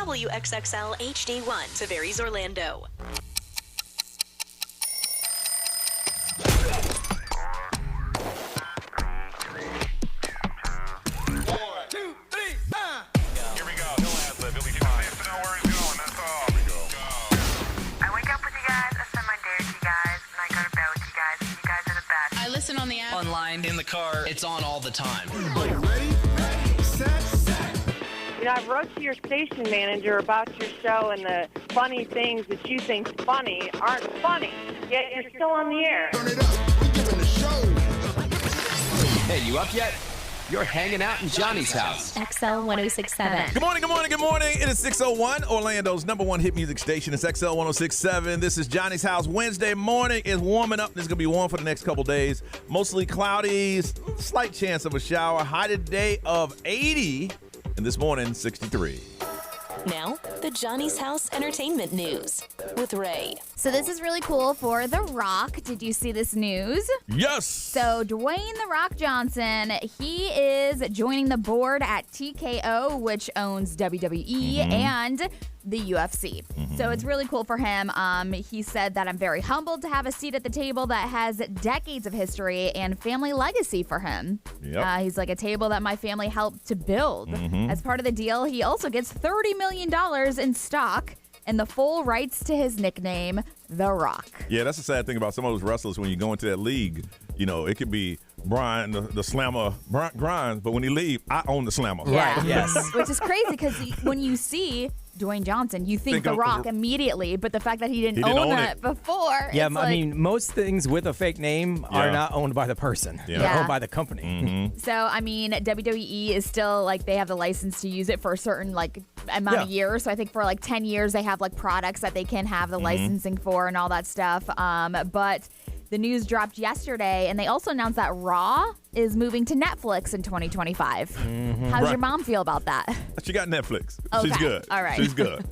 WXXL HD1, Tavares, Orlando. On the app, online, in the car, it's on all the time. Ready, set. I wrote to your station manager about your show, and the funny things that you think funny aren't funny, yet you're still on the air. Turn it up, we're giving a show. Hey, you up yet? You're hanging out in Johnny's house. XL 1067. Good morning. It is 6:01, Orlando's number one hit music station. It's XL 1067. This is Johnny's house. Wednesday morning is warming up. It's going to be warm for the next couple days. Mostly cloudy, slight chance of a shower. High today of 80, and this morning, 63. Now, the Johnny's House Entertainment News with Ray. So this is really cool for The Rock. Did you see this news? Yes. So Dwayne The Rock Johnson, he is joining the board at TKO, which owns WWE and the UFC. So it's really cool for him. He said that I'm very humbled to have a seat at the table that has decades of history and family legacy for him. Yep. He's like a table that my family helped to build. As part of the deal, he also gets $30 million in stock and the full rights to his nickname, The Rock. Yeah, that's the sad thing about some of those wrestlers when you go into that league. You know, it could be Brian, the Slammer, Grimes, but when he leave, I own the Slammer. Yeah. Right, yes. Which is crazy because when you see Dwayne Johnson, you think The Rock immediately, but the fact that he didn't own it before. Yeah, I mean, most things with a fake name are not owned by the person. They're owned by the company. So, I mean, WWE is still, they have the license to use it for a certain, amount of years. So I think for, 10 years, they have, products that they can have the licensing for and all that stuff. But the news dropped yesterday, and they also announced that Raw is moving to Netflix in 2025. How's your mom feel about that? She got Netflix. Okay. She's good. All right. She's good.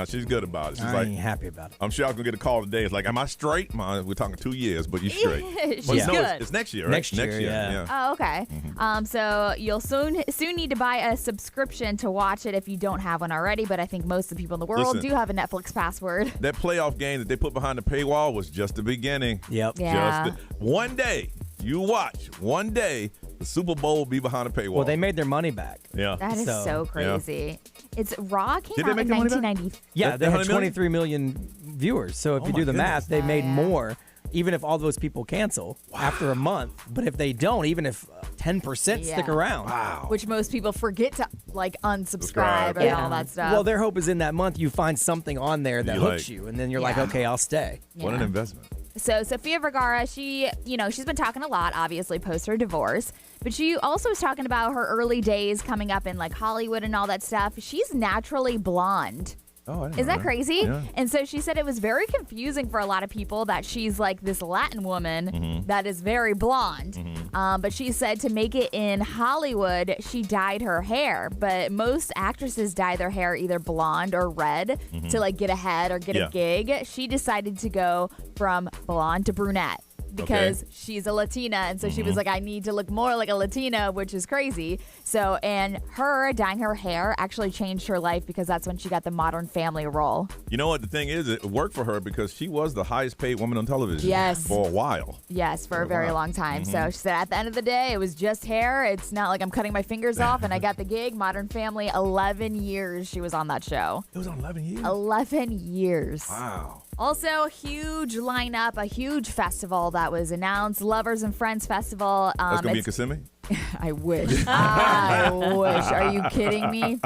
She's good about it. She's I ain't happy about it. I'm sure I was going to get a call today. It's like, am I straight? We're talking 2 years, but you straight. She's good. It's next year, right? Next year, yeah. Oh, okay. So you'll soon need to buy a subscription to watch it if you don't have one already, but I think most of the people in the world do have a Netflix password. That playoff game that they put behind the paywall was just the beginning. Yep. Yeah. One day, you watch, one day, the Super Bowl will be behind the paywall. Well, they made their money back. Yeah. That is so crazy. It's Raw came Did they out make in their money back? 1990. Yeah, they had 100 million? 23 million viewers. So if you do the math, they made more, even if all those people cancel after a month. But if they don't, even if 10% stick around. Wow. Which most people forget to unsubscribe and all that stuff. Well, their hope is in that month you find something on there that hooks you, and then you're like, okay, I'll stay. What an investment. So Sofia Vergara, she's been talking a lot, obviously, post her divorce. But she also was talking about her early days coming up in Hollywood and all that stuff. She's naturally blonde. Oh, I didn't Is know that crazy? Yeah. And so she said it was very confusing for a lot of people that she's this Latin woman that is very blonde. But she said to make it in Hollywood, she dyed her hair. But most actresses dye their hair either blonde or red to get ahead or get a gig. She decided to go from blonde to brunette because she's a Latina. And so she was like, I need to look more like a Latina, which is crazy. So, and her dyeing her hair actually changed her life because that's when she got the Modern Family role. You know what? The thing is, it worked for her because she was the highest paid woman on television for a while. Yes, for a very long time. So she said at the end of the day, it was just hair. It's not like I'm cutting my fingers off and I got the gig. Modern Family, 11 years she was on that show. It was on 11 years? 11 years. Wow. Also, huge lineup, a huge festival that was announced, Lovers and Friends Festival. That's going to be in Kissimmee? I wish. I wish. Are you kidding me?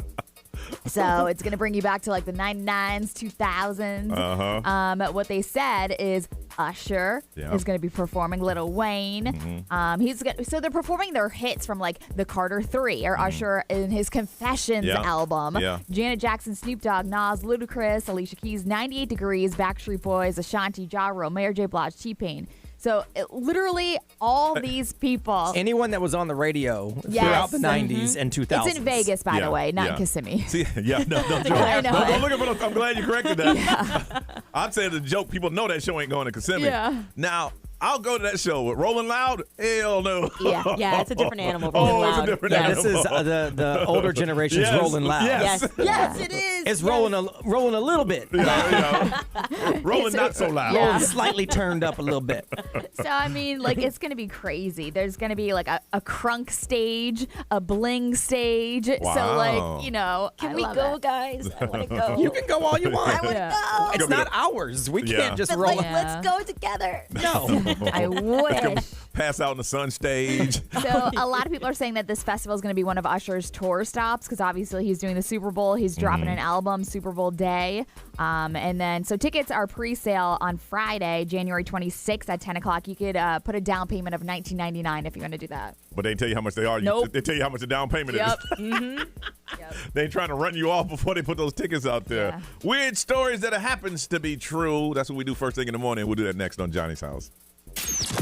So it's going to bring you back to the 99s, 2000s. What they said is Usher is going to be performing, Lil Wayne. So they're performing their hits from the Carter 3 or Usher in his Confessions album. Janet Jackson, Snoop Dogg, Nas, Ludacris, Alicia Keys, 98 Degrees, Backstreet Boys, Ashanti, Ja Rule, Mary J. Blige, T-Pain. So literally all these people. Anyone that was on the radio throughout the 90s and 2000s. It's in Vegas, by the way, not in Kissimmee. See, no joke. I know. Don't look at I'm glad you corrected that. I'd say the joke. People know that show ain't going to Kissimmee. Yeah. Now, I'll go to that show with Rolling Loud. Hell no. Yeah, it's a different animal. Rolling Loud. It's a different animal. This is the older generation's Rolling Loud. Yes, it is. It's rolling a little bit. Rolling not so loud. Rolling slightly turned up a little bit. So, I mean, like, it's going to be crazy. There's going to be, like, a crunk stage, a bling stage. Wow. So, like, you know, Can we go, guys? I want to go. You can go all you want. I want to go. It's not ours. We can't just But, roll. like, let's go together. No. I wish. Pass out on the sun stage. So a lot of people are saying that this festival is going to be one of Usher's tour stops because obviously he's doing the Super Bowl. He's dropping an album Super Bowl day. And then so tickets are pre-sale on Friday, January 26th at 10 o'clock. You could put a down payment of $19.99 if you want to do that. But they tell you how much they are. Nope. They tell you how much the down payment is. Yep. They ain't trying to run you off before they put those tickets out there. Yeah. Weird stories that happens to be true. That's what we do first thing in the morning. We'll do that next on Johnny's House.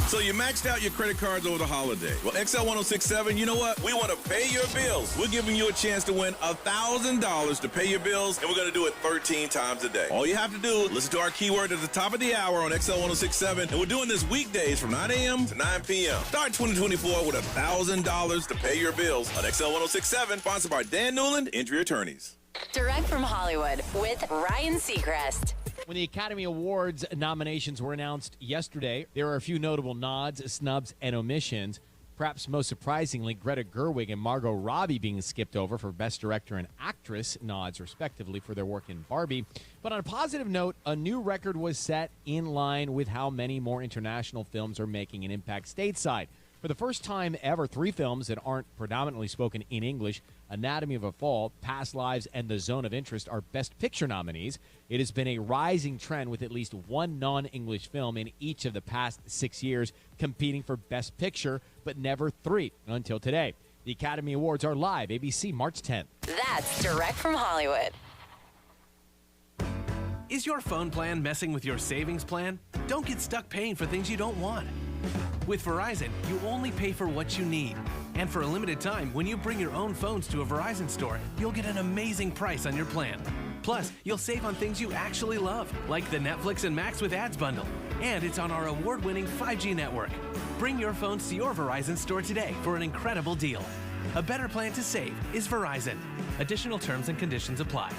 So you maxed out your credit cards over the holiday. Well, XL1067, you know what? We want to pay your bills. We're giving you a chance to win $1,000 to pay your bills, and we're going to do it 13 times a day. All you have to do, listen to our keyword at the top of the hour on XL1067, and we're doing this weekdays from 9 a.m. to 9 p.m. Start 2024 with $1,000 to pay your bills on XL1067, sponsored by Dan Newland, Injury Attorneys. Direct from Hollywood with Ryan Seacrest. When the Academy Awards nominations were announced yesterday, there were a few notable nods, snubs, and omissions. Perhaps most surprisingly, Greta Gerwig and Margot Robbie being skipped over for Best Director and Actress nods, respectively, for their work in Barbie. But on a positive note, a new record was set in line with how many more international films are making an impact stateside. For the first time ever, 3 films that aren't predominantly spoken in English, Anatomy of a Fall, Past Lives, and The Zone of Interest are Best Picture nominees. It has been a rising trend with at least one non-English film in each of the past 6 years competing for Best Picture, but never 3 until today. The Academy Awards are live, ABC, March 10th. That's Direct from Hollywood. Is your phone plan messing with your savings plan? Don't get stuck paying for things you don't want. With Verizon, you only pay for what you need. And for a limited time, when you bring your own phones to a Verizon store, you'll get an amazing price on your plan. Plus, you'll save on things you actually love, like the Netflix and Max with Ads bundle. And it's on our award-winning 5G network. Bring your phones to your Verizon store today for an incredible deal. A better plan to save is Verizon. Additional terms and conditions apply.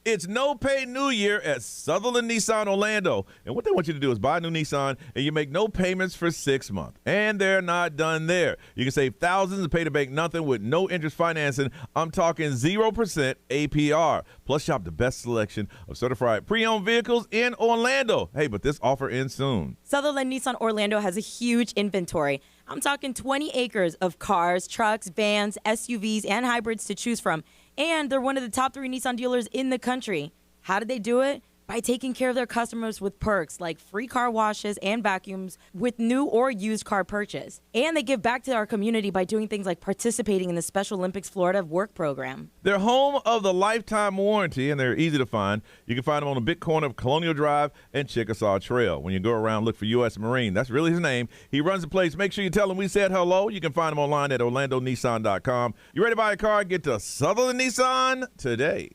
It's No Pay New Year at Sutherland Nissan Orlando. And what they want you to do is buy a new Nissan and you make no payments for 6 months. And they're not done there. You can save thousands and pay to bank nothing with no interest financing. I'm talking 0% APR. Plus, shop the best selection of certified pre-owned vehicles in Orlando. Hey, but this offer ends soon. Sutherland Nissan Orlando has a huge inventory. I'm talking 20 acres of cars, trucks, vans, SUVs, and hybrids to choose from. And they're one of the top 3 Nissan dealers in the country. How did they do it? By taking care of their customers with perks like free car washes and vacuums with new or used car purchase. And they give back to our community by doing things like participating in the Special Olympics Florida work program. They're home of the lifetime warranty, and they're easy to find. You can find them on the big corner of Colonial Drive and Chickasaw Trail. When you go around, look for U.S. Marine. That's really his name. He runs the place. Make sure you tell him we said hello. You can find him online at OrlandoNissan.com. You ready to buy a car? Get to Sutherland Nissan today.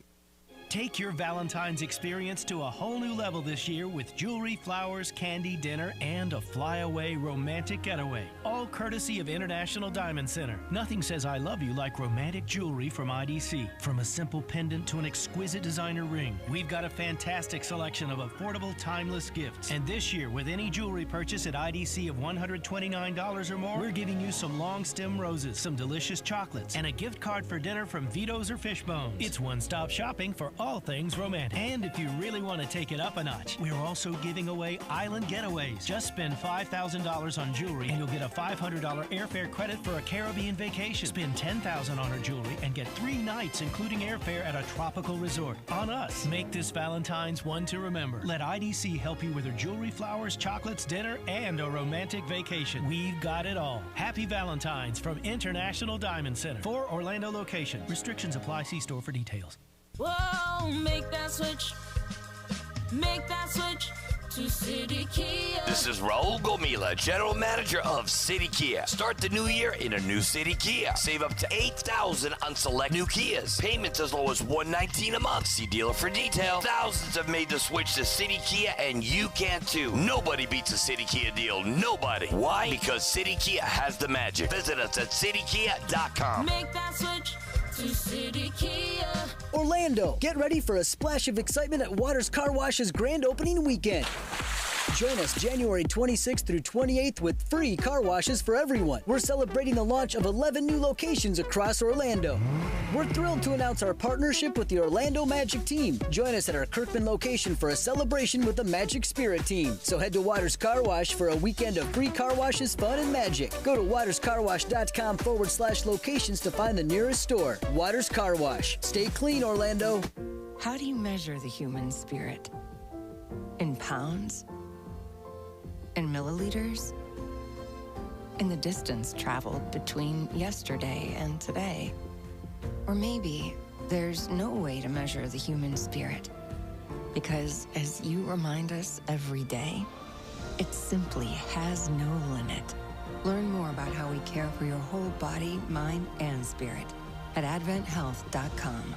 Take your Valentine's experience to a whole new level this year with jewelry, flowers, candy, dinner, and a flyaway romantic getaway. All courtesy of International Diamond Center. Nothing says I love you like romantic jewelry from IDC. From a simple pendant to an exquisite designer ring, we've got a fantastic selection of affordable, timeless gifts. And this year, with any jewelry purchase at IDC of $129 or more, we're giving you some long stem roses, some delicious chocolates, and a gift card for dinner from Vito's or Fishbones. It's one-stop shopping for all things romantic. And if you really want to take it up a notch, we're also giving away island getaways. Just spend $5,000 on jewelry and you'll get a $500 airfare credit for a Caribbean vacation. Spend $10,000 on our jewelry and get 3 nights including airfare at a tropical resort. On us. Make this Valentine's one to remember. Let IDC help you with your jewelry, flowers, chocolates, dinner, and a romantic vacation. We've got it all. Happy Valentine's from International Diamond Center. 4 Orlando locations. Restrictions apply. See store for details. Whoa, make that switch to City Kia. This is Raul Gomila, General Manager of City Kia. Start the new year in a new City Kia. Save up to $8,000 on select new Kias. Payments as low as $119 a month. See dealer for detail. Thousands have made the switch to City Kia, and you can too. Nobody beats a City Kia deal. Nobody. Why? Because City Kia has the magic. Visit us at citykia.com. Make that switch to City Kia. Orlando, get ready for a splash of excitement at Waters Car Wash's grand opening weekend. Join us January 26th through 28th with free car washes for everyone. We're celebrating the launch of 11 new locations across Orlando. We're thrilled to announce our partnership with the Orlando Magic Team. Join us at our Kirkman location for a celebration with the Magic Spirit Team. So head to Waters Car Wash for a weekend of free car washes, fun, and magic. Go to waterscarwash.com/locations to find the nearest store. Waters Car Wash. Stay clean, Orlando. How do you measure the human spirit? In pounds? In milliliters? In the distance traveled between yesterday and today? Or maybe there's no way to measure the human spirit. Because as you remind us every day, it simply has no limit. Learn more about how we care for your whole body, mind, and spirit at adventhealth.com.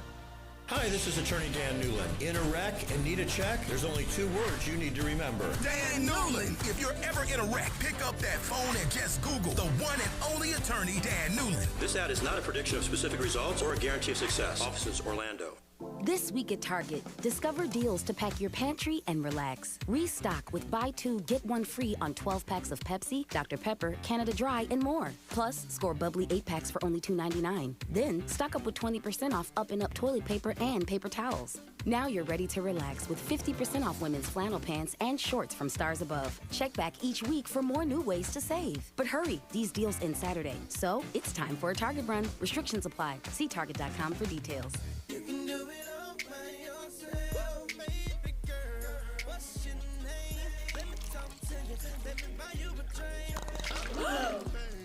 Hi, this is Attorney Dan Newland. In a wreck and need a check? There's only 2 words you need to remember. Dan Newland. If you're ever in a wreck, pick up that phone and just Google the one and only attorney, Dan Newland. This ad is not a prediction of specific results or a guarantee of success. Offices, Orlando. This week at Target, discover deals to pack your pantry and relax. Restock with buy 2, get 1 free on 12 packs of Pepsi, Dr. Pepper, Canada Dry, and more. Plus, score bubbly 8 packs for only $2.99. Then, stock up with 20% off Up and Up toilet paper and paper towels. Now you're ready to relax with 50% off women's flannel pants and shorts from Stars Above. Check back each week for more new ways to save. But hurry, these deals end Saturday. So, it's time for a Target run. Restrictions apply. See Target.com for details.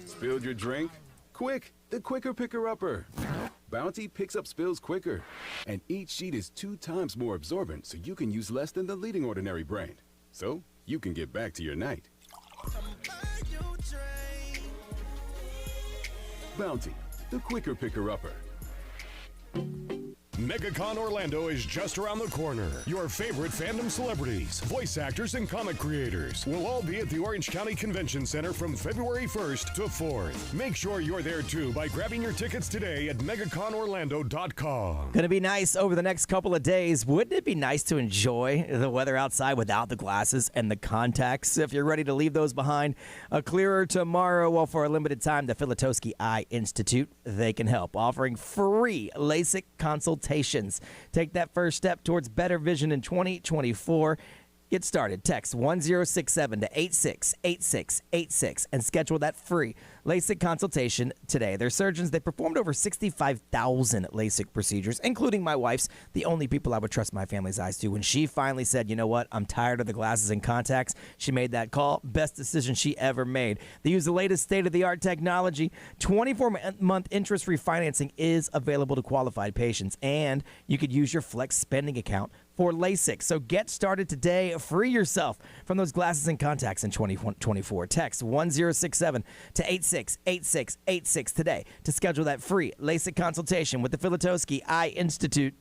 Spilled your drink? Quick, the quicker picker-upper. Bounty picks up spills quicker, and each sheet is 2 times more absorbent, so you can use less than the leading ordinary brand. So you can get back to your night. Bounty, the quicker picker-upper. MegaCon Orlando is just around the corner. Your favorite fandom celebrities, voice actors, and comic creators will all be at the Orange County Convention Center from February 1st to 4th. Make sure you're there too by grabbing your tickets today at megaconorlando.com. Gonna be nice over the next couple of days. Wouldn't it be nice to enjoy the weather outside without the glasses and the contacts? If you're ready to leave those behind, a clearer tomorrow. Well, for a limited time, the Filatowski Eye Institute, they can help, offering free LASIK consultations. Take that first step towards better vision in 2024. Get started. Text 1067 to 868686 and schedule that free LASIK consultation today. They're surgeons. They performed over 65,000 LASIK procedures, including my wife's, the only people I would trust my family's eyes to. When she finally said, you know what, I'm tired of the glasses and contacts, she made that call. Best decision she ever made. They use the latest state-of-the-art technology. 24-month interest-free financing is available to qualified patients, and you could use your Flex spending account for LASIK. So get started today. Free yourself from those glasses and contacts in 2024. Text 1067 to 868686 today to schedule that free LASIK consultation with the Filatowski Eye Institute.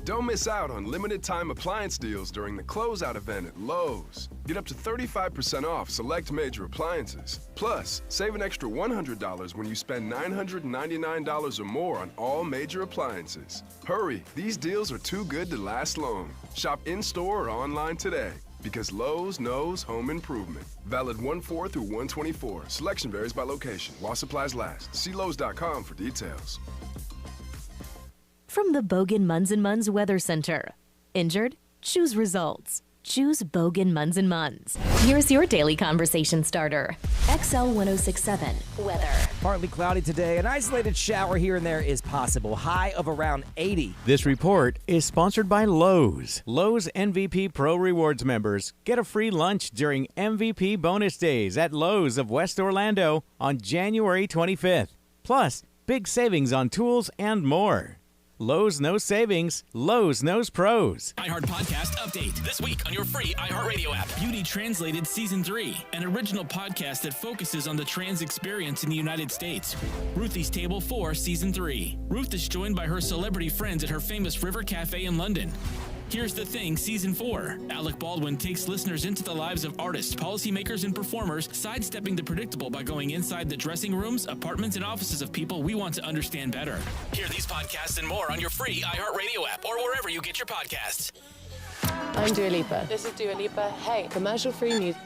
Don't miss out on limited-time appliance deals during the closeout event at Lowe's. Get up to 35% off select major appliances. Plus, save an extra $100 when you spend $999 or more on all major appliances. Hurry, these deals are too good to last long. Shop in-store or online today. Because Lowe's knows home improvement. Valid 1/4 through 1/24. Selection varies by location. While supplies last. See Lowe's.com for details. From the Bogan Munz & Munz Weather Center. Injured? Choose results. Choose Bogan Munz & Munz. Here's your daily conversation starter. XL 1067 weather. Partly cloudy today. An isolated shower here and there is possible. High of around 80. This report is sponsored by Lowe's. Lowe's MVP Pro Rewards members get a free lunch during MVP bonus days at Lowe's of West Orlando on January 25th. Plus, big savings on tools and more. Lowe's knows savings. Lowe's knows pros. iHeart Podcast Update. This week on your free iHeartRadio app. Beauty Translated Season 3. An original podcast that focuses on the trans experience in the United States. Ruthie's Table 4 Season 3. Ruth is joined by her celebrity friends at her famous River Cafe in London. Here's the Thing Season 4. Alec Baldwin takes listeners into the lives of artists, policymakers, and performers, sidestepping the predictable by going inside the dressing rooms, apartments, and offices of people we want to understand better. Hear these podcasts and more on your free iHeartRadio app or wherever you get your podcasts. I'm Dua Lipa. This is Dua Lipa. Hey, commercial-free music.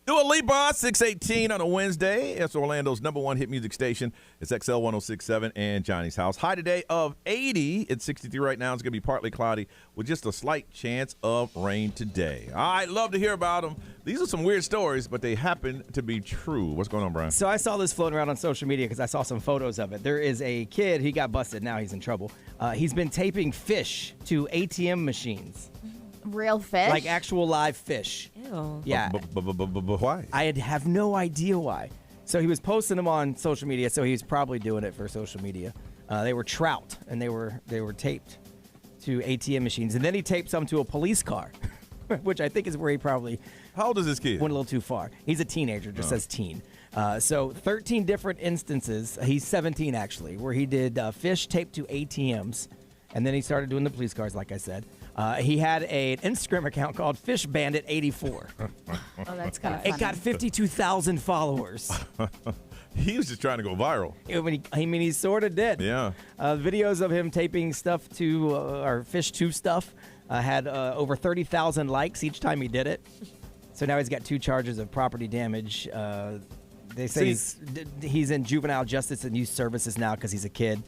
Dua Lipa, 618 on a Wednesday. It's Orlando's number one hit music station. It's XL 1067 and Johnny's House. High today of 80. It's 63 right now. It's going to be partly cloudy with just a slight chance of rain today. All right, love to hear about them. These are some weird stories, but they happen to be true. What's going on, Brian? So I saw this floating around on social media because I saw some photos of it. There is a kid, he got busted. Now he's in trouble. He's been taping fish to ATM machines. Real fish? Like actual live fish. Ew. Yeah. But why? I have no idea why. So he was posting them on social media, so he was probably doing it for social media. They were trout, and they were taped to ATM machines. And then he taped some to a police car, which I think is where he probably... How old is this kid? Went a little too far. He's a teenager, just says teen. So 13 different instances, he's 17 actually, where he did fish taped to ATMs. And then he started doing the police cars, like I said. He had an Instagram account called Fish Bandit 84. Oh, that's kind of funny. It got 52,000 followers. He was just trying to go viral. I mean, he sort of did. Yeah. Videos of him taping stuff to, or fish to stuff, had over 30,000 likes each time he did it. So now he's got 2 charges of property damage. They say he's in juvenile justice and youth services now because he's a kid.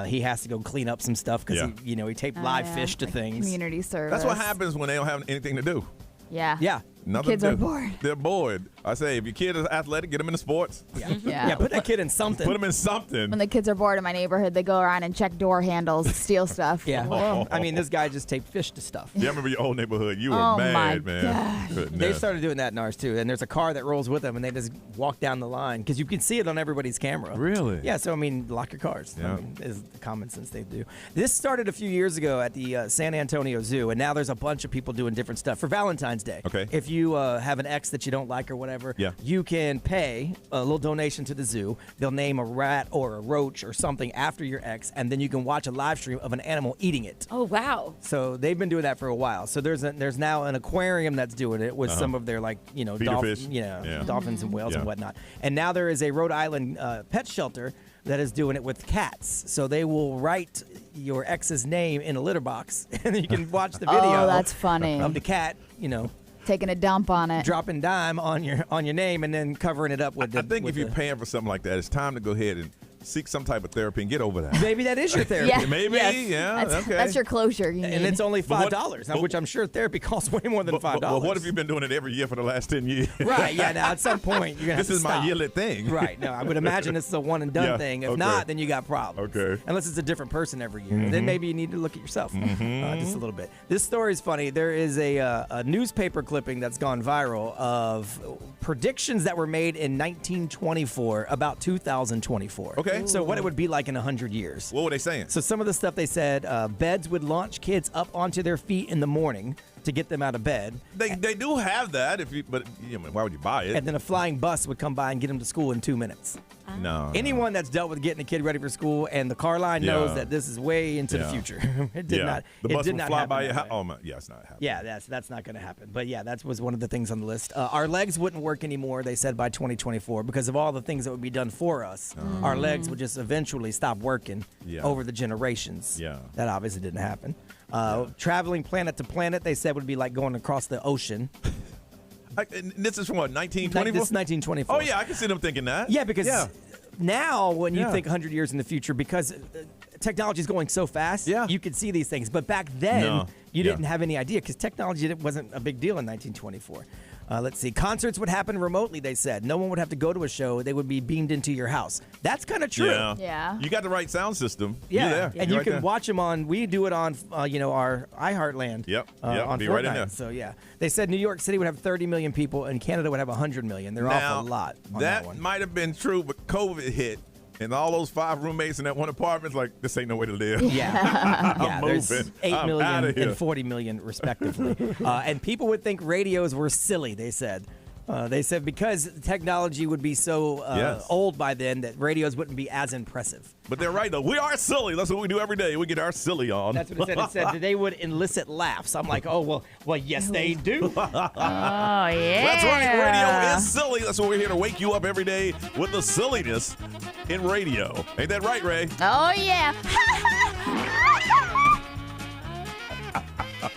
He has to go clean up some stuff because he taped live fish to things. Community service. That's what happens when they don't have anything to do. Yeah. Yeah. Nothing Kids to are do. bored. They're bored. I say, if your kid is athletic, get him into sports. Yeah. Put that kid in something. Put him in something. When the kids are bored in my neighborhood, they go around and check door handles, steal stuff. Yeah. Well, I mean, this guy just taped fish to stuff. Yeah, I remember your old neighborhood. You were Oh, mad, my man. gosh. Goodness. They started doing that in ours too, and there's a car that rolls with them, and they just walk down the line because you can see it on everybody's camera. Really? Yeah. So I mean, lock your cars. Yeah. I mean, is the common sense they do. This started a few years ago at the San Antonio Zoo, and now there's a bunch of people doing different stuff for Valentine's Day. Okay. If you have an ex that you don't like or whatever, Yeah. you can pay a little donation to the zoo. They'll name a rat or a roach or something after your ex, and then you can watch a live stream of an animal eating it. Oh, wow. So they've been doing that for a while. So there's now an aquarium that's doing it with some of their Feeder fish. Yeah. dolphins and whales Yeah. and whatnot. And now there is a Rhode Island pet shelter that is doing it with cats. So they will write your ex's name in a litter box, and then you can watch the video. Oh, that's funny. Of the cat, Taking a dump on it. dropping dime on your name and then covering it up with. I think if you're paying for something like that, it's time to go ahead and seek some type of therapy and get over that. Maybe that is your therapy. Yeah. Maybe, Yes. yeah, That's, okay. that's your closure. You And need. it's only But what- $5, which I'm sure therapy costs way more than $5. But what if you've been doing it every year for the last 10 years? Right, yeah, now at some point you're going to have This is to my stop. yearly thing. Right, no, I would imagine this is a one and done Yeah, thing. If okay. not, then you got problems. Okay. Unless it's a different person every year. Then maybe you need to look at yourself just a little bit. This story is funny. There is a newspaper clipping that's gone viral of predictions that were made in 1924 about 2024. Okay. So what it would be like in 100 years. What were they saying? So some of the stuff they said, beds would launch kids up onto their feet in the morning to get them out of bed. They do have that, but why would you buy it? And then a flying bus would come by and get them to school in 2 minutes. No. Anyone that's dealt with getting a kid ready for school and the car line knows Yeah. that this is way into the Yeah. future. It did not. The it bus did will not fly happen by that your house. way. Oh, my, yeah, it's not happening. Yeah, that's not going to happen. But yeah, that was one of the things on the list. Our legs wouldn't work anymore, they said, by 2024 because of all the things that would be done for us. Our legs would just eventually stop working Yeah. over the generations. Yeah. That obviously didn't happen. Traveling planet to planet, they said, would be like going across the ocean. And this is from what, 1924? This is 1924. Oh, yeah, I can see them thinking that. Yeah, because now when you Yeah. think 100 years in the future, because technology is going so fast, you could see these things. But back then, No. you Yeah. didn't have any idea because technology wasn't a big deal in 1924. Let's see. Concerts would happen remotely, they said. No one would have to go to a show. They would be beamed into your house. That's kind of true. Yeah. Yeah. You got the right sound system. Yeah, You're there. and You're you right can there. watch them on. We do it on, our iHeartLand. Yep, On be Fortnite. right in there. So yeah, they said New York City would have 30 million people, and Canada would have 100 million. They're Now, off a lot on that that one. might have been true, but COVID hit. And all those 5 roommates in that one apartment's like, this ain't no way to live. Yeah, I'm there's moving. 8 I'm million outta here. and 40 million respectively. And people would think radios were silly, they said. They said because technology would be so Yes. old by then that radios wouldn't be as impressive. But they're right, though. We are silly. That's what we do every day. We get our silly on. That's what it said. It said that they would elicit laughs. I'm like, well, yes, they do. Oh, yeah. That's right. Radio is silly. That's why we're here to wake you up every day with the silliness in radio. Ain't that right, Ray? Oh, yeah.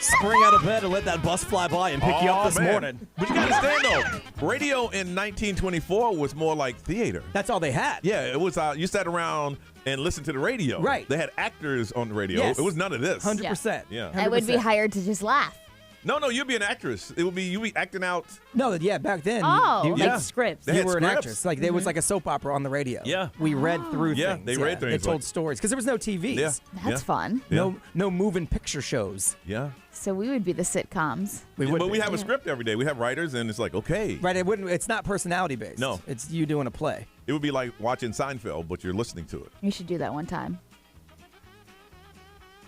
Spring out of bed and let that bus fly by and pick you up this man. morning. But you got to understand, though, radio in 1924 was more like theater. That's all they had. Yeah, it was. You sat around and listened to the radio. Right. They had actors on the radio. Yes. It was none of this. 100%. Yeah. I would be 100%. hired to just laugh. No, you'd be an actress. It would be you be acting out. No, yeah, back then. Oh. you, Yeah. Like scripts. They you had were an scripts. actress. Like there was like a soap opera on the radio. Yeah. We read through Yeah, things. they read things, They told like- stories because there was no TVs. Yeah. That's fun. Yeah. No moving picture shows. Yeah. So we would be the sitcoms. But we have a script every day. We have writers, and it's like, okay. Right. It's not personality based. No. It's you doing a play. It would be like watching Seinfeld, but you're listening to it. You should do that one time.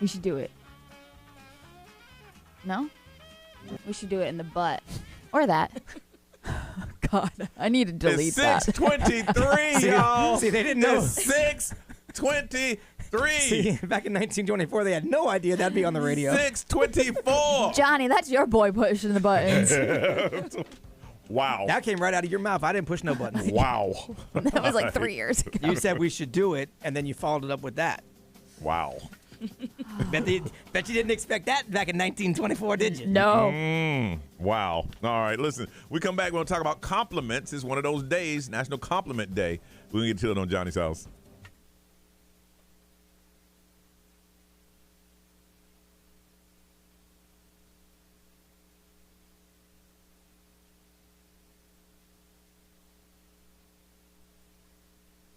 We should do it. No? We should do it in the butt. Or that. God, I need to delete It's that. 6:23, y'all. See, they didn't know. It's 6:23. See, back in 1924, they had no idea that'd be on the radio. 6:24. Johnny, that's your boy pushing the buttons. Wow. That came right out of your mouth. I didn't push no buttons. Wow. That was like 3 years ago. You said we should do it, and then you followed it up with that. Wow. Bet you didn't expect that back in 1924, did you? No. Wow. All right, listen. We come back, we're going to talk about compliments. It's one of those days, National Compliment Day. We're going to get to it on Johnny's House.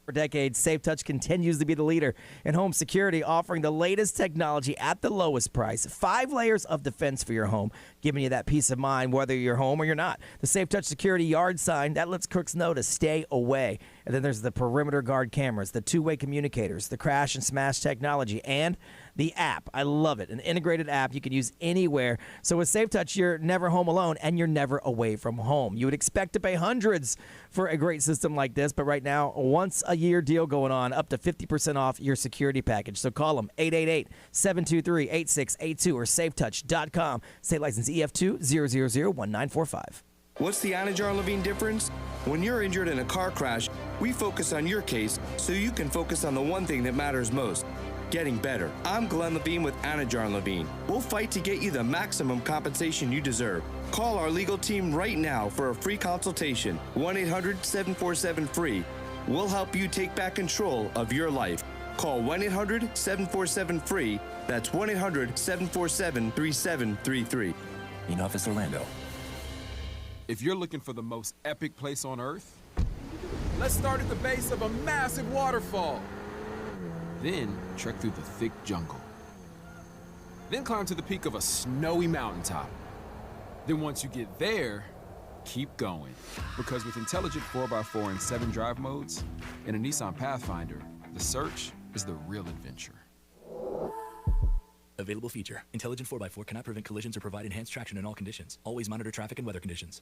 For decades, Safe Touch continues to be the leader in home security, offering the latest technology at the lowest price. 5 layers of defense for your home, giving you that peace of mind whether you're home or you're not. The Safe Touch security yard sign, that lets crooks know to stay away. And then there's the perimeter guard cameras, the two-way communicators, the crash and smash technology, and the app. I love it. An integrated app you can use anywhere. So with Safe Touch, you're never home alone and you're never away from home. You would expect to pay hundreds for a great system like this, but right now, once a year deal going on, up to 50% off your security package. So call them 888-723-8682 or safetouch.com. State license EF2 0001945. What's the Anajar Levine difference? When you're injured in a car crash, we focus on your case so you can focus on the one thing that matters most, getting better. I'm Glenn Levine with Anajar Levine. We'll fight to get you the maximum compensation you deserve. Call our legal team right now for a free consultation, 1-800-747-FREE. We'll help you take back control of your life. Call 1-800-747-FREE. That's 1-800-747-3733. In Office Orlando. If you're looking for the most epic place on Earth, let's start at the base of a massive waterfall. Then trek through the thick jungle. Then climb to the peak of a snowy mountaintop. Then once you get there, keep going. Because with intelligent 4x4 and 7 drive modes and a Nissan Pathfinder, the search is the real adventure. Available feature. Intelligent 4x4 cannot prevent collisions or provide enhanced traction in all conditions. Always monitor traffic and weather conditions.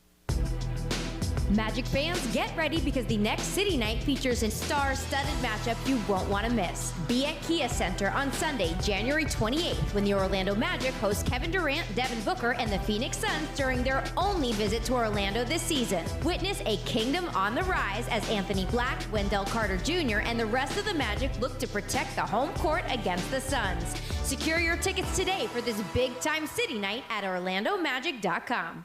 Magic fans, get ready because the next City Night features a star-studded matchup you won't want to miss. Be at Kia Center on Sunday, January 28th, when the Orlando Magic host Kevin Durant, Devin Booker, and the Phoenix Suns during their only visit to Orlando this season. Witness a kingdom on the rise as Anthony Black, Wendell Carter Jr., and the rest of the Magic look to protect the home court against the Suns. Secure your tickets today for this big-time City Night at OrlandoMagic.com.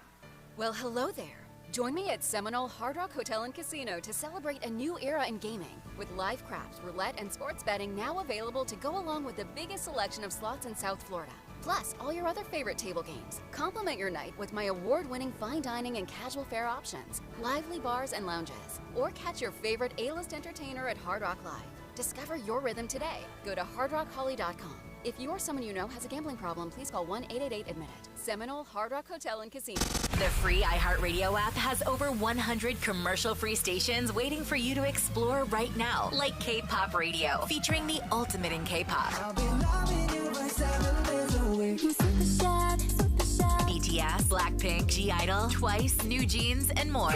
Well, hello there. Join me at Seminole Hard Rock Hotel and Casino to celebrate a new era in gaming. With live craps, roulette, and sports betting now available to go along with the biggest selection of slots in South Florida. Plus, all your other favorite table games. Complement your night with my award-winning fine dining and casual fare options, lively bars and lounges. Or catch your favorite A-list entertainer at Hard Rock Live. Discover your rhythm today. Go to hardrockholly.com. If you or someone you know has a gambling problem, please call 1-888-ADMIT-IT. Seminole Hard Rock Hotel and Casino. The free iHeartRadio app has over 100 commercial-free stations waiting for you to explore right now, like K-Pop Radio, featuring the ultimate in K-pop. BTS, Blackpink, G-Idol, Twice, New Jeans, and more.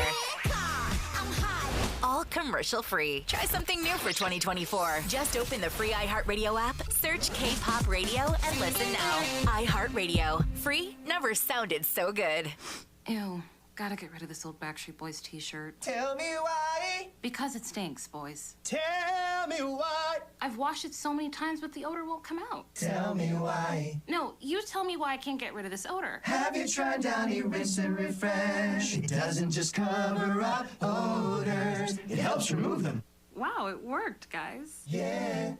All commercial-free. Try something new for 2024. Just open the free iHeartRadio app, search K-Pop Radio, and listen now. iHeartRadio. Free never sounded so good. Ew. Gotta get rid of this old Backstreet Boys t-shirt. Tell me why. Because it stinks, boys. Tell me why. I've washed it so many times, but the odor won't come out. Tell me why. No, you tell me why I can't get rid of this odor. Have you tried Downy Rinse and Refresh? It doesn't just cover up odors. It helps remove them. Wow, it worked, guys. Yeah.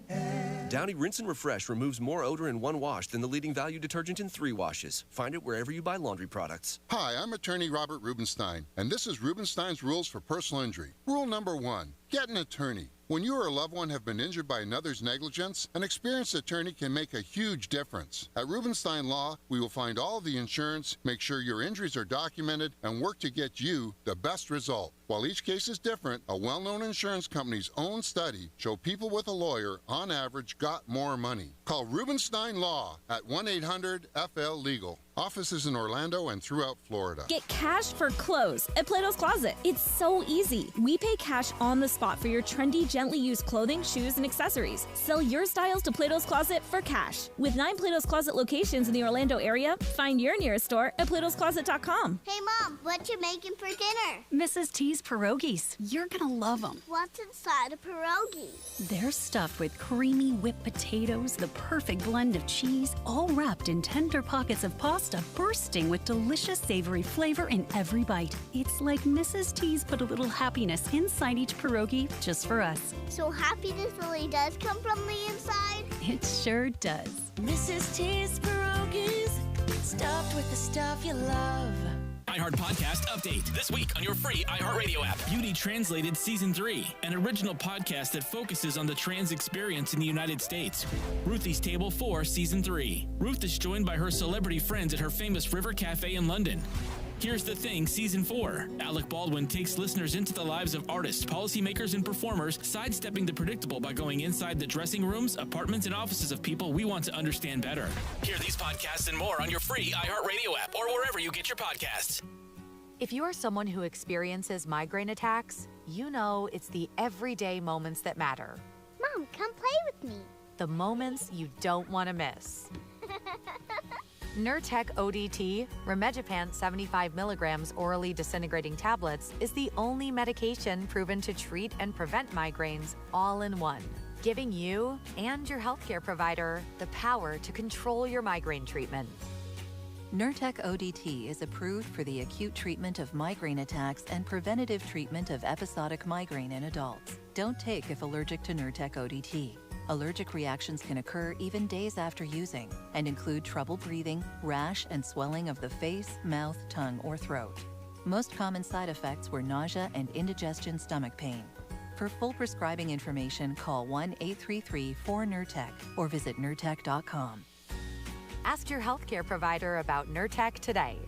Downy Rinse and Refresh removes more odor in 1 wash than the leading value detergent in 3 washes. Find it wherever you buy laundry products. Hi, I'm attorney Robert Rubenstein, and this is Rubenstein's Rules for Personal Injury. Rule number 1, get an attorney. When you or a loved one have been injured by another's negligence, an experienced attorney can make a huge difference. At Rubenstein Law, we will find all of the insurance, make sure your injuries are documented, and work to get you the best result. While each case is different, a well-known insurance company's own study showed people with a lawyer, on average, got more money. Call Rubenstein Law at 1-800-FL-LEGAL. Offices in Orlando and throughout Florida. Get cash for clothes at Plato's Closet. It's so easy. We pay cash on the spot for your trendy, gently used clothing, shoes, and accessories. Sell your styles to Plato's Closet for cash. With 9 Plato's Closet locations in the Orlando area, find your nearest store at platoscloset.com. Hey, Mom, what you making for dinner? Mrs. T's pierogies. You're gonna love them. What's inside a pierogi? They're stuffed with creamy whipped potatoes, the perfect blend of cheese, all wrapped in tender pockets of pasta, bursting with delicious savory flavor in every bite. It's like Mrs. T's put a little happiness inside each pierogi just for us. So happiness really does come from the inside? It sure does. Mrs. T's pierogies, stuffed with the stuff you love. iHeart Podcast update. This week on your free iHeartRadio app. Beauty Translated Season 3, an original podcast that focuses on the trans experience in the United States. Ruthie's Table 4, Season 3. Ruth is joined by her celebrity friends at her famous River Cafe in London. Here's the Thing, Season 4. Alec Baldwin takes listeners into the lives of artists, policymakers, and performers, sidestepping the predictable by going inside the dressing rooms, apartments, and offices of people we want to understand better. Hear these podcasts and more on your free iHeartRadio app or wherever you get your podcasts. If you are someone who experiences migraine attacks, you know it's the everyday moments that matter. Mom, come play with me. The moments you don't want to miss. Nurtec ODT, Rimegepant 75 milligrams orally disintegrating tablets, is the only medication proven to treat and prevent migraines all in one, giving you and your healthcare provider the power to control your migraine treatment. Nurtec ODT is approved for the acute treatment of migraine attacks and preventative treatment of episodic migraine in adults. Don't take if allergic to Nurtec ODT. Allergic reactions can occur even days after using and include trouble breathing, rash, and swelling of the face, mouth, tongue, or throat. Most common side effects were nausea and indigestion stomach pain. For full prescribing information, call 1-833-4-NURTEC or visit Nurtec.com. Ask your healthcare provider about Nurtec today.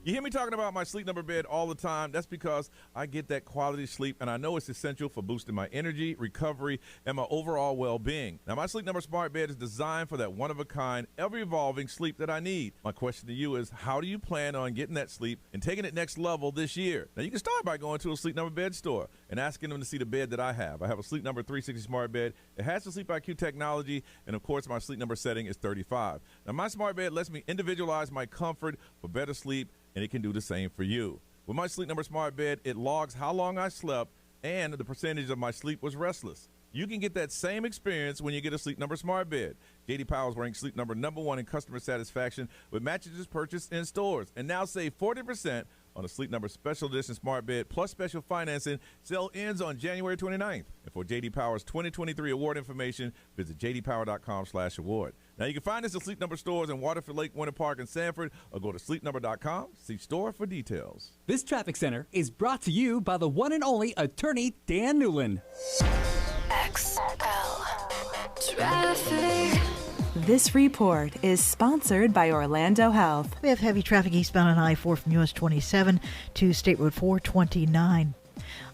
You hear me talking about my Sleep Number bed all the time. That's because I get that quality sleep, and I know it's essential for boosting my energy, recovery, and my overall well-being. Now, my Sleep Number smart bed is designed for that one-of-a-kind, ever-evolving sleep that I need. My question to you is, how do you plan on getting that sleep and taking it next level this year? Now, you can start by going to a Sleep Number bed store and asking them to see the bed that I have. I have a Sleep Number 360 smart bed. It has the Sleep IQ technology, and, of course, my Sleep Number setting is 35. Now, my smart bed lets me individualize my comfort for better sleep, and it can do the same for you. With my Sleep Number smart bed, it logs how long I slept and the percentage of my sleep was restless. You can get that same experience when you get a Sleep Number smart bed. J.D. Power's ranked Sleep Number #1 in customer satisfaction with mattresses purchased in stores. And now save 40% on a Sleep Number Special Edition smart bed plus special financing. Sale ends on January 29th. And for J.D. Power's 2023 award information, visit jdpower.com/award. Now, you can find us at Sleep Number stores in Waterford Lake, Winter Park, and Sanford, or go to sleepnumber.com. See store for details. This traffic center is brought to you by the one and only attorney Dan Newland. XL Traffic. This report is sponsored by Orlando Health. We have heavy traffic eastbound on I-4 from US 27 to State Road 429.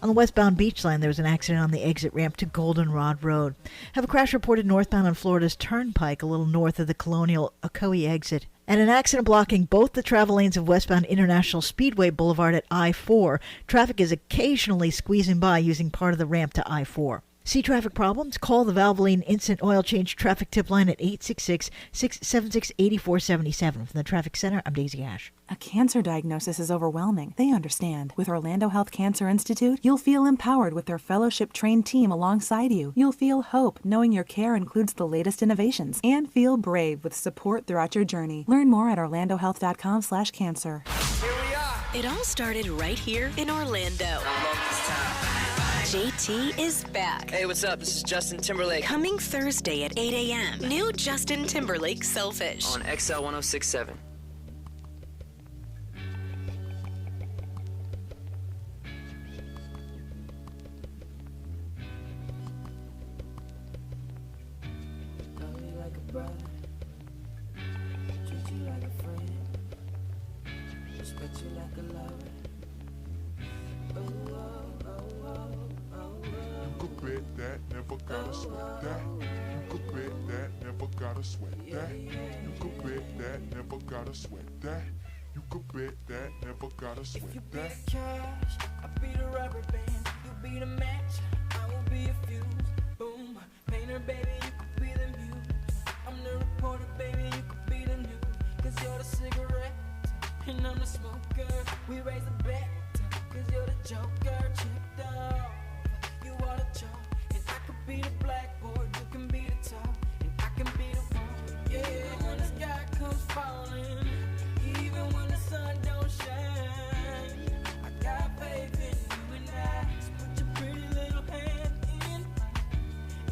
On the westbound beach line, there was an accident on the exit ramp to Goldenrod Road. Have a crash reported northbound on Florida's Turnpike, a little north of the Colonial Ocoee exit. And an accident blocking both the travel lanes of westbound International Speedway Boulevard at I-4. Traffic is occasionally squeezing by using part of the ramp to I-4. See traffic problems? Call the Valvoline Instant Oil Change Traffic Tip Line at 866-676-8477. From the Traffic Center, I'm Daisy Ash. A cancer diagnosis is overwhelming. They understand. With Orlando Health Cancer Institute, you'll feel empowered with their fellowship-trained team alongside you. You'll feel hope knowing your care includes the latest innovations, and feel brave with support throughout your journey. Learn more at orlandohealth.com/cancer. Here we are. It all started right here in Orlando. I love this town. JT is back. Hey, what's up? This is Justin Timberlake. Coming Thursday at 8 a.m. New Justin Timberlake Selfish. On XL 1067. Never gotta sweat that. You could bet that, never gotta sweat that. You could bet that, never gotta sweat that. You could bet that, never gotta sweat that. If you be the cash, I'll be the rubber band. You be the match, I will be a fuse. Boom, painter, baby, you could be the muse. I'm the reporter, baby, you could be the news. Cause you're the cigarette, and I'm the smoker. We raise the bet, cause you're the joker. Chipped off, you are the chalk. Be the blackboard, you can be the top, and I can be the one. Yeah, when the sky comes falling, even when the sun don't shine, I got faith in you and I. So put your pretty little hand in mine.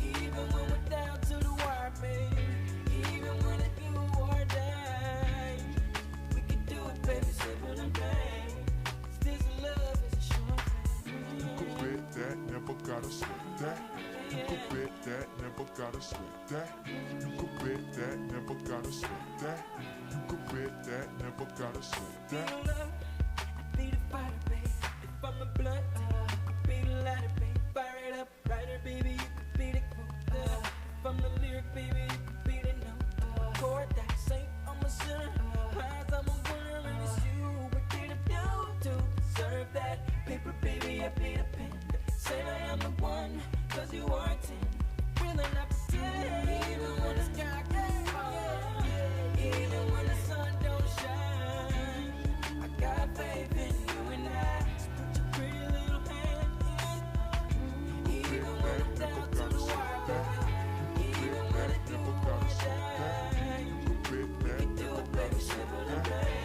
Even when we're down to the wire, baby. Even when it's do or die, we can do it, baby, simple and plain. never gotta sweat that. You could bet that, never gotta sweat that. You could bet that, never gotta sweat that. You could bet that, never gotta sweat that. Be the fighter, babe. If I'm a blunt, you could be the lighter, babe. Fire it up, writer, baby, you could be the quote. If I'm the lyric, baby, you could be the note. Chord that saint, I'm a sinner. Prize, I'm a winner, and it's you. What did I do to deserve that? Paper, baby, I be the pen. Say I am the one, cause you are 10. Really not pretend. Even when the sky gets falling, even when the sun don't shine, I got faith in you and I. Just put your pretty little hand in. Even when I'm down to the wire, baby. Even when I do wanna die, we can do it, baby, simple and plain.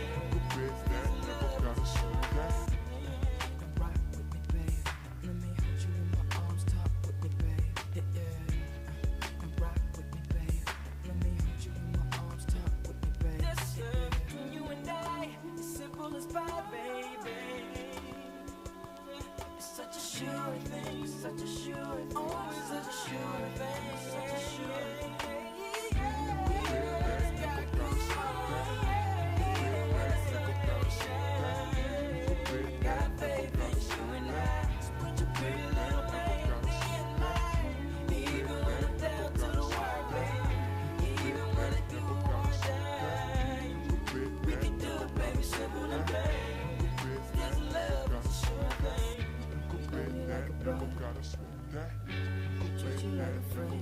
Never gotta sweat that. Rock with me, babe. Let me hold you in my arms, talk with me, babe. Yeah. And rock with me, babe. Let me hold you in my arms, talk with me, babe. Listen, between you and I, it's simple as pie, baby. It's such a sure thing, it's such a sure thing. Always such a sure thing, such a sure thing. Got faith in you and I. Just put your pretty little thing in mine. Even when I'm down to the wire, baby. Even when I do wanna die, we can do it, baby, simple and plain. This love is a sure thing. Treat you like a brother, treat you like a friend,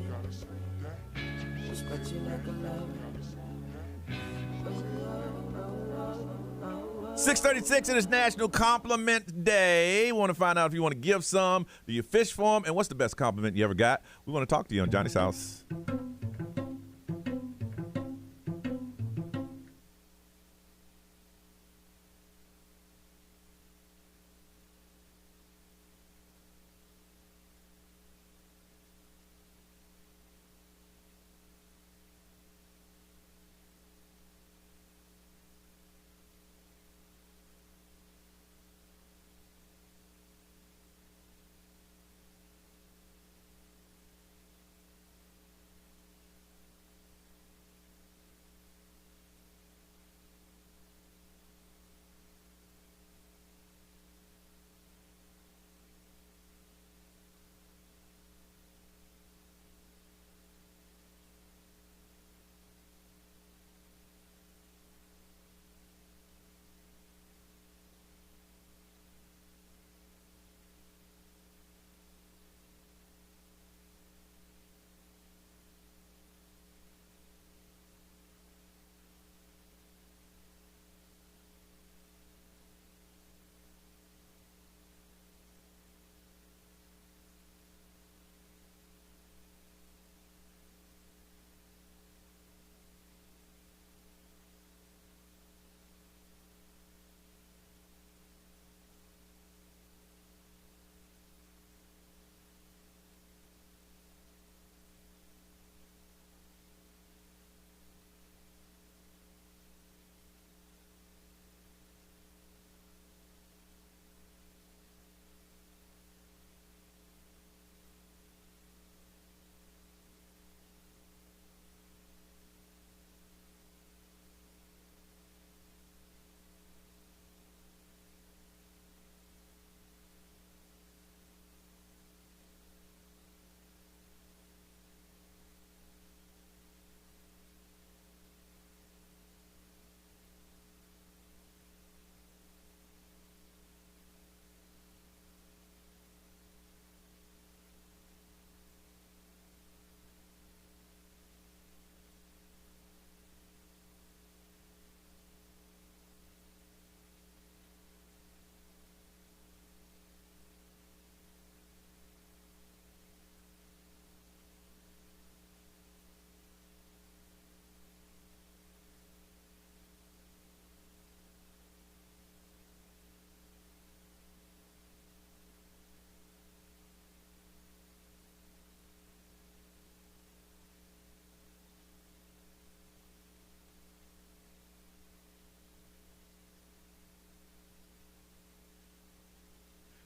respect you like a lover. 6:36, it is National Compliment Day. Want to find out if you want to give some, do you fish for them, and what's the best compliment you ever got? We want to talk to you on Johnny's House.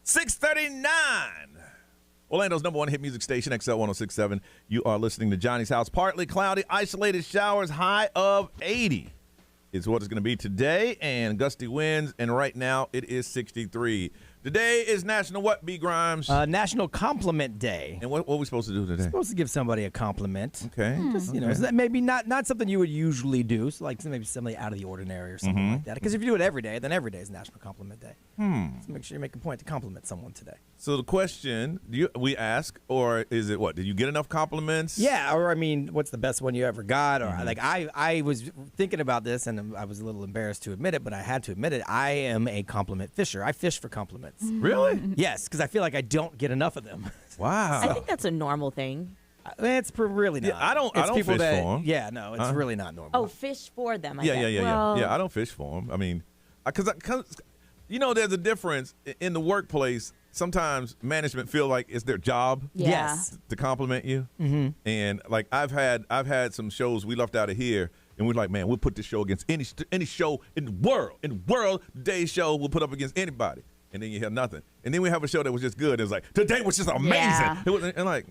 $6.39. Orlando's number one hit music station, XL 1067. You are listening to Johnny's House. Partly cloudy, isolated showers, high of 80 is what it's going to be today, and gusty winds, and right now it is 63. Today is National what, B. Grimes? National Compliment Day. And what are we supposed to do today? Supposed to give somebody a compliment. Okay. Just, you know, so that maybe not something you would usually do, so like maybe somebody out of the ordinary or something like that. Because if you do it every day, then every day is National Compliment Day. So make sure you make a point to compliment someone today. So the question we ask, or is it what? Did you get enough compliments? Yeah, or I mean, what's the best one you ever got? Or like I was thinking about this, and I was a little embarrassed to admit it, but I had to admit it. I am a compliment fisher. I fish for compliments. Really? Yes, because I feel like I don't get enough of them. Wow. I think that's a normal thing. It's really not. Yeah, I don't fish for them. Yeah, no, it's really not normal. Oh, fish for them. Yeah. I don't fish for them. I mean, because you know, there's a difference in the workplace. Sometimes management feel like it's their job, to compliment you. And like I've had some shows we left out of here, and we're like, man, we'll put this show against any show in the world. Today's show we'll put up against anybody, and then you hear nothing. And then we have a show that was just good. It was like, today was just amazing. Yeah. It was, and like,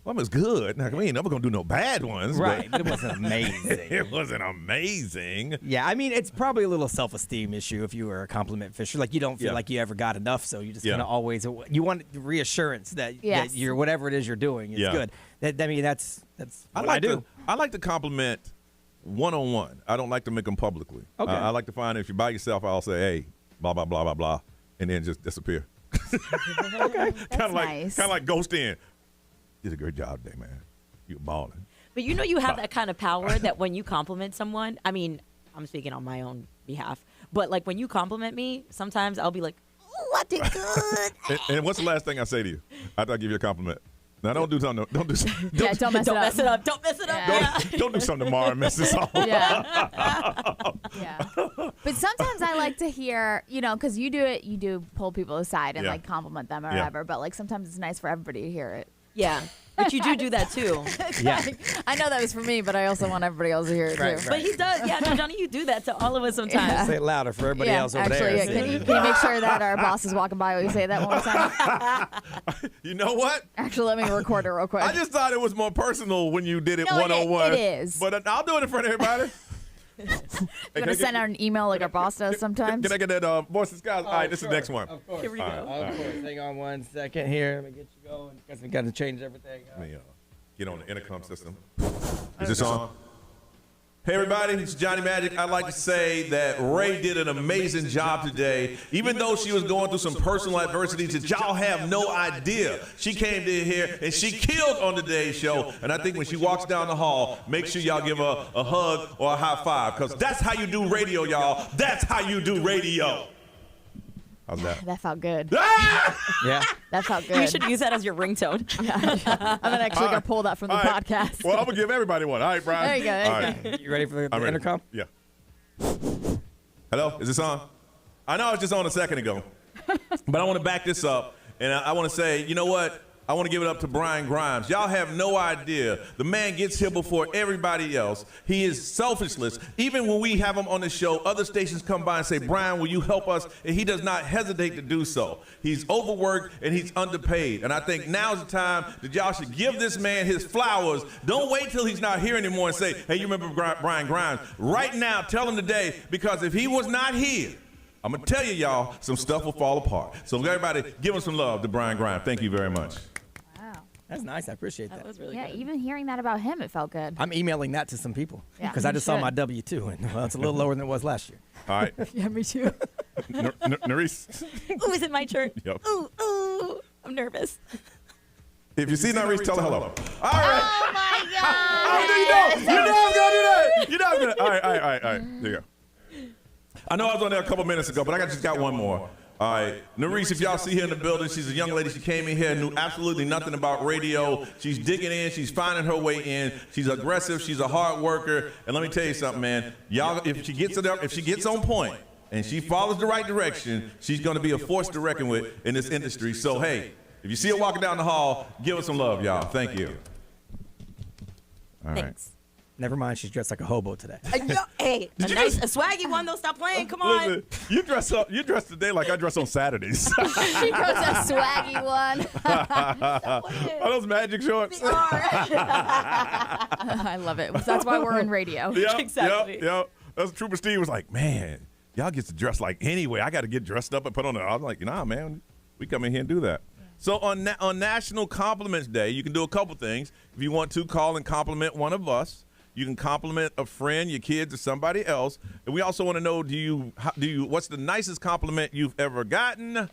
well, it was good. Like, we ain't never gonna do no bad ones, Right, but it wasn't amazing. It wasn't amazing. Yeah, I mean, it's probably a little self-esteem issue if you were a compliment fisher. Like, you don't feel like you ever got enough, so you just kind of always, you want reassurance that you're, whatever it is you're doing is good. I mean, that's what I do. I like to compliment one-on-one. I don't like to make them publicly. Okay. I like to find if you're by yourself, I'll say, hey, blah, blah, blah, blah, blah, and then just disappear. Okay. Kind nice. of like ghost in. Did a great job today, man. You're balling. But you know you have that kind of power that when you compliment someone, I mean, I'm speaking on my own behalf, but like when you compliment me, sometimes I'll be like, oh, I did good. And what's the last thing I say to you after I give you a compliment? Now, don't do something. Don't mess it up. Don't mess it up. Yeah. Don't do something tomorrow and mess this all up. Yeah. But sometimes I like to hear, you know, because you do pull people aside and like compliment them or whatever. But like sometimes it's nice for everybody to hear it. Yeah. But you do that too. Yeah. I know that was for me, but I also want everybody else to hear it too. Right. But he does. Yeah, no, Johnny, you do that to all of us sometimes. Say it louder for everybody else over there. Actually, can you make sure that our boss is walking by while you say that one more time? You know what? Actually, let me record it real quick. I just thought it was more personal when you did it No, one-on-one. it is. But I'll do it in front of everybody. You want to send out an email like our boss does sometimes? Can I get that voice of skies? All right, this is the next one. Of course. Here we go. Of course. Hang on 1 second here. Let me get you going because we got to change everything. Let me get on the intercom system. Is this on? Hey, everybody, it's Johnny Magic. I'd like to say that Ray did an amazing job today. Even though she was going through some personal adversities that y'all have no idea. She came in here and she killed on today's show. And I think when she walks down the hall, make sure y'all give her a hug or a high five, because that's how you do radio, y'all. That's how you do radio. How's that? That felt good. Yeah. That felt good. You should use that as your ringtone. I'm gonna actually gonna pull that from the podcast. Well, I'm going to give everybody one. All right, Brian. There you go. All right. You ready for the intercom? Yeah. Hello? Is this on? I know it was just on a second ago. But I want to back this up. And I want to say, you know what? I want to give it up to Brian Grimes. Y'all have no idea. The man gets here before everybody else. He is selfless. Even when we have him on the show, other stations come by and say, Brian, will you help us? And he does not hesitate to do so. He's overworked and he's underpaid. And I think now's the time that y'all should give this man his flowers. Don't wait till he's not here anymore and say, hey, you remember Brian Grimes? Right now, tell him today, because if he was not here, I'm going to tell you, y'all, some stuff will fall apart. So everybody, give him some love to Brian Grimes. Thank you very much. That's nice. I appreciate that. That was really Yeah, good. even hearing that about him, it felt good. I'm emailing that to some people Yeah, because I you just saw should. my W-2, and well, it's a little lower than it was last year. All right. Yeah, me too. Nerese. Ooh, is it my turn? Yep. Ooh, I'm nervous. If you see Nerese, tell her hello. All right. Oh my God! Oh, you know I'm gonna do that. You know I'm gonna. All right. There you go. I know I was on there a couple minutes ago, but I just got one more. All right, Nerese, if y'all see her in the building, she's a young lady. She came in here, knew absolutely nothing about radio. She's digging in. She's finding her way in. She's aggressive. She's a hard worker. And let me tell you something, man. Y'all, if she gets on point and she follows the right direction, she's going to be a force to reckon with in this industry. So, hey, if you see her walking down the hall, give her some love, y'all. Thank you. All right. Thanks. Never mind, she's dressed like a hobo today. Hey, a swaggy one though. Stop playing. Come on. Listen, you dress today like I dress on Saturdays. She goes a swaggy one. Are those magic shorts? I love it. That's why we're in radio. Yep, exactly. Yep. That's Trooper Steve was like, man, y'all get to dress like anyway. I got to get dressed up and put on I was like, nah, man, we come in here and do that. So on National Compliments Day, you can do a couple things. If you want to, call and compliment one of us. You can compliment a friend, your kids, or somebody else. And we also want to know, what's the nicest compliment you've ever gotten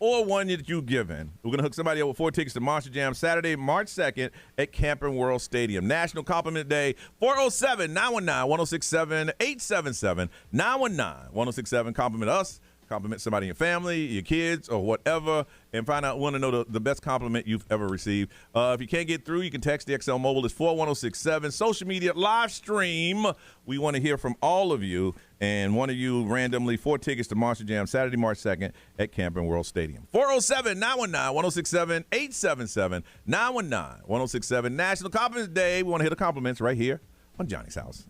or one that you've given? We're going to hook somebody up with 4 tickets to Monster Jam Saturday, March 2nd at Camping World Stadium. National Compliment Day, 407-919-1067, 877-919-1067. Compliment us. Compliment somebody in your family, your kids, or whatever, and want to know the best compliment you've ever received. If you can't get through, you can text the XL Mobile. It's 41067. Social media live stream. We want to hear from all of you, and one of you randomly 4 tickets to Monster Jam Saturday, March 2nd at Camping World Stadium. 407-919-1067, 877-919-1067. National Compliments Day. We want to hear the compliments right here on Johnny's House.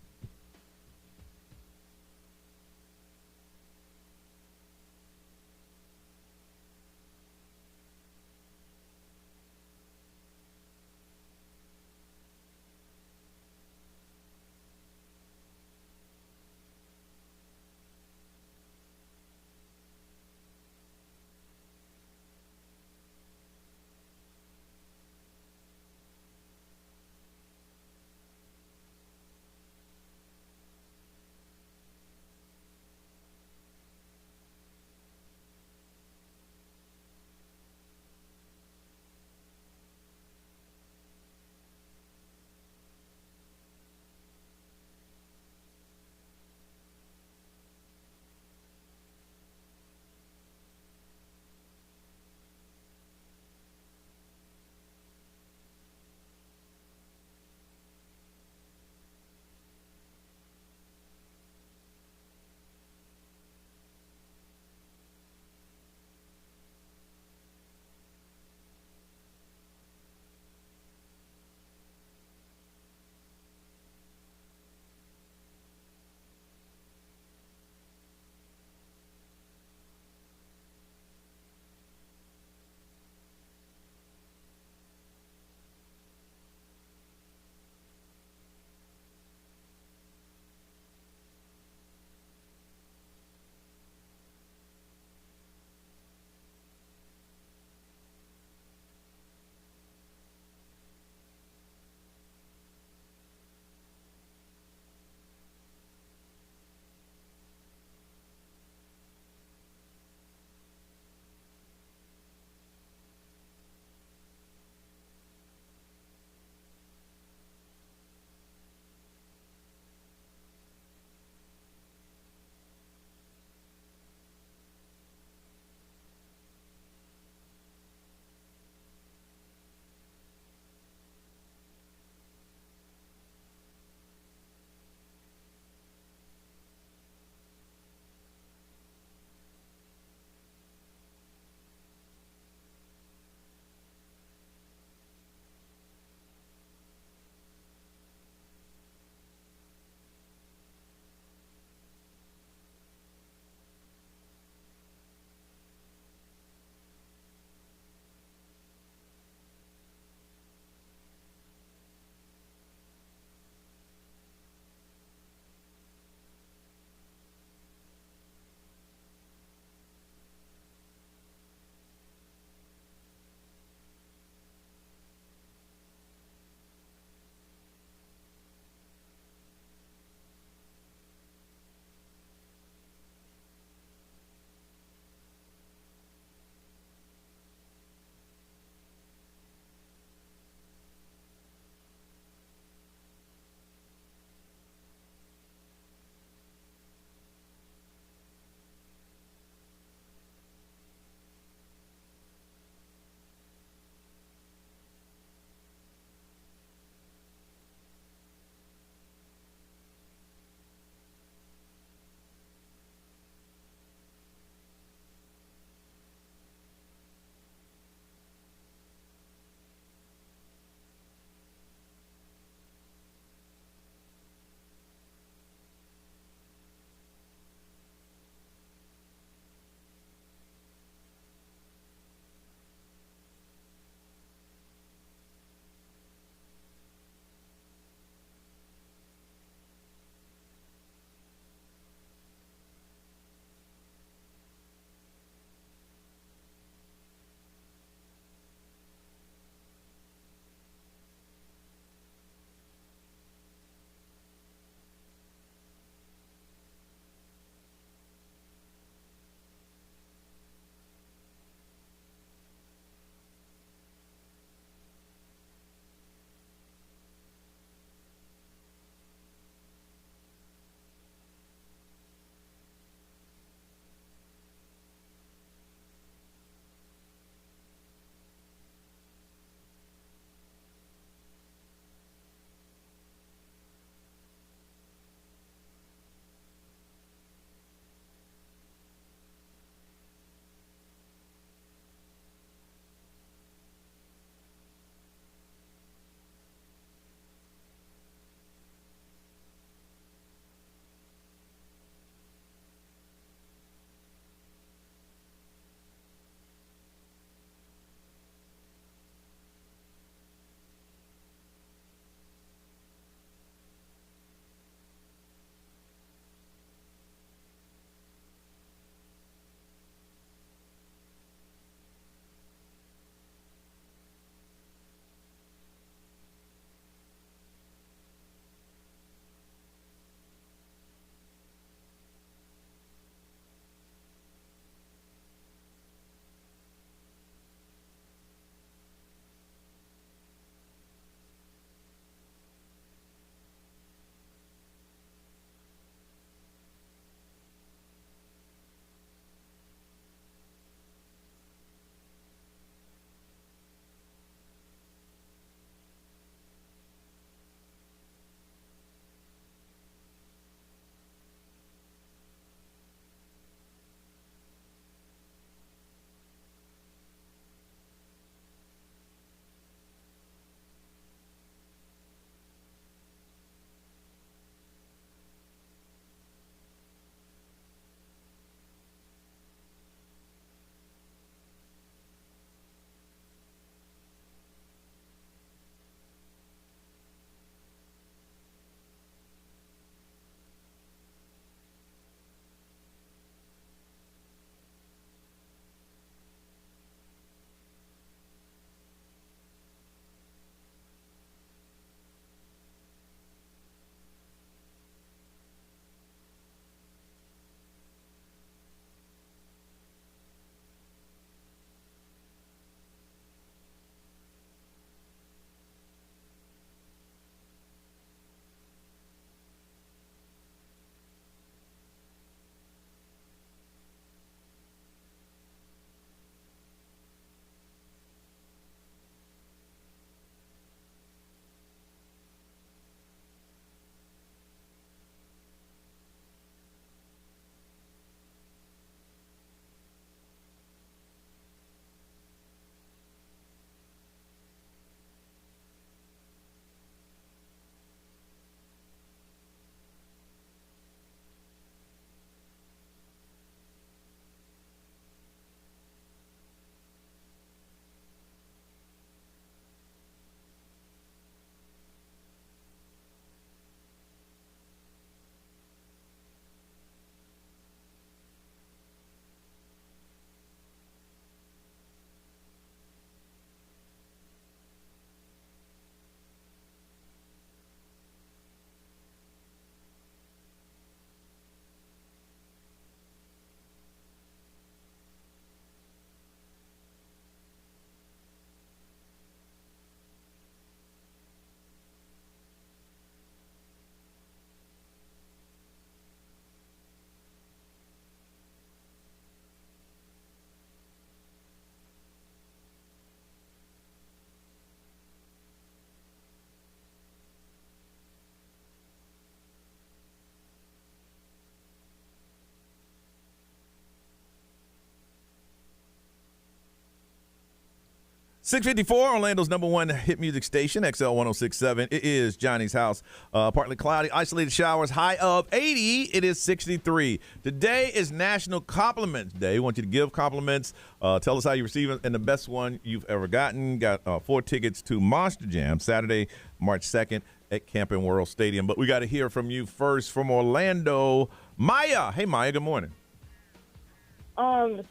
654, Orlando's #1 hit music station, XL 1067. It is Johnny's house. Partly cloudy, isolated showers, high of 80. It is 63. Today is National Compliments Day. We want you to give compliments. Tell us how you receive it, and the best one you've ever gotten. Got 4 tickets to Monster Jam, Saturday, March 2nd at Camping World Stadium. But we got to hear from you first from Orlando. Maya. Hey, Maya, good morning.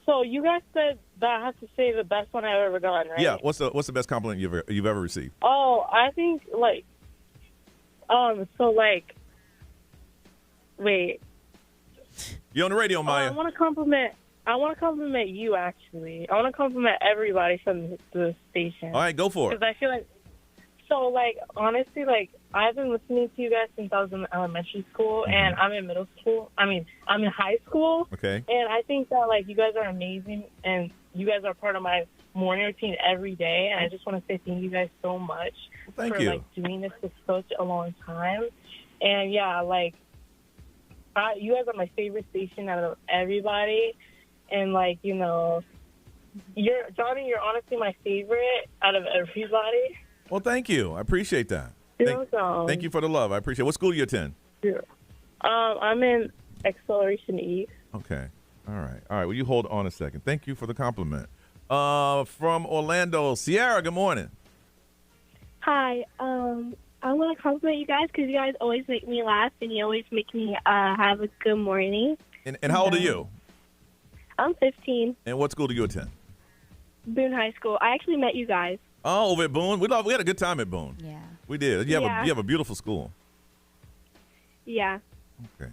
So you guys said that I have to say the best one I've ever gotten, right? Yeah. What's the best compliment you've ever received? Oh, I think wait. You're on the radio, Maya. I want to compliment you, actually. I want to compliment everybody from the station. All right, go for it. Because I feel honestly, I've been listening to you guys since I was in elementary school, and I'm in middle school. I'm in high school. Okay. And I think that, you guys are amazing, and you guys are part of my morning routine every day, and I just want to say thank you guys so much for doing this for such a long time. And, yeah, you guys are my favorite station out of everybody, and, Johnny, you're honestly my favorite out of everybody. Well, thank you. I appreciate that. Thank you for the love. I appreciate it. What school do you attend? Yeah. I'm in Acceleration East. Okay. All right. Well, you hold on a second. Thank you for the compliment. From Orlando, Sierra, good morning. Hi. I want to compliment you guys because you guys always make me laugh and you always make me have a good morning. And how old are you? I'm 15. And what school do you attend? Boone High School. I actually met you guys. Oh, over at Boone? We had a good time at Boone. Yeah. We did. You have a beautiful school. Yeah. Okay.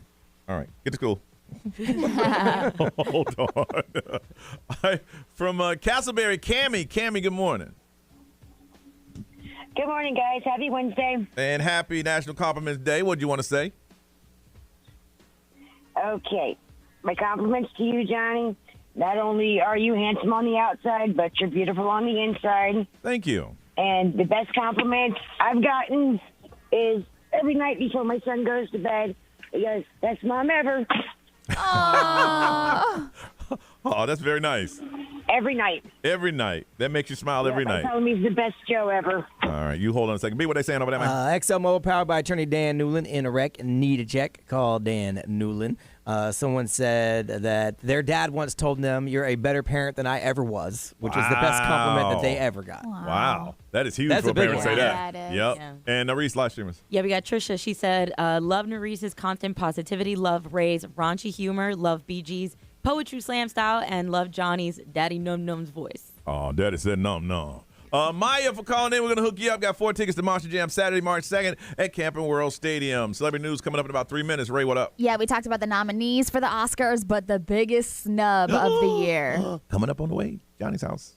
All right. Get to school. Hold on. All right. From Castleberry, Cammie. Cammie, good morning. Good morning, guys. Happy Wednesday. And happy National Compliments Day. What do you want to say? Okay. My compliments to you, Johnny. Not only are you handsome on the outside, but you're beautiful on the inside. Thank you. And the best compliment I've gotten is every night before my son goes to bed, he goes, "Best mom ever." Oh, that's very nice. Every night. Every night. That makes you smile every night. I tell him he's the best Joe ever. All right, you hold on a second. B, what they saying over there, man? XL Mobile, powered by attorney Dan Newland. In a wreck, need a check, call Dan Newland. Someone said that their dad once told them, "You're a better parent than I ever was," which was the best compliment that they ever got. Wow. That is huge That's for a big parents to one. say Yeah, that. it is. Yep. Yeah. And Reese, live streamers. Yeah, we got Trisha. She said, love Narice's constant positivity, love Ray's raunchy humor, love BG's poetry slam style, and love Johnny's Daddy Num Num's voice. Oh, Daddy said num. Maya, for calling in, we're going to hook you up. Got 4 tickets to Monster Jam Saturday, March 2nd at Camping World Stadium. Celebrity news coming up in about 3 minutes. Ray, what up? Yeah, we talked about the nominees for the Oscars, but the biggest snub of the year. Coming up on the way, Johnny's house.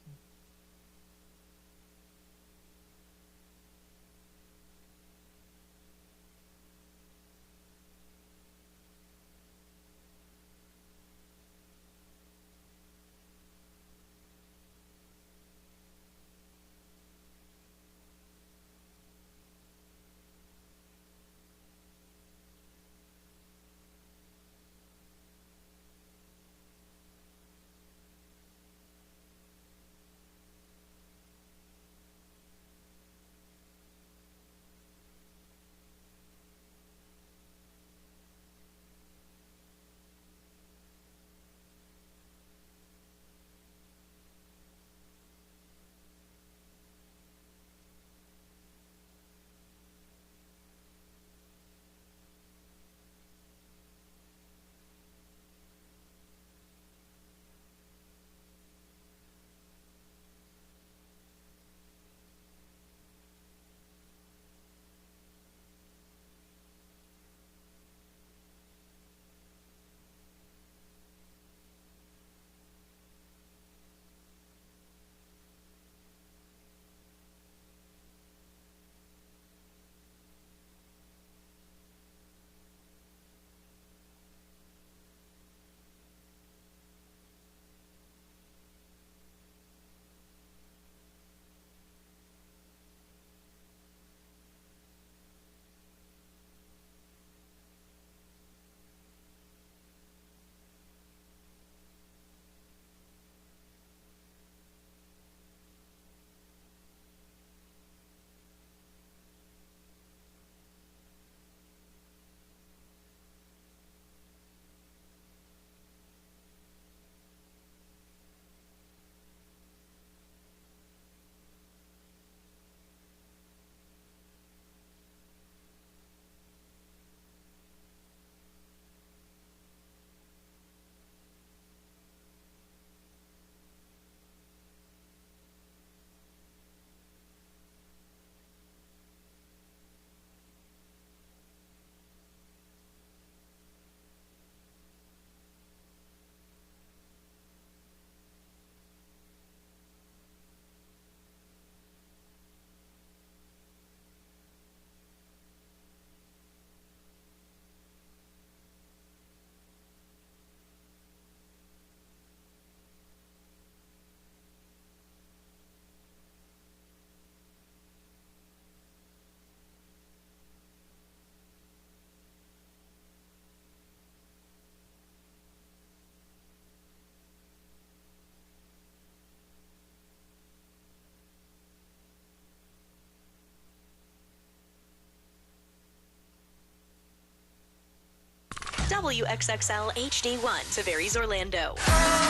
WXXL HD1, Tavares, Orlando.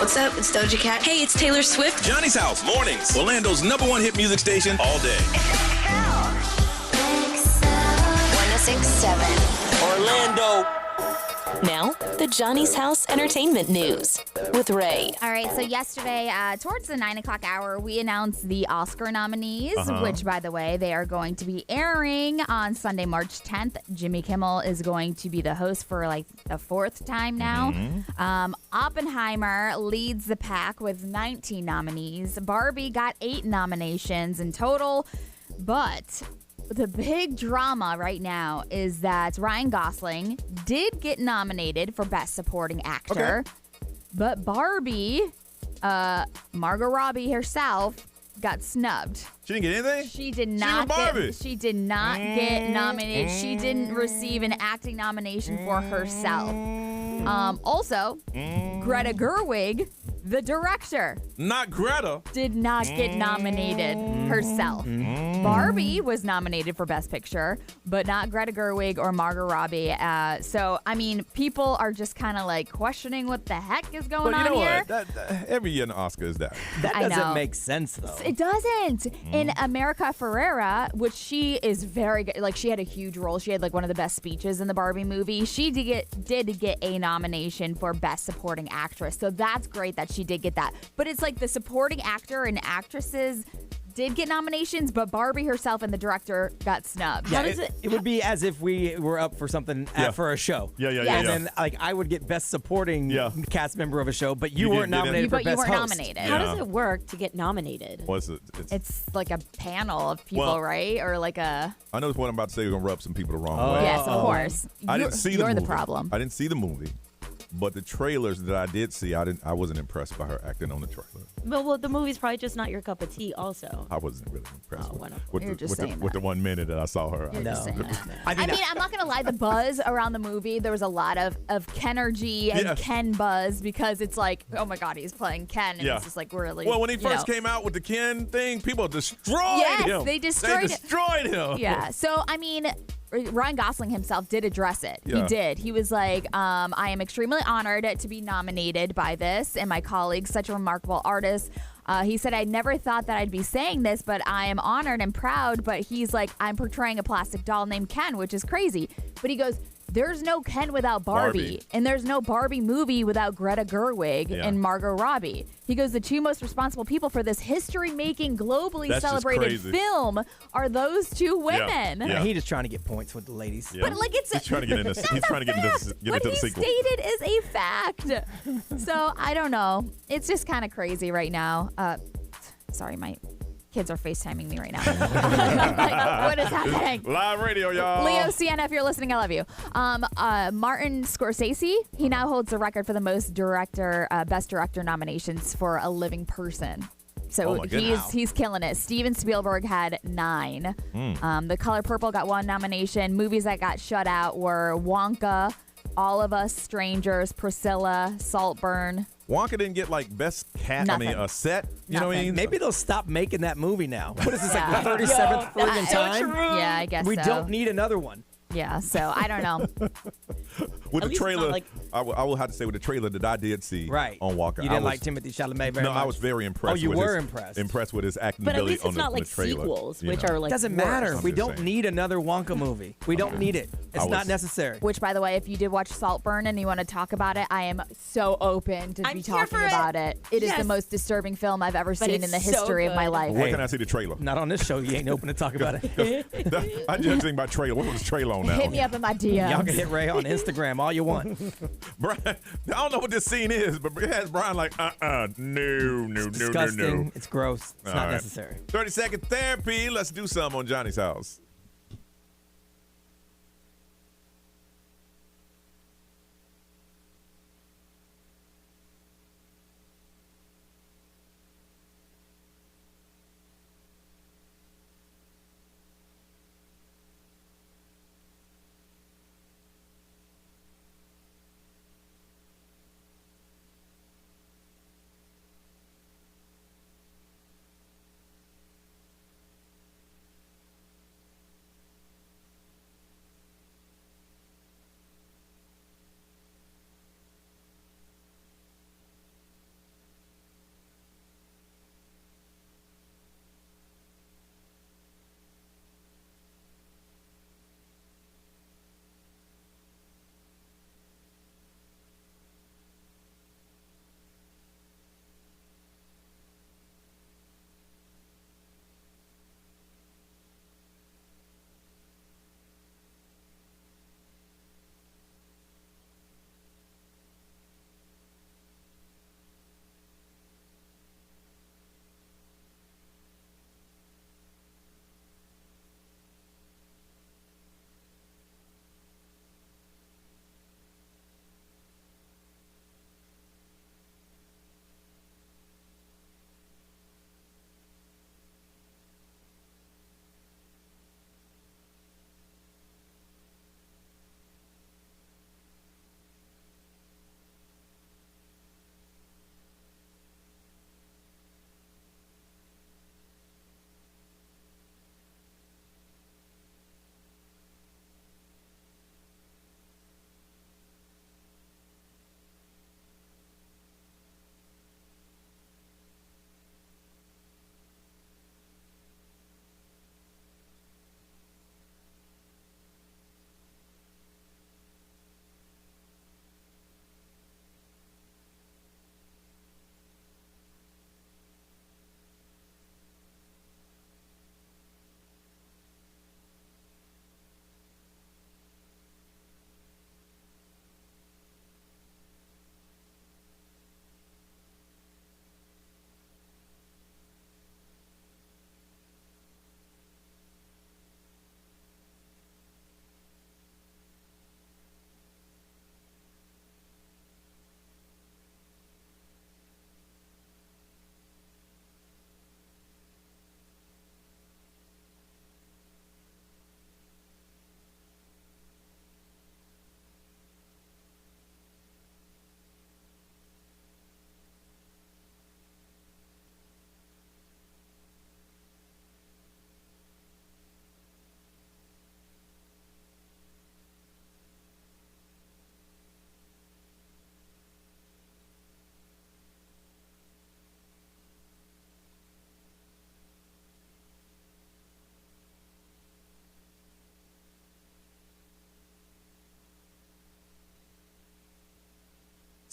What's up? It's Doja Cat. Hey, it's Taylor Swift. Johnny's House, mornings. Orlando's #1 hit music station all day. 1067. Orlando. Now, the Johnny's House Entertainment News with Ray. All right, so yesterday, towards the 9 o'clock hour, we announced the Oscar nominees, which, by the way, they are going to be airing on Sunday, March 10th. Jimmy Kimmel is going to be the host for, like, the 4th time now. Oppenheimer leads the pack with 19 nominees. Barbie got 8 nominations in total, but the big drama right now is that Ryan Gosling did get nominated for Best Supporting Actor, but Barbie, Margot Robbie herself, got snubbed. She didn't get anything? She did not get nominated. She didn't receive an acting nomination for herself. Also, Greta Gerwig, the director, not Greta, did not get nominated herself. Barbie was nominated for Best Picture, but not Greta Gerwig or Margot Robbie. So, I mean, people are just kind of like questioning what the heck is going on here. What? Every year in the Oscar is that. That doesn't make sense, though. It doesn't. In America Ferrera, which she is very good, like she had a huge role. She had like one of the best speeches in the Barbie movie. She did get a nomination for Best Supporting Actress. So that's great that she did get that. But it's like the supporting actor and actresses did get nominations, but Barbie herself and the director got snubbed. Yeah, it would be as if we were up for something for a show. Yeah. And then, like, I would get Best Supporting Cast Member of a show, but you weren't nominated for Best Host. Nominated. How does it work to get nominated? What's it? It's like a panel of people, right? Or like a... I know what I'm about to say is going to rub some people the wrong way. Yes, of course. I didn't see the movie. You're the problem. I didn't see the movie. But the trailers that I did see, I wasn't impressed by her acting on the trailer. Well, the movie's probably just not your cup of tea also. I wasn't really impressed with the 1 minute that I saw her. I mean, I'm not going to lie. The buzz around the movie, there was a lot of Kenergy and Ken buzz because it's like, oh, my God, he's playing Ken. And it's just like really, well, when he first came out with the Ken thing, people destroyed him. Yes, they destroyed him. Yeah. So, I mean, Ryan Gosling himself did address it. Yeah. He did. He was like, I am extremely honored to be nominated by this and my colleagues, such a remarkable artist. He said, I never thought that I'd be saying this, but I am honored and proud. But he's like, I'm portraying a plastic doll named Ken, which is crazy. But he goes, there's no Ken without Barbie. And there's no Barbie movie without Greta Gerwig and Margot Robbie. He goes, the two most responsible people for this history-making, globally celebrated film are those two women. Yeah. He just trying to get points with the ladies. Yeah. But like he's trying to get into the sequel. What he stated is a fact. So I don't know. It's just kind of crazy right now. Sorry, my kids are FaceTiming me right now. Like, what is happening? Live radio, y'all. Leo Sienna, if you're listening, I love you. Martin Scorsese, he now holds the record for the most best director nominations for a living person. So he's killing it. Steven Spielberg had 9. The Color Purple got 1 nomination. Movies that got shut out were Wonka, All of Us, Strangers, Priscilla, Saltburn. Wonka didn't get like best cat. Nothing. I mean, a set. You know what I mean? Maybe they'll stop making that movie now. What is this, like the 37th friggin' time? Yeah, I guess we so. don't need another one. Yeah, so I don't know. With the trailer, I will have to say with the trailer that I did see on Walker. You didn't like Timothée Chalamet very much? No, I was very impressed. Oh, you were impressed? Impressed with his acting but at ability least it's on not the like trailer. sequels, which are like doesn't matter. We don't need another Wonka movie. We don't need it. It's not necessary. Which, by the way, if you did watch Saltburn and you want to talk about it, I am so open to be talking about it. It is the most disturbing film I've ever seen in the history of my life. Where can I see the trailer? Not on this show. You ain't open to talk about it. I just think about trailer. What was the trailer on now? Hit me up in my DMs. Y'all can hit Ray on Instagram all you want. Brian, I don't know what this scene is, but it has Brian like, no. Disgusting. It's gross. It's not necessary. 30-second therapy. Let's do some on Johnny's House.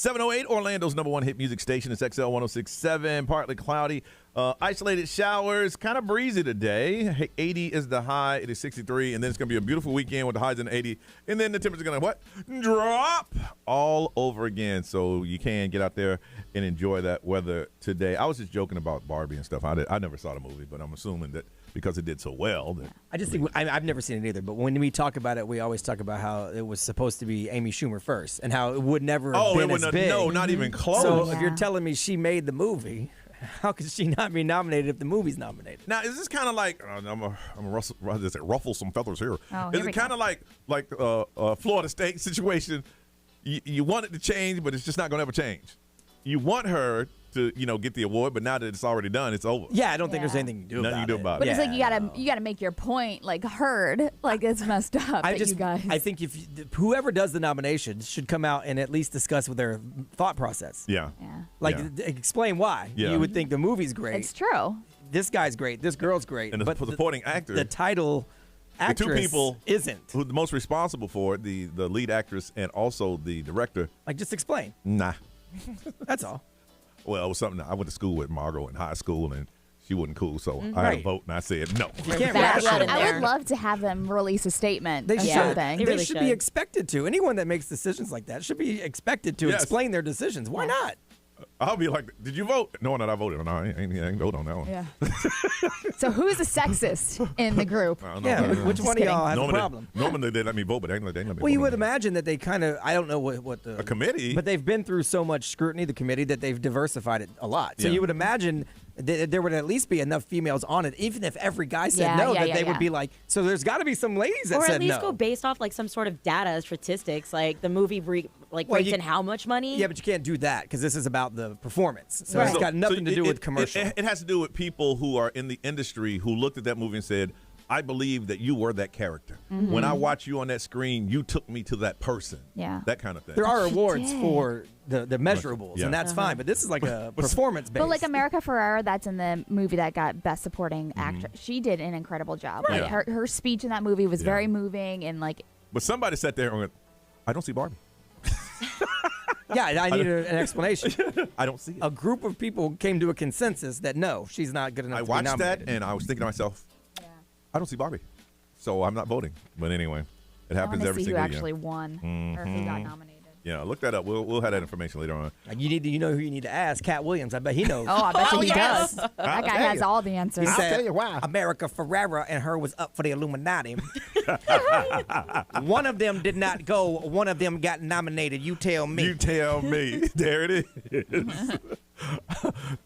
708, Orlando's number one hit music station. It's XL 106.7, partly cloudy. Isolated showers, kind of breezy today. 80 is the high. It is 63, and then it's going to be a beautiful weekend with the highs in the 80. And then the temperature's going to what? Drop all over again. So you can get out there and enjoy that weather today. I was just joking about Barbie and stuff. I never saw the movie, but I'm assuming that because it did so well. I just think I've never seen it either. But when we talk about it, we always talk about how it was supposed to be Amy Schumer first, and how it would never have been as big. No, not even close. So if you're telling me she made the movie, how could she not be nominated if the movie's nominated? Now, is this kind of like I'm a ruffle some feathers here? Oh, Is it kind of like Florida State situation? You want it to change, but it's just not going to ever change. You want her to get the award, but now that it's already done, it's over. Yeah, I don't think there's anything you can do Nothing you do about But it. it's like you gotta make your point like heard. Like it's messed up. I think whoever does the nomination should come out and at least discuss with their thought process. Yeah. Explain why. Yeah. You would think the movie's great. It's true. This guy's great. This girl's great. And but the supporting actor, the title actress, the two people isn't who the most responsible for it, the lead actress and also the director. Like, just explain. Nah. That's all. Well, it was something I went to school with Margot in high school, and she wasn't cool, so I had Right. a vote, and I said no. You can't ration. I would love to have them release a statement. They of should. something. They should be expected to. Anyone that makes decisions like that should be expected to explain their decisions. Why not? I'll be like, did you vote? No, that I voted. No, I ain't vote on that one. Yeah. So who's the sexist in the group? Which one of y'all has a problem? Normally they let me vote, but they ain't let me vote. Well, you would imagine that they kind of, I don't know what the... A committee? But they've been through so much scrutiny, the committee, that they've diversified it a lot. So Yeah. you would imagine that there would at least be enough females on it, even if every guy said they would be like, so there's got to be some ladies that or said at least no. go based off like some sort of data statistics, like the movie brings in how much money. Yeah, but you can't do that because this is about the performance. So it's got nothing to do with commercial. It has to do with people who are in the industry who looked at that movie and said, I believe that you were that character. Mm-hmm. When I watch you on that screen, you took me to that person. Yeah. That kind of thing. There are awards for the measurables, Yeah. and that's fine. But this is like a performance-based. But like America Ferrera, that's in the movie that got Best Supporting Actress. She did an incredible job. Right. Like her speech in that movie was very moving and like. But somebody sat there and went, I don't see Barbie. Yeah, I need an explanation. I don't see it. A group of people came to a consensus that no, she's not good enough to be watched nominated. that and I was thinking to myself, I don't see Barbie, so I'm not voting. But anyway, it happens I wanna every see who single year. actually won or who got nominated. Yeah, look that up. We'll have that information later on. You need to, who you need to ask. Cat Williams. I bet he knows. Oh, I bet you he yes. does. That guy has all the answers. He said, America Ferrera and her was up for the Illuminati. One of them did not go. One of them got nominated. You tell me. You tell me. There it is.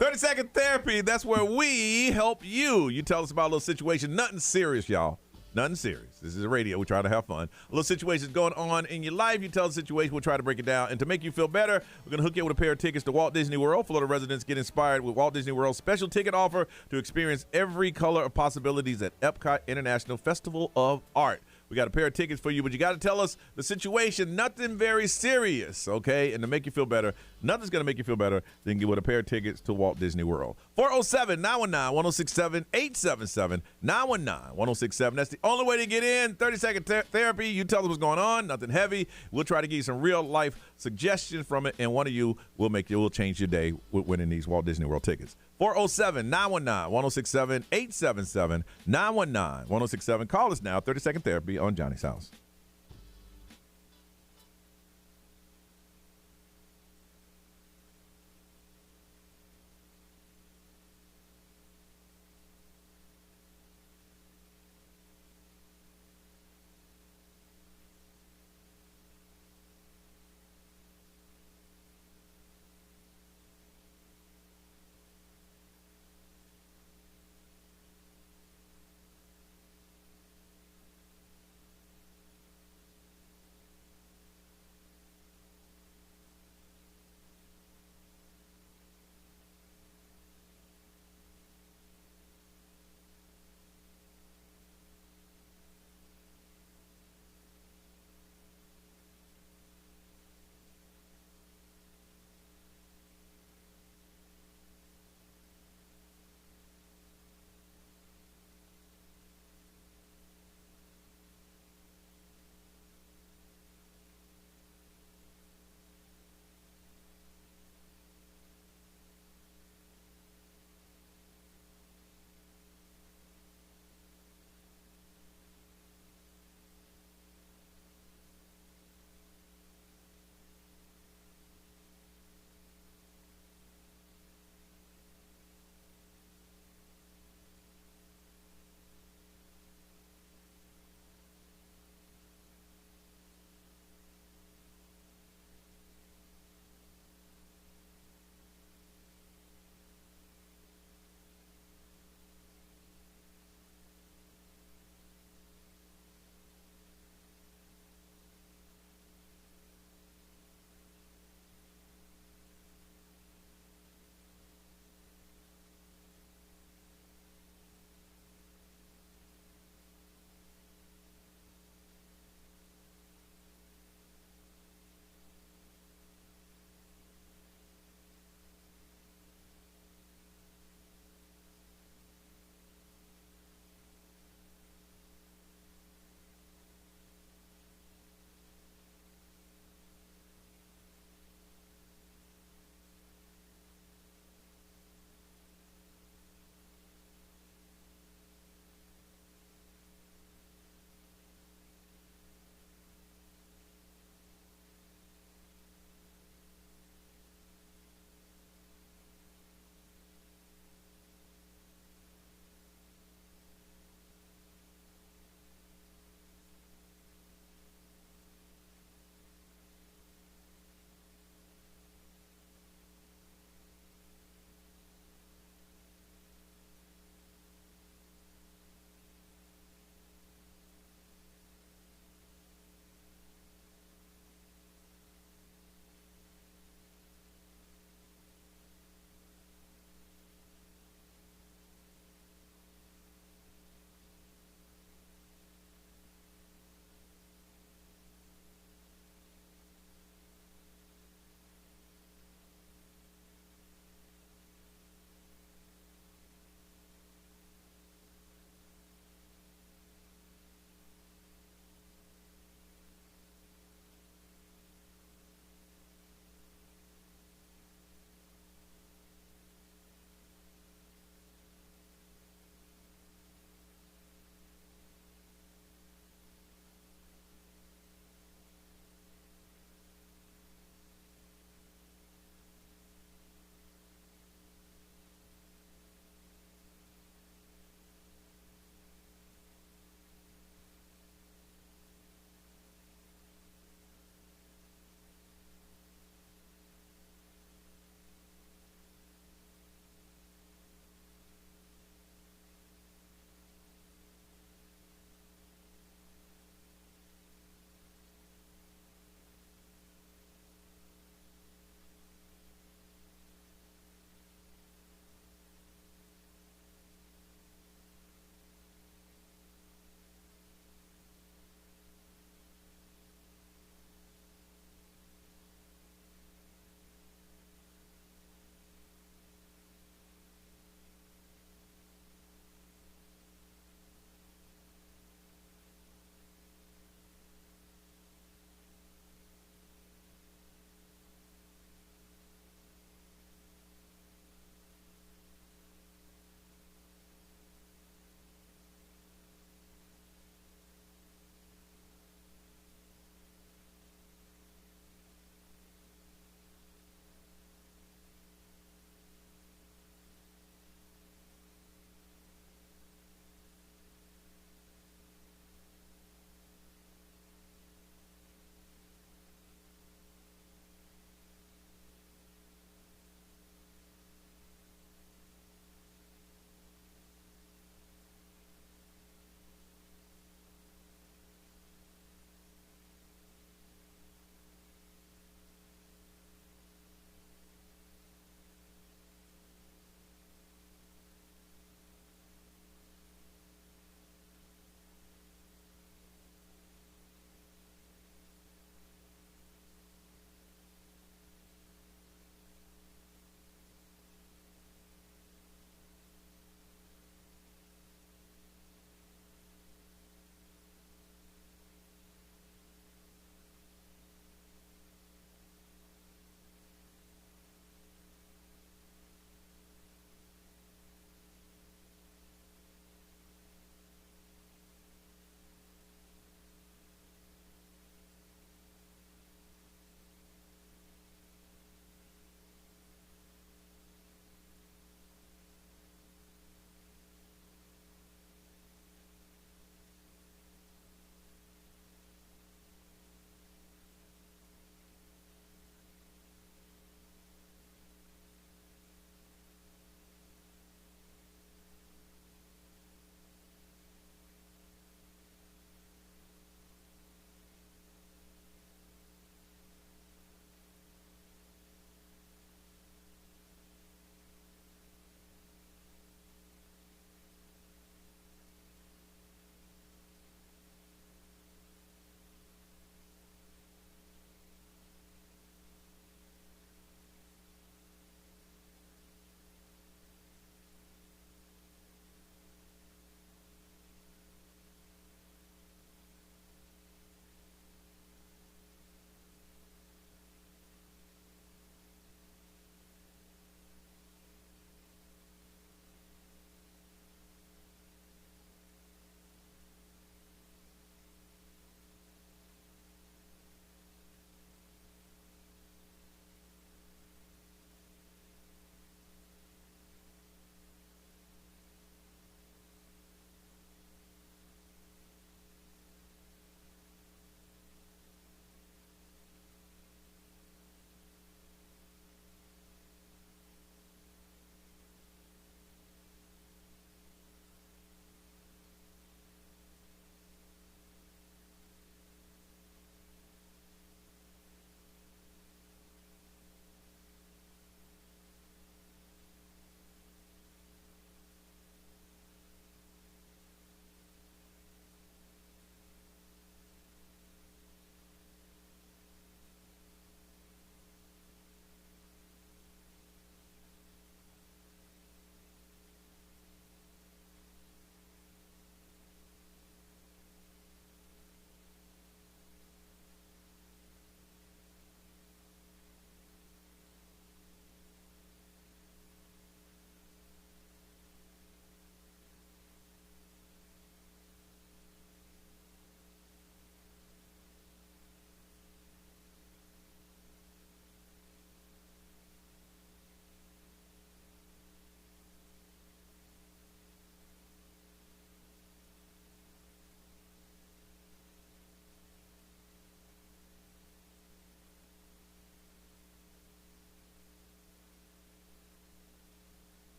30-second therapy. That's where we help you. You tell us about a little situation. Nothing serious, y'all. Nothing serious. This is a radio. We try to have fun. A little situation going on in your life. You tell the situation. We'll try to break it down. And to make you feel better, we're going to hook you up with a pair of tickets to Walt Disney World. Florida residents get inspired with Walt Disney World's special ticket offer to experience every color of possibilities at Epcot International Festival of Art. We got a pair of tickets for you, but you got to tell us the situation. Nothing very serious, okay? And to make you feel better, nothing's going to make you feel better than get with a pair of tickets to Walt Disney World. 407-919-1067, 877-919-1067. That's the only way to get in. 30-second therapy. You tell us what's going on. Nothing heavy. We'll try to give you some real-life suggestions from it, and one of you will change your day with winning these Walt Disney World tickets. 407-919-1067, 877-919-1067. Call us now, 30-second therapy on Johnny's House.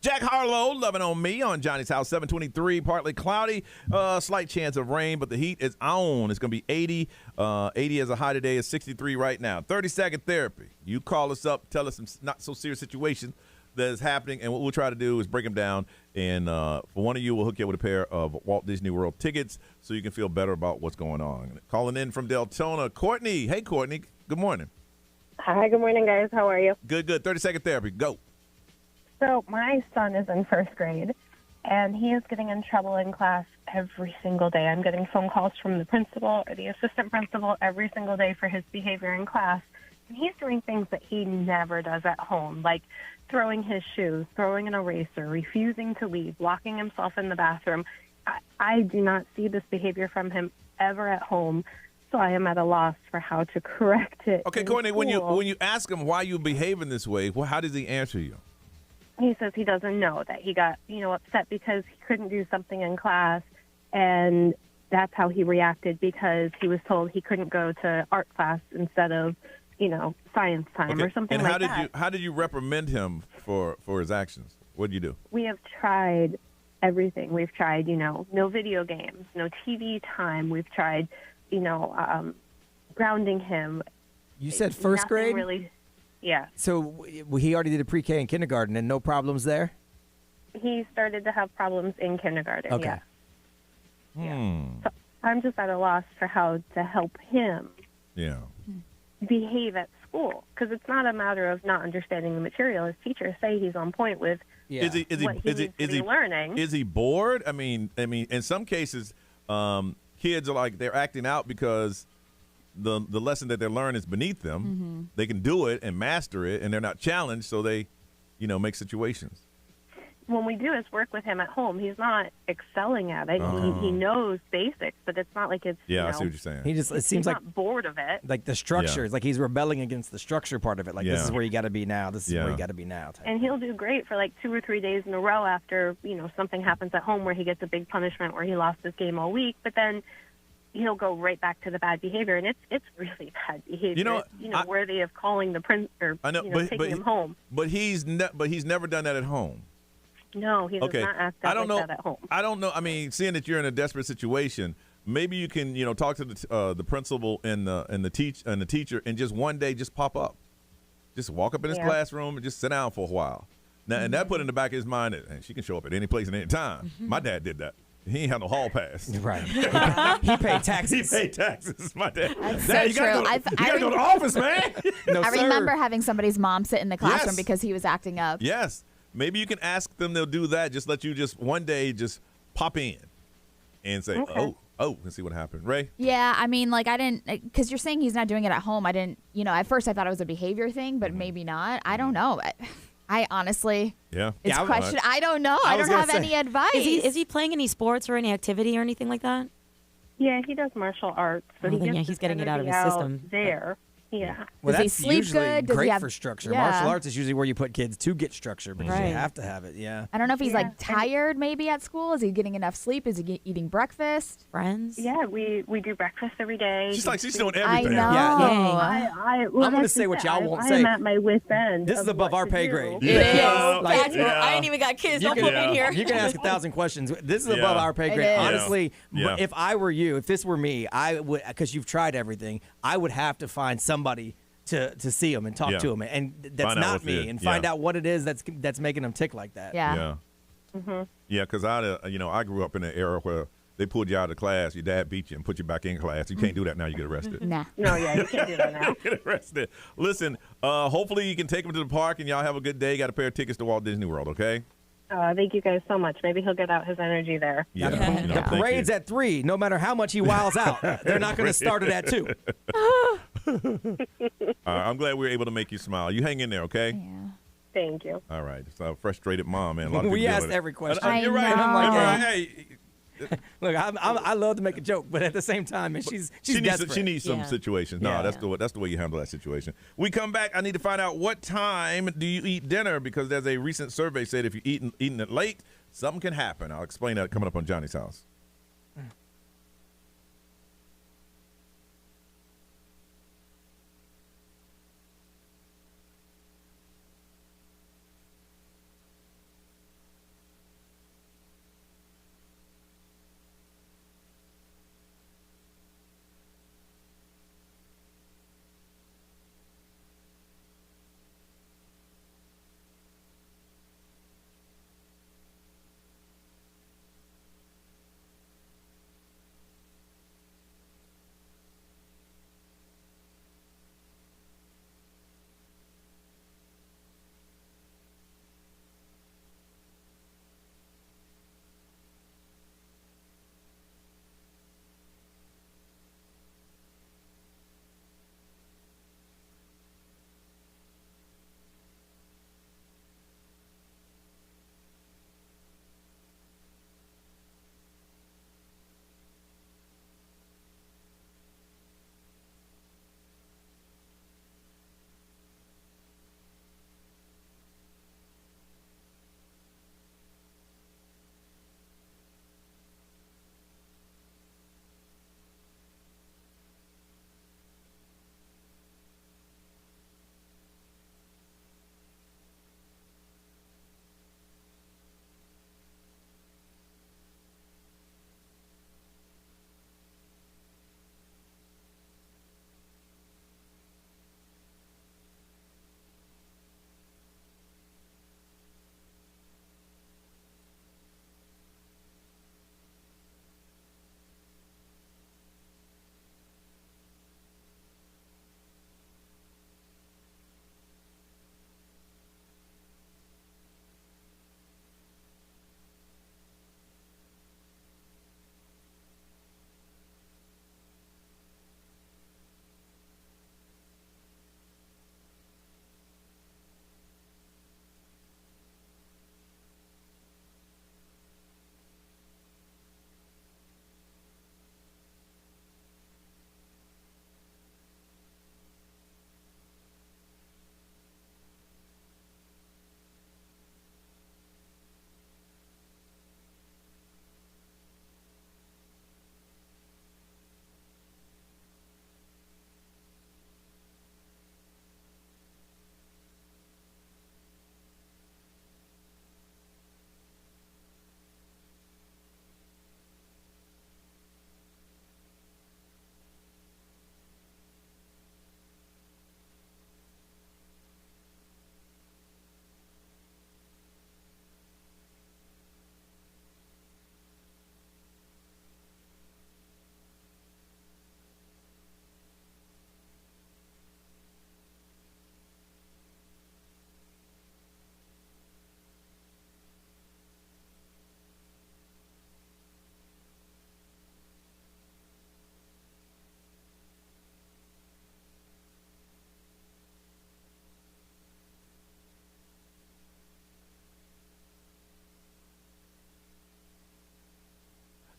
Jack Harlow, Loving on Me on Johnny's House, 723, partly cloudy, slight chance of rain, but the heat is on. It's going to be 80. 80 as a high today, is 63 right now. 30-second therapy. You call us up, tell us some not so serious situations that is happening, and what we'll try to do is break them down. And for one of you, we'll hook you up with a pair of Walt Disney World tickets so you can feel better about what's going on. Calling in from Deltona, Courtney. Hey, Courtney. Good morning. Hi, good morning, guys. How are you? Good. 30-second therapy. Go. So my son is in first grade, and he is getting in trouble in class every single day. I'm getting phone calls from the principal or the assistant principal every single day for his behavior in class. And he's doing things that he never does at home, like throwing his shoes, throwing an eraser, refusing to leave, locking himself in the bathroom. I do not see this behavior from him ever at home, so I am at a loss for how to correct it. Okay, Courtney, when you ask him why you behaving this way, well, how does he answer you? He says he doesn't know, that he got, upset because he couldn't do something in class, and that's how he reacted because he was told he couldn't go to art class instead of, science time or something and like that. And how did you reprimand him for his actions? What did you do? We have tried everything. We've tried, no video games, no TV time. We've tried, grounding him. You said first grade? Really. Yeah. So he already did a pre-K and kindergarten, and no problems there? He started to have problems in kindergarten, okay. Yeah. So I'm just at a loss for how to help him behave at school, because it's not a matter of not understanding the material. His teachers say he's on point with what he needs to be learning. Is he bored? I mean, in some cases, kids are like they're acting out because the lesson that they're learning is beneath them. Mm-hmm. They can do it and master it, and they're not challenged, so they, make situations. When we do his work with him at home, he's not excelling at it. He knows basics, but it's not like it's I see what you're saying. It seems like not bored of it. Like the structure, it's like he's rebelling against the structure part of it. Like this is where you got to be now. This is where you got to be now. And he'll do great for like 2 or 3 days in a row after something happens at home where he gets a big punishment where he lost his game all week, but then he'll go right back to the bad behavior, and it's really bad behavior. Worthy of calling the prince or taking him home. But he's never done that at home. No, he does not act like that at home. I don't know. I mean, seeing that you're in a desperate situation, maybe you can talk to the principal and the teacher, and just one day just pop up, just walk up in his classroom and just sit down for a while. Now, and that put in the back of his mind that she can show up at any place and any time. My dad did that. He ain't had no hall pass. Right. He paid taxes. He paid taxes. My dad. That's Dad, so you gotta true. you gotta go to the office, man. No, I sir. remember having somebody's mom sit in the classroom because he was acting up. Yes. Maybe you can ask them. They'll do that. Just let you one day just pop in and say, oh, and see what happened. Ray? Yeah, I mean, like I didn't, because you're saying he's not doing it at home. I didn't, at first I thought it was a behavior thing, but maybe not. I don't know. I honestly, it's a question. I don't know. I don't have any advice. Is he playing any sports or any activity or anything like that? Yeah, he does martial arts. So he's getting it out of his system. There. Yeah. Well, Does he that's sleep usually good? Does great he have, for structure. Yeah. Martial arts is usually where you put kids to get structure because you have to have it. Yeah. I don't know if he's like tired maybe at school. Is he getting enough sleep? Is he eating breakfast? Friends? Yeah, we do breakfast every day. She's doing everything. I know. I'm going to say what y'all won't say. I'm at my wit's end. This is above our pay grade. It is. I ain't even got kids. Don't put me in here. You can ask 1,000 questions. This is above our pay grade. Honestly, if I were you, if this were me, I would, because you've tried everything, I would have to find somebody to see him and talk to him, and that's not me, and find out what it is that's making him tick like that. Yeah. Yeah, because I grew up in an era where they pulled you out of class, your dad beat you and put you back in class. You can't do that now. You get arrested. Nah. No, you can't do that now. You get arrested. Listen, hopefully you can take him to the park and y'all have a good day. Got a pair of tickets to Walt Disney World, okay? Thank you guys so much. Maybe he'll get out his energy there. Yeah. The parade's at 3. No matter how much he wiles out, they're not going to start it at 2. I'm glad we were able to make you smile. You hang in there, okay? Yeah. Thank you. All right. It's a frustrated mom, man. A lot of We people asked deal with it. every question. You're right. I'm like, hey. Look, I love to make a joke, but at the same time, she's desperate. She needs some situations. No, Yeah. that's the way you handle that situation. We come back. I need to find out what time do you eat dinner, because there's a recent survey said if you're eating it late, something can happen. I'll explain that coming up on Johnny's House.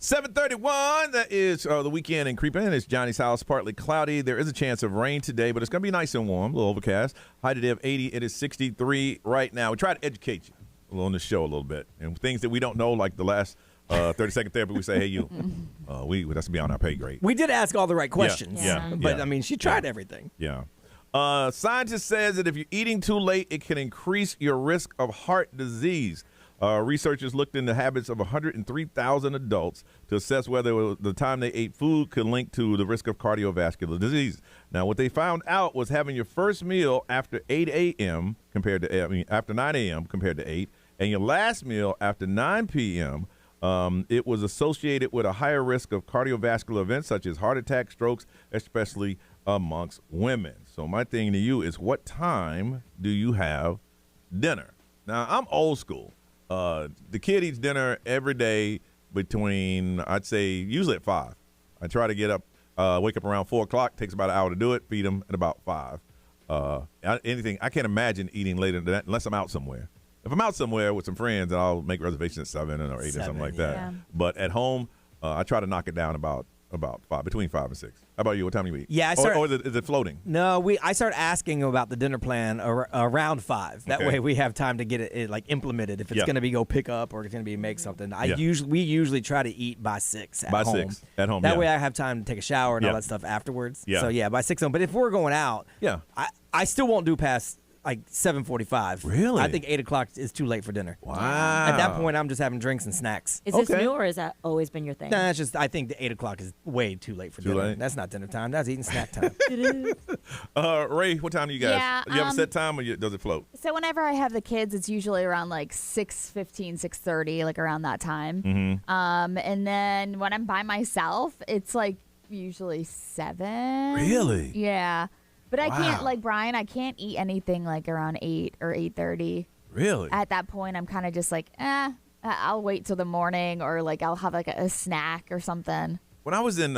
7:31. That is the weekend in creeping in. It's Johnny's house, partly cloudy. There is a chance of rain today, but it's going to be nice and warm, a little overcast. High today of 80. It is 63 right now. We try to educate you on the show a little bit. And things that we don't know, like the last 30-second therapy, we say, hey, you, that's beyond our pay grade. We did ask all the right questions. Yeah. But, I mean, she tried everything. Yeah. Scientist says that if you're eating too late, it can increase your risk of heart disease. Researchers looked into habits of 103,000 adults to assess whether the time they ate food could link to the risk of cardiovascular disease. Now, what they found out was having your first meal after 8 a.m. after 9 a.m. compared to 8, and your last meal after 9 p.m. It was associated with a higher risk of cardiovascular events such as heart attack, strokes, especially amongst women. So my thing to you is, what time do you have dinner? Now, I'm old school. The kid eats dinner every day between, I'd say, usually at 5. I try to get up, wake up around 4 o'clock. Takes about an hour to do it. Feed him at about 5. I can't imagine eating later than that unless I'm out somewhere. If I'm out somewhere with some friends, I'll make reservations at 7 or 8 or something like that. Yeah. But at home, I try to knock it down about 5, between 5 and 6. How about you? What time do you eat? Yeah, or is it floating? No, I start asking about the dinner plan around 5. That way we have time to get it like implemented. If it's going to be go pick up or it's going to be make something, we usually try to eat by 6 at home. By 6 at home. That way I have time to take a shower and all that stuff afterwards. Yeah. So by 6 home. But if we're going out, I still won't do past like 7:45. Really? I think 8 o'clock is too late for dinner. Wow. At that point, I'm just having drinks and snacks. Is this new or has that always been your thing? Nah, it's just I think the 8 o'clock is way too late for dinner. late? That's not dinner time. That's eating snack time. It is. Ray, what time do you guys? Yeah, you have a set time or does it float? So whenever I have the kids, it's usually around like 6:15, 6:30, like around that time. Mm-hmm. And then when I'm by myself, it's like usually 7. Really? Yeah. But I can't, Wow. like Brian, I can't eat anything like around 8 or 8:30. Really? At that point, I'm kind of just like, I'll wait till the morning, or like I'll have like a snack or something. When I was in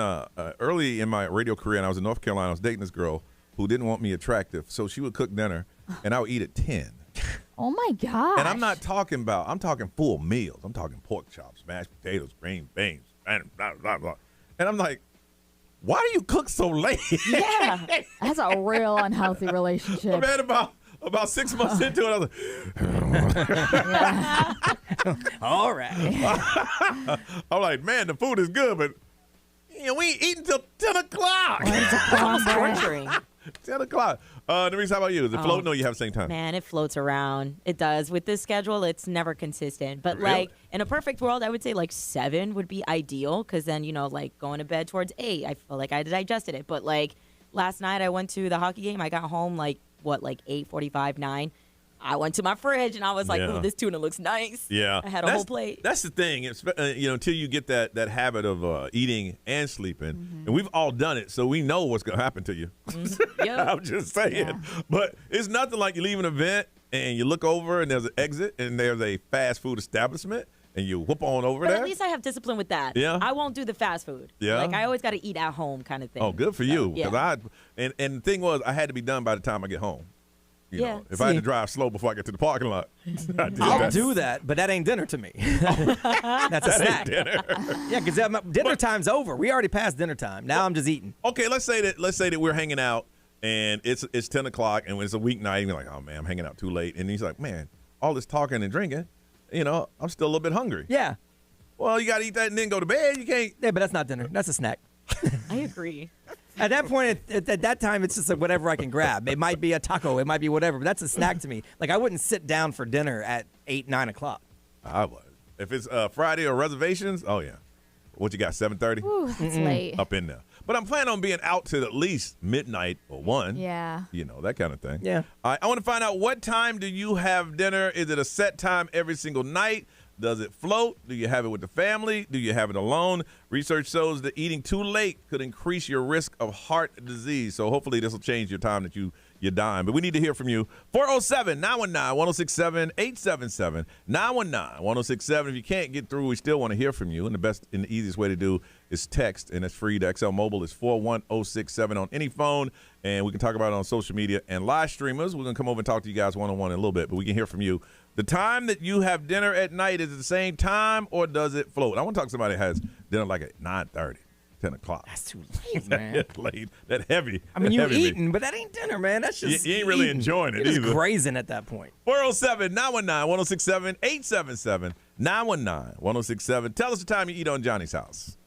early in my radio career and I was in North Carolina, I was dating this girl who didn't want me attractive, so she would cook dinner and I would eat at 10. Oh my gosh. And I'm talking full meals. I'm talking pork chops, mashed potatoes, green beans, and blah, blah, blah. And I'm like, why do you cook so late? Yeah. That's a real unhealthy relationship. Man, about 6 months into it, I was like, all right. I'm like, man, the food is good, but we ain't eating till 10 o'clock. Almost torturing. 10 o'clock. Denise, how about you? Is it floating or you have the same time? Man, it floats around. It does. With this schedule, it's never consistent. But Really? like in a perfect world, I would say like 7 would be ideal, because then like going to bed towards 8, I feel like I digested it. But like last night, I went to the hockey game. I got home like 8:45, 9. I went to my fridge and I was like, Yeah. "Ooh, this tuna looks nice." Yeah, I had a whole plate. That's the thing. It's, until you get that habit of eating and sleeping, and we've all done it, so we know what's going to happen to you. Yep. I'm just saying. But it's nothing like you leave an event and you look over and there's an exit and there's a fast food establishment and you whoop on over But there. at least I have discipline with that. Yeah. I won't do the fast food. Yeah. Like I always got to eat at home kind of thing. Oh, good for you. Yeah. 'Cause and the thing was, I had to be done by the time I get home. You Yeah. know, if I had to drive slow before I get to the parking lot, I'll do that, but that ain't dinner to me. That's a snack. Dinner. Yeah, because dinner time's over. We already passed dinner time. Now I'm just eating. Okay, let's say that we're hanging out and it's 10 o'clock and when it's a weeknight, and you're like, oh man, I'm hanging out too late. And he's like, man, all this talking and drinking, I'm still a little bit hungry. Yeah. Well, you got to eat that and then go to bed. You can't. Yeah, but that's not dinner. That's a snack. I agree. At that point, at that time, it's just like whatever I can grab. It might be a taco. It might be whatever. But that's a snack to me. Like, I wouldn't sit down for dinner at 8, 9 o'clock. I would. If it's Friday or reservations, oh, yeah. What you got, 7:30? Ooh, that's late. Up in there. But I'm planning on being out till at least midnight or 1. Yeah. That kind of thing. Yeah. All right, I want to find out, what time do you have dinner? Is it a set time every single night? Does it float? Do you have it with the family? Do you have it alone? Research shows that eating too late could increase your risk of heart disease. So hopefully this will change your time that you dine. But we need to hear from you. 407-919-1067, 877-919-1067. If you can't get through, we still want to hear from you. And the easiest way to do is text, and that's free to XL Mobile. It's 41067 on any phone, and we can talk about it on social media and live streamers. We're going to come over and talk to you guys one-on-one in a little bit, but we can hear from you The time that you have dinner at night, is it the same time or does it float? I want to talk to somebody that has dinner like at 9:30, 10 o'clock. That's too late, man. Late. That heavy. I mean, that you're heavy eating, but that ain't dinner, man. That's just you ain't really eating. enjoying it You're just either. grazing at that point. 407-919-1067-877-919-1067. Tell us the time you eat on Johnny's house.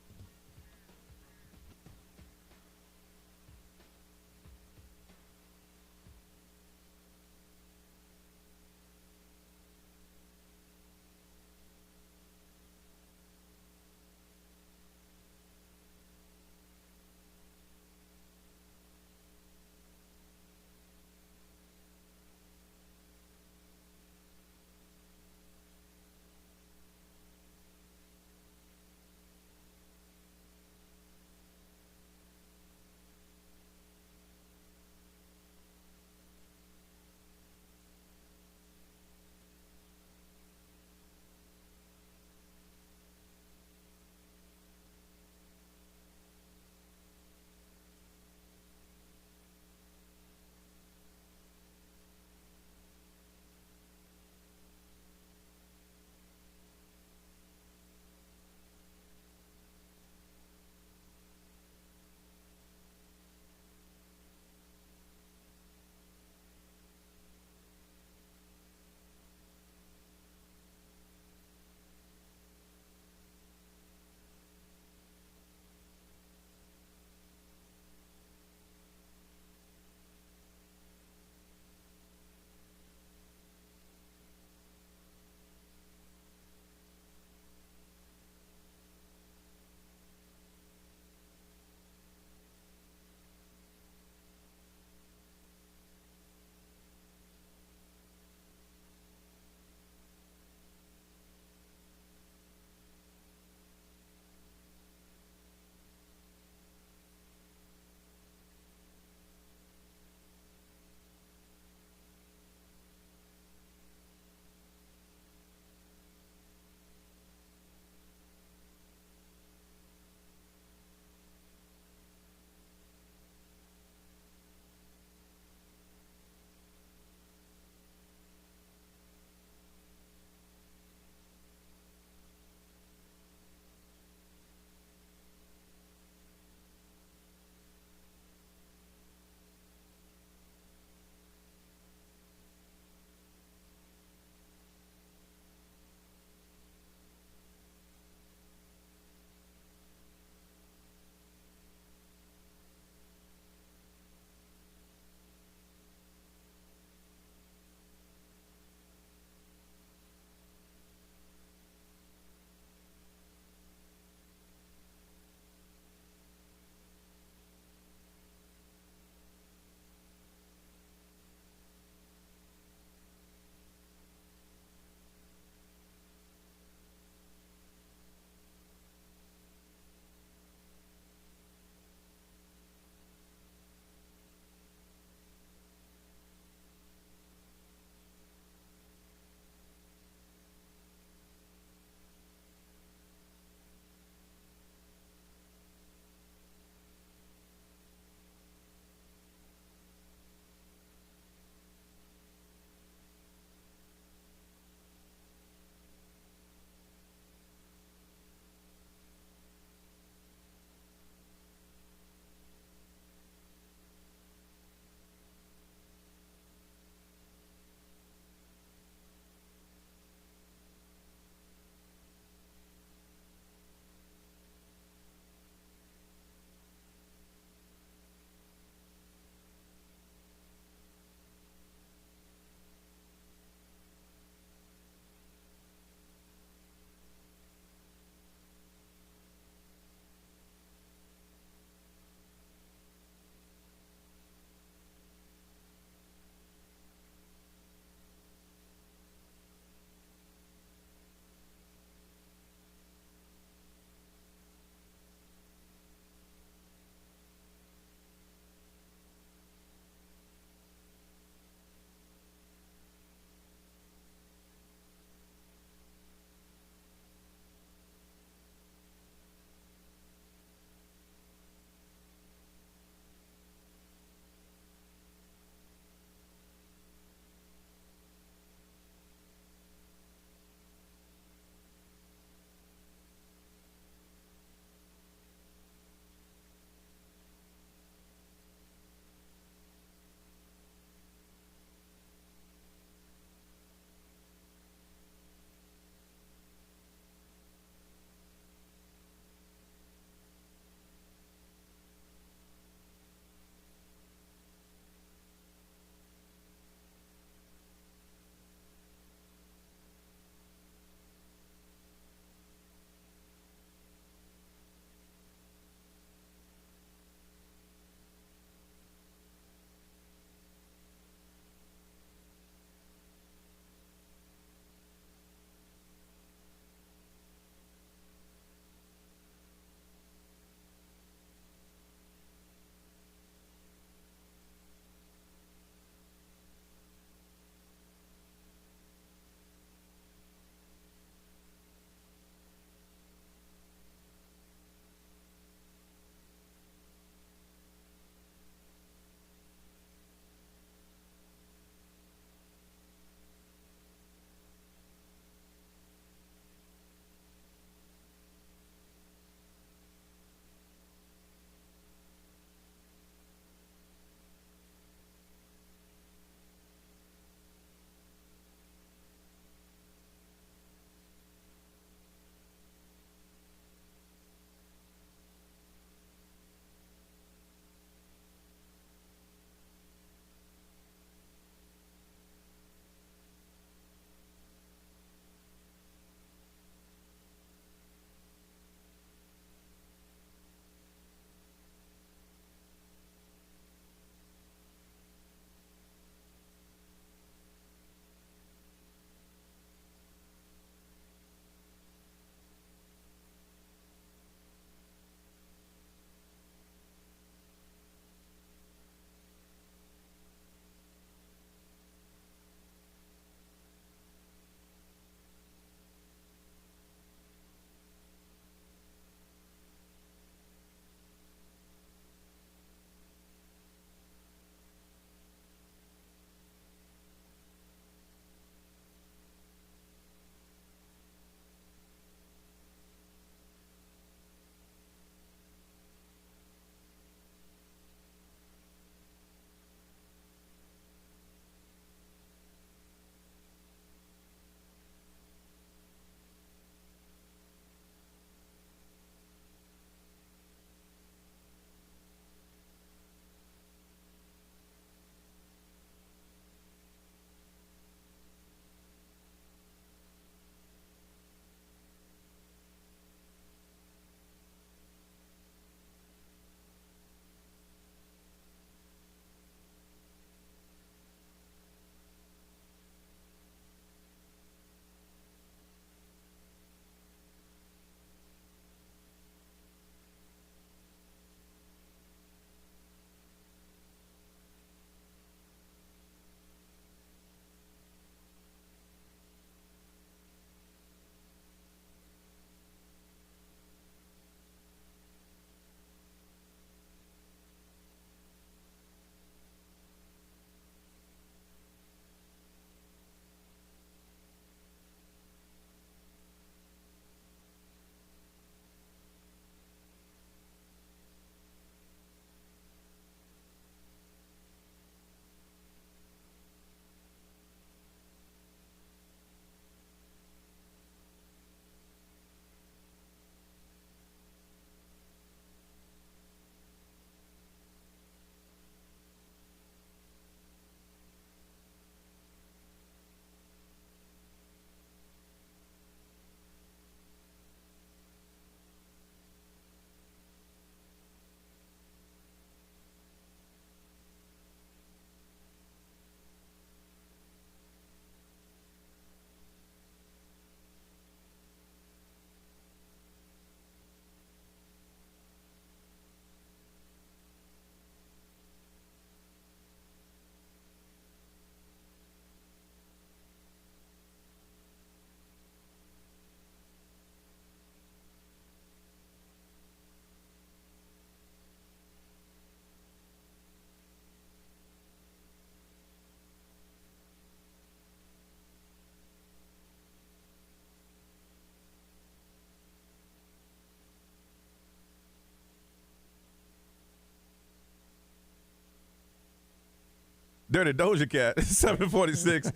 Dirty Doja Cat, 746.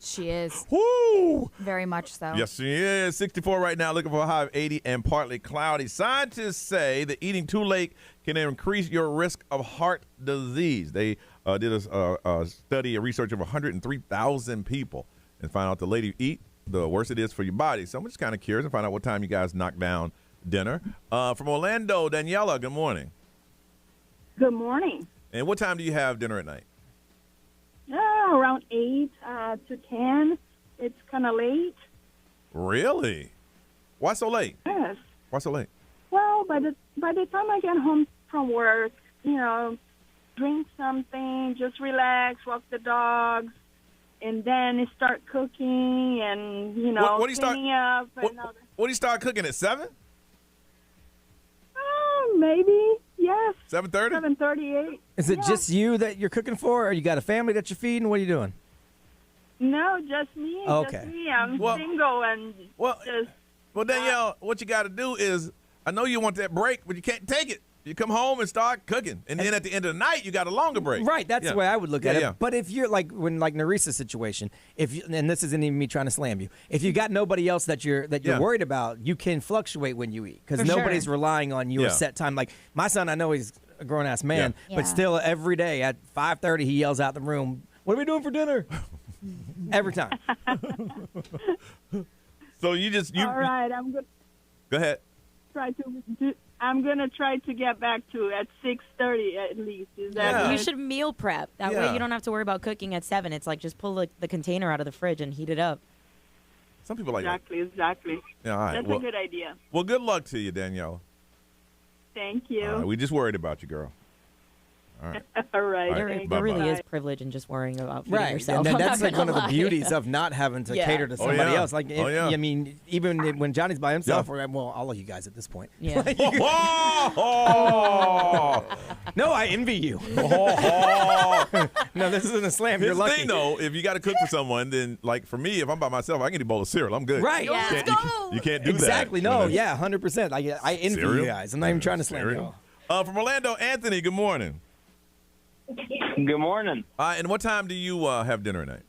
She is. Woo! Very much so. Yes, she is. 64 right now, looking for a high of 80 and partly cloudy. Scientists say that eating too late can increase your risk of heart disease. They did a study, a research of 103,000 people, and found out the later you eat, the worse it is for your body. So I'm just kind of curious and find out what time you guys knock down dinner. From Orlando, Daniela, good morning. Good morning. And what time do you have dinner at night? Around 8 to 10. It's kind of late. Really? Why so late? Yes. Why so late? Well, by the time I get home from work, drink something, just relax, walk the dogs, and then start cooking and, what do you cleaning up. And what do you start cooking at 7? Maybe, yes. 7:30? 7:38. Is it just you that you're cooking for, or you got a family that you're feeding? What are you doing? No, just me. Okay. Just me. I'm single and just... Well, Danielle, what you got to do is, I know you want that break, but you can't take it. You come home and start cooking, and then at the end of the night, you got a longer break. Right, that's the way I would look at it. Yeah. But if you're like Neresa's situation, and this isn't even me trying to slam you, if you got nobody else that you're worried about, you can fluctuate when you eat because nobody's relying on your set time. Like my son, I know he's a grown ass man, but still every day at 5:30 he yells out the room, "What are we doing for dinner?" Every time. So you All right, I'm good. Go ahead. I'm gonna try to get back to at 6:30 at least. Is that You should meal prep. That way you don't have to worry about cooking at 7. It's like just pull the container out of the fridge and heat it up. Some people like exactly. Yeah, all right. That's a good idea. Well, good luck to you, Danielle. Thank you. All right, we just worried about you, girl. All right. All right. There really is privilege in just worrying about feeding yourself. And that's I'm like not one of the gonna lie. beauties of not having to cater to somebody else. Like, I mean, even when Johnny's by himself, or well, all of you guys at this point. Yeah. No, I envy you. No, this isn't a slam. You're Here's lucky. the thing, though. If you got to cook for someone, then, like, for me, if I'm by myself, I can eat a bowl of cereal. I'm good. Right. You can't do that. Exactly. No, 100%. I envy you guys. I'm not even trying to slam you. From Orlando, Anthony, good morning. Good morning. And what time do you have dinner at night?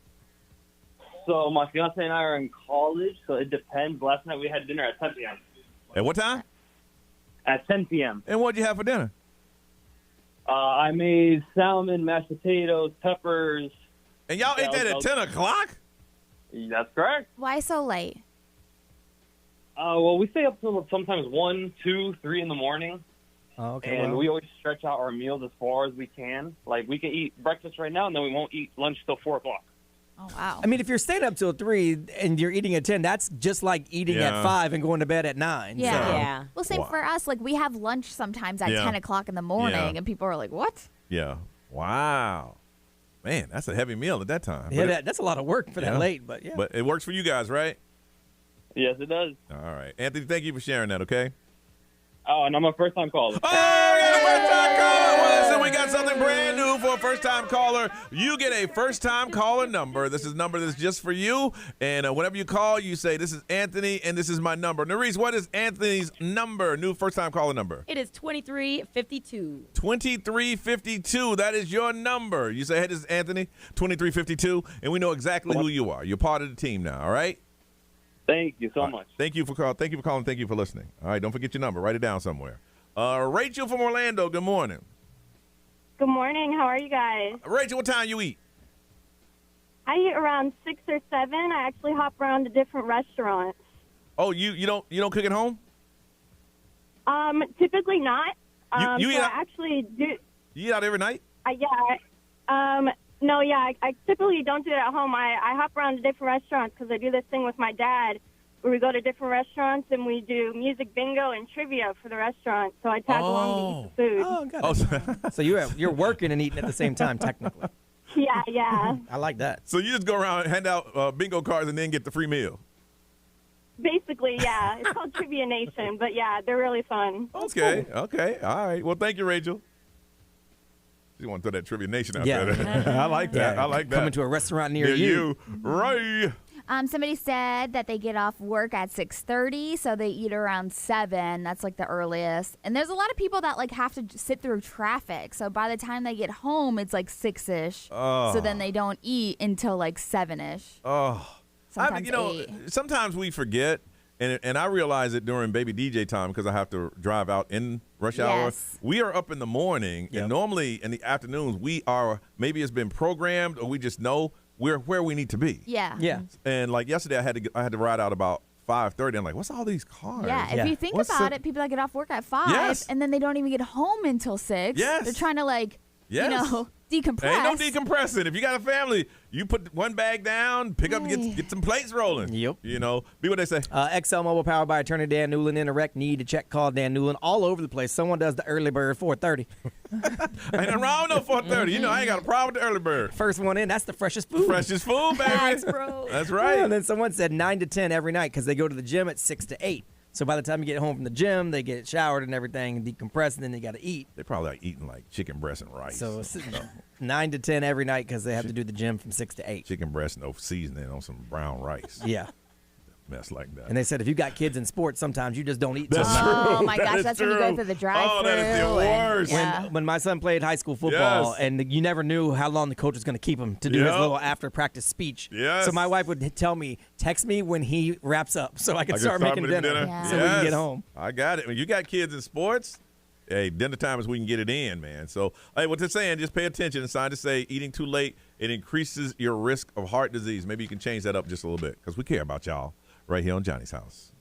So my fiance and I are in college, so it depends. Last night we had dinner at 10 p.m. At what time? At 10 p.m. And what did you have for dinner? I made salmon, mashed potatoes, peppers. And y'all ate that at 10 o'clock? That's correct. Why so late? Well, we stay up till sometimes 1, 2, 3 in the morning. Oh, okay. And we always stretch out our meals as far as we can. Like, we can eat breakfast right now, and then we won't eat lunch till 4 o'clock. Oh, wow. I mean, if you're staying up till 3 and you're eating at 10, that's just like eating at 5 and going to bed at 9. Yeah. So. Yeah. Well, same for us. Like, we have lunch sometimes at 10 o'clock in the morning, and people are like, what? Yeah. Wow. Man, that's a heavy meal at that time. Yeah, that's a lot of work for that late, but yeah. But it works for you guys, right? Yes, it does. All right. Anthony, thank you for sharing that, okay? Oh, and I'm a first-time caller. Oh, we got a first-time caller. Well, listen, we got something brand new for a first-time caller. You get a first-time caller number. This is a number that's just for you. And whenever you call, you say, this is Anthony, and this is my number. Nerese, what is Anthony's number, new first-time caller number? It is 2352. 2352. That is your number. You say, hey, this is Anthony, 2352, and we know exactly who you are. You're part of the team now, all right? Thank you so much. Thank you for calling. Thank you for calling. Thank you for listening. All right, don't forget your number. Write it down somewhere. Rachel from Orlando, good morning. Good morning. How are you guys? Rachel, what time you eat? I eat around 6 or 7. I actually hop around to different restaurants. Oh, you don't cook at home? Typically not. You eat so out? I actually do. You eat out every night? No, yeah, I typically don't do it at home. I hop around to different restaurants because I do this thing with my dad where we go to different restaurants and we do music bingo and trivia for the restaurant. So I tag along to eat the food. Oh, got it. So you're working and eating at the same time, technically. Yeah. I like that. So you just go around and hand out bingo cards and then get the free meal? Basically, yeah. It's called Trivia Nation, but yeah, they're really fun. Okay. All right. Well, thank you, Rachel. You want to throw that Trivia Nation out there. I like that. I like that. Coming to a restaurant near you. Ray. Somebody said that they get off work at 6:30, so they eat around 7. That's like the earliest. And there's a lot of people that like have to sit through traffic. So by the time they get home, it's like 6-ish. Oh. So then they don't eat until like 7-ish. Oh, Sometimes 8. Sometimes we forget, and I realize it during baby DJ time because I have to drive out in rush hour. We are up in the morning, and normally in the afternoons we are. Maybe it's been programmed, or we just know we're where we need to be. Yeah. And like yesterday, I had to ride out about 5:30. I'm like, what's all these cars? Yeah, if you think about it, people that get off work at 5 and then they don't even get home until 6. They're trying to like, decompress. Ain't no decompressing. If you got a family, you put one bag down, pick up, get some plates rolling. Yep. Be what they say. XL Mobile powered by attorney Dan Newland. Interact, need to check, call Dan Newland. All over the place. Someone does the early bird 4:30. Ain't nothing wrong with no 4:30. I ain't got a problem with the early bird. First one in, that's the freshest food. Freshest food, baby. That's right. And then someone said 9 to 10 every night because they go to the gym at 6 to 8. So by the time you get home from the gym, they get showered and everything and decompress, and then they got to eat. They probably like eating like chicken breast and rice. So 9 to 10 every night because they have to do the gym from 6 to 8. Chicken breast and no seasoning on some brown rice. Yeah. Mess like that. And they said if you got kids in sports, sometimes you just don't eat. That's true. Oh my gosh, that's when you go through the drive-thru. Oh, that is the worst. When my son played high school football, and you never knew how long the coach was going to keep him to do his little after-practice speech. Yes. So my wife would tell me, text me when he wraps up so I can start making dinner. So we can get home. I got it. When you got kids in sports, hey, dinner time is when we can get it in, man. So, hey, what they're saying, just pay attention. It's sign to say eating too late, it increases your risk of heart disease. Maybe you can change that up just a little bit because we care about y'all right here on Johnny's House.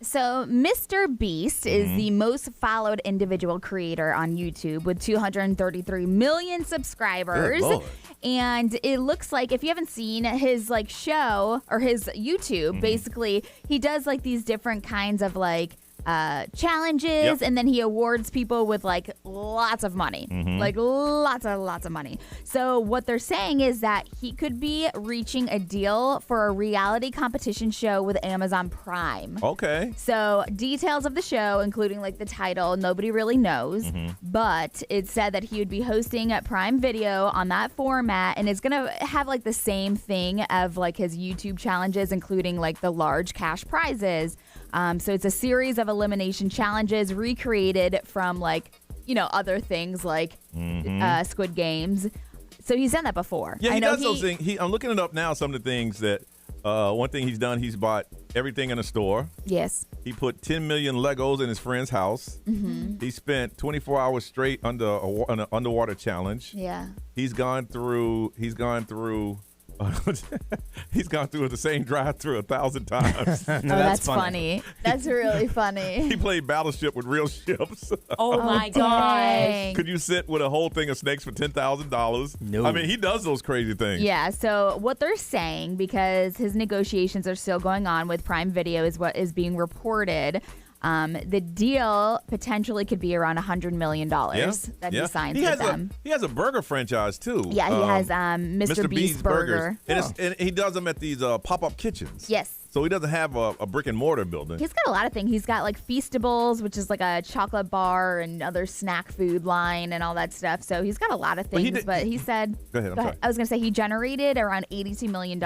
So MrBeast is the most followed individual creator on YouTube with 233 million subscribers. Good Lord. And it looks like, if you haven't seen his like show or his YouTube, basically he does like these different kinds of like challenges, and then he awards people with like lots of money, like lots of money. So what they're saying is that he could be reaching a deal for a reality competition show with Amazon Prime. Okay. So details of the show, including like the title, nobody really knows, but it said that he would be hosting at Prime Video on that format, and it's gonna have like the same thing of like his YouTube challenges, including like the large cash prizes. So it's a series of elimination challenges recreated from like, you know, other things like Squid Games. So he's done that before. Yeah, he does those things. I'm looking it up now, some of the things that, one thing he's done, he's bought everything in a store. Yes. He put 10 million Legos in his friend's house. He spent 24 hours straight under an underwater challenge. Yeah. He's gone through he's gone through the same drive-through 1,000 times. That's funny. That's really funny. He played Battleship with real ships. Oh my gosh. Could you sit with a whole thing of snakes for $10,000? No. I mean, he does those crazy things. Yeah, so what they're saying, because his negotiations are still going on with Prime Video, is what is being reported. The deal potentially could be around $100 million that he signed with them. He has a burger franchise, too. Yeah, he has MrBeast Burger. And he does them at these pop-up kitchens. Yes. So he doesn't have a brick-and-mortar building. He's got a lot of things. He's got like Feastables, which is like a chocolate bar and other snack food line and all that stuff. So he's got a lot of things. But he said, Go ahead, I'm sorry. I was going to say he generated around $82 million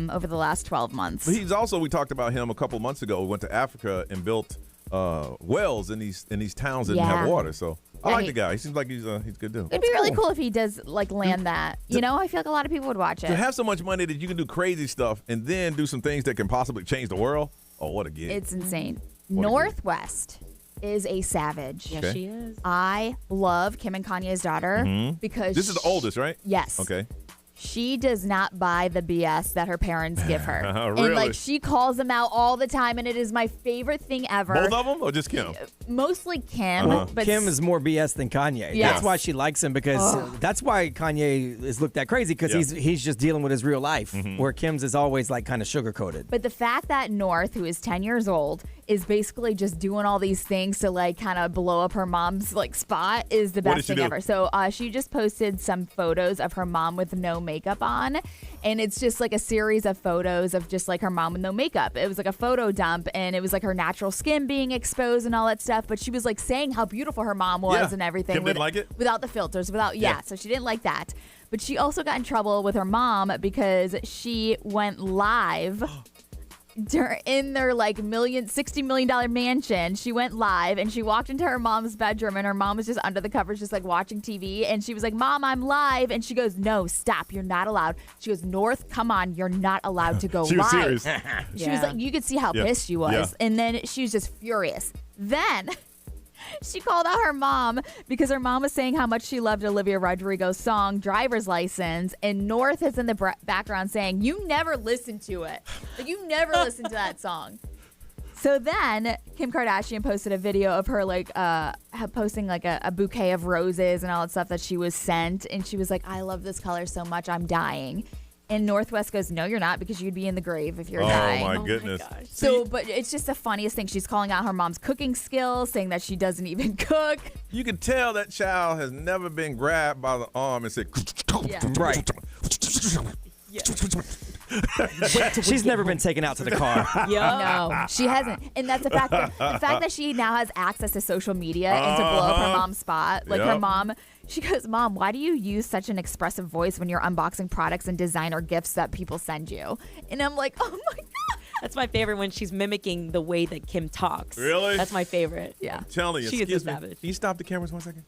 over the last 12 months. But he's also, we talked about him a couple months ago. We went to Africa and built wells in these towns that didn't have water. So I like the guy. He seems like he's a good dude. It'd be really cool if he does like land that. You know, I feel like a lot of people would watch it. To have so much money that you can do crazy stuff and then do some things that can possibly change the world. Oh, what a gig. It's insane. Northwest is a savage. Yes, she is. I love Kim and Kanye's daughter because this is the oldest, right? Yes. Okay. She does not buy the BS that her parents give her. Really? And like she calls them out all the time, and it is my favorite thing ever. Both of them or just Kim? Mostly Kim. But Kim is more BS than Kanye. Yes. That's why she likes him, because that's why Kanye is looked at crazy, because he's just dealing with his real life, where Kim's is always like kind of sugar-coated. But the fact that North, who is 10 years old, is basically just doing all these things to like kind of blow up her mom's like spot is the best thing ever. So she just posted some photos of her mom with no makeup on, and it's just like a series of photos of just like her mom with no makeup. It was like a photo dump, and it was like her natural skin being exposed and all that stuff, but she was like saying how beautiful her mom was and everything. Kim didn't like it? Without the filters, so she didn't like that. But she also got in trouble with her mom because she went live in their like $60 million mansion. She went live and she walked into her mom's bedroom, and her mom was just under the covers just like watching TV, and she was like, "Mom, I'm live." And she goes, "No, stop, you're not allowed." She goes, "North, come on, you're not allowed to go She was live." serious. She was like, you could see how pissed she was. Yeah. And then she was just furious. Then she called out her mom because her mom was saying how much she loved Olivia Rodrigo's song Driver's License, and North is in the background saying, "You never listened to it. Like, you never listened to that song." So then Kim Kardashian posted a video of her like posting like a bouquet of roses and all that stuff that she was sent, and she was like, "I love this color so much, I'm dying." And Northwest goes, "No, you're not, because you'd be in the grave if you're dying." Oh, my goodness. So, but it's just the funniest thing. She's calling out her mom's cooking skills, saying that she doesn't even cook. You can tell that child has never been grabbed by the arm and said, Right. She's never been taken out to the car. No, she hasn't. And that's the fact that she now has access to social media and to blow up her mom's spot. Like her mom, she goes, "Mom, why do you use such an expressive voice when you're unboxing products and designer gifts that people send you?" And I'm like, oh my God. That's my favorite, when she's mimicking the way that Kim talks. Really? That's my favorite. Yeah. I'm telling you, She is excuse a me. savage. Can you stop the cameras 1 second?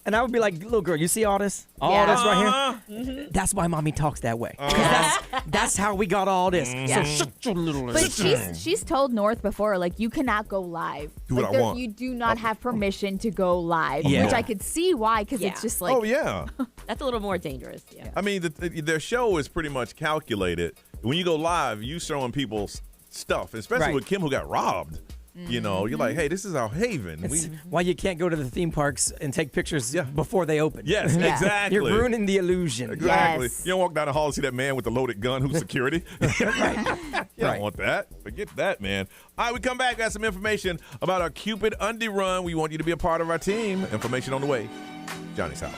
And I would be like, "Little girl, you see all this? All this right here? That's why mommy talks that way. 'Cause that's how we got all this." So shut your little But she's told North before, like, you cannot go live. Do what like, I want. You do not have permission to go live, Yeah. which I could see why, because it's just like, Oh, yeah. That's a little more dangerous. Yeah. I mean, their show is pretty much calculated. When you go live, you showing people stuff, especially with Kim, who got robbed. You know, you're like, hey, this is our haven. Why you can't go to the theme parks and take pictures before they open. Yes, exactly. You're ruining the illusion. Exactly. Yes. You don't walk down the hall and see that man with the loaded gun who's security. You don't want that. Forget that, man. All right, we come back, got some information about our Cupid Undie Run. We want you to be a part of our team. Information on the way. Johnny's house.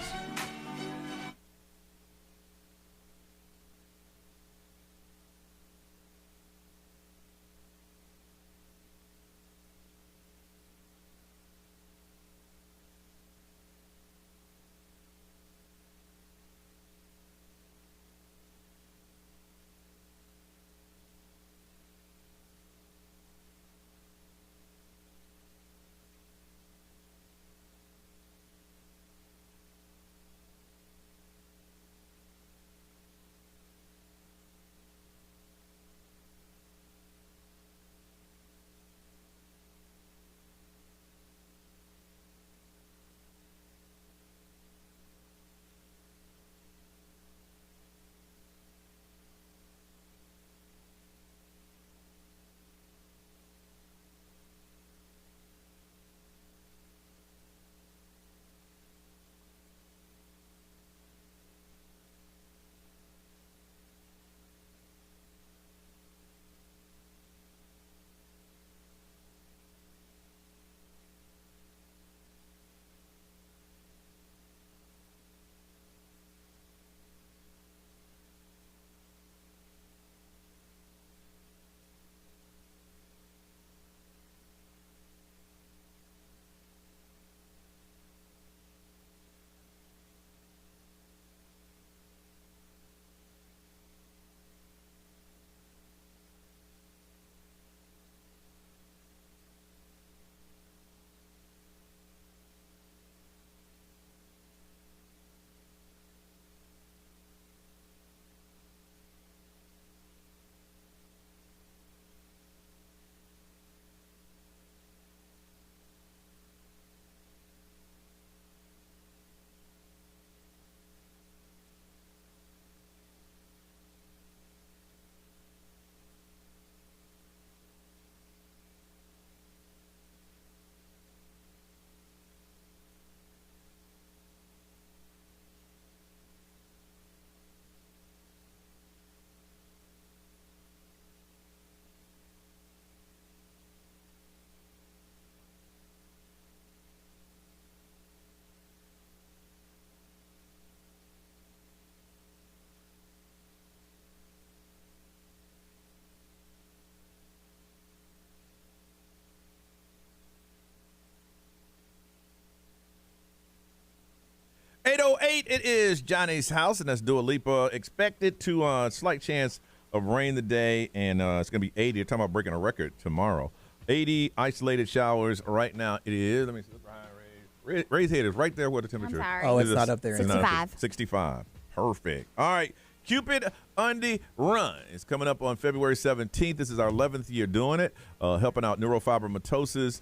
.808, it is Johnny's house, and that's Dua Lipa. Expected to slight chance of rain today, and it's going to be 80. You're talking about breaking a record tomorrow. 80 isolated showers right now. It is. Let me see. Ray's head is right there where the temperature is. sorry. Oh, it's not up there. 65. 65. Perfect. All right. Cupid Undie Run is coming up on February 17th. This is our 11th year doing it, helping out neurofibromatosis.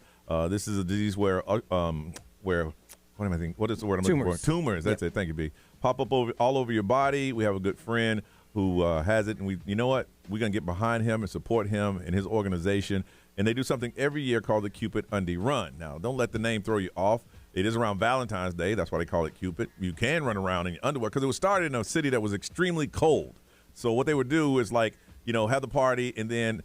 This is a disease where what am I thinking? What is the word I'm looking for? Tumors. That's it. Thank you, B. Pop up all over your body. We have a good friend who has it, and you know what? We're gonna get behind him and support him and his organization. And they do something every year called the Cupid Undie Run. Now, don't let the name throw you off. It is around Valentine's Day. That's why they call it Cupid. You can run around in your underwear because it was started in a city that was extremely cold. So what they would do is have the party and then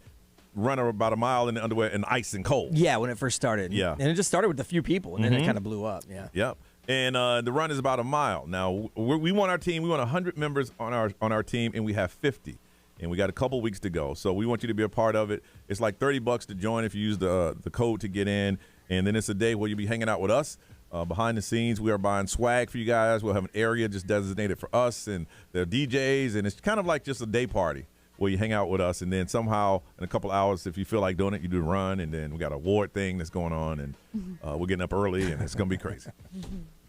run about a mile in the underwear in ice and cold. Yeah, when it first started. Yeah. And it just started with a few people, and then it kind of blew up. Yeah. Yep. And the run is about a mile. Now, we want our team. We want 100 members on our team, and we have 50. And we got a couple weeks to go. So we want you to be a part of it. It's like $30 to join if you use the code to get in. And then it's a day where you'll be hanging out with us. Behind the scenes, we are buying swag for you guys. We'll have an area just designated for us, and there are DJs, and it's kind of like just a day party where you hang out with us, and then somehow in a couple hours, if you feel like doing it, you do the run, and then we got an award thing that's going on, and we're getting up early, and it's going to be crazy.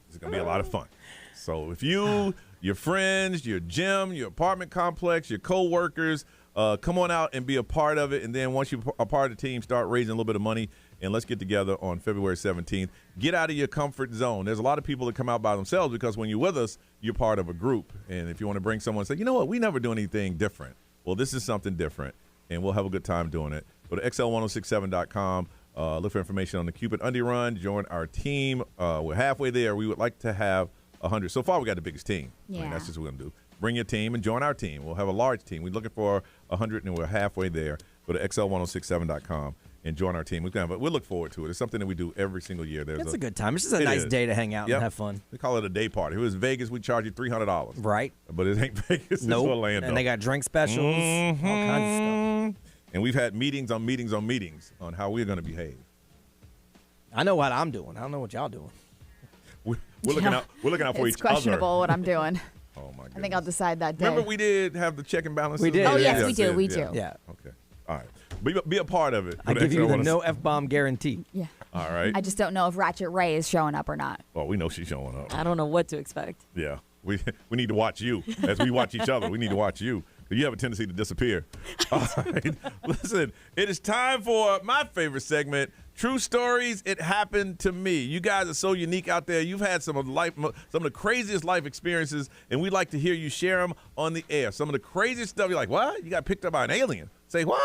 It's going to be a lot of fun. So if you, your friends, your gym, your apartment complex, your co-workers, come on out and be a part of it, and then once you're a part of the team, start raising a little bit of money, and let's get together on February 17th. Get out of your comfort zone. There's a lot of people that come out by themselves because when you're with us, you're part of a group. And if you want to bring someone and say, you know what, we never do anything different. Well, this is something different. and we'll have a good time doing it. Go to xl1067.com. Look for information on the Cupid Undie Run. Join our team. We're halfway there. We would like to have 100. So far, we got the biggest team. Yeah. I mean, that's just what we're going to do. Bring your team and join our team. We'll have a large team. We're looking for 100, and we're halfway there. Go to xl1067.com and join our team. We'll look forward to it. It's something that we do every single year. It's a good time. It's just a nice day to hang out and have fun. We call it a day party. If it was Vegas, we charge you $300. Right. But it ain't Vegas. Nope. It's Orlando. And they got drink specials, all kinds of stuff. And we've had meetings on meetings on meetings on how we're going to behave. I know what I'm doing. I don't know what y'all doing. We're looking out. We're looking out for each It's other. questionable what I'm doing. Oh my goodness. I think I'll decide that day. Remember we did have the check and balances? We did. Oh, yes, we do. We do. Yeah. Okay. All right. Be a part of it. I give you the no F-bomb guarantee. Yeah. All right. I just don't know if Ratchet Ray is showing up or not. Well, we know she's showing up. I don't know what to expect. Yeah. We need to watch you as we watch each other. We need to watch you. You have a tendency to disappear. All right. Listen, it is time for my favorite segment, True Stories. It happened to me. You guys are so unique out there. You've had some of the craziest life experiences, and we'd like to hear you share them on the air. Some of the craziest stuff. You're like, what? You got picked up by an alien. Say, what?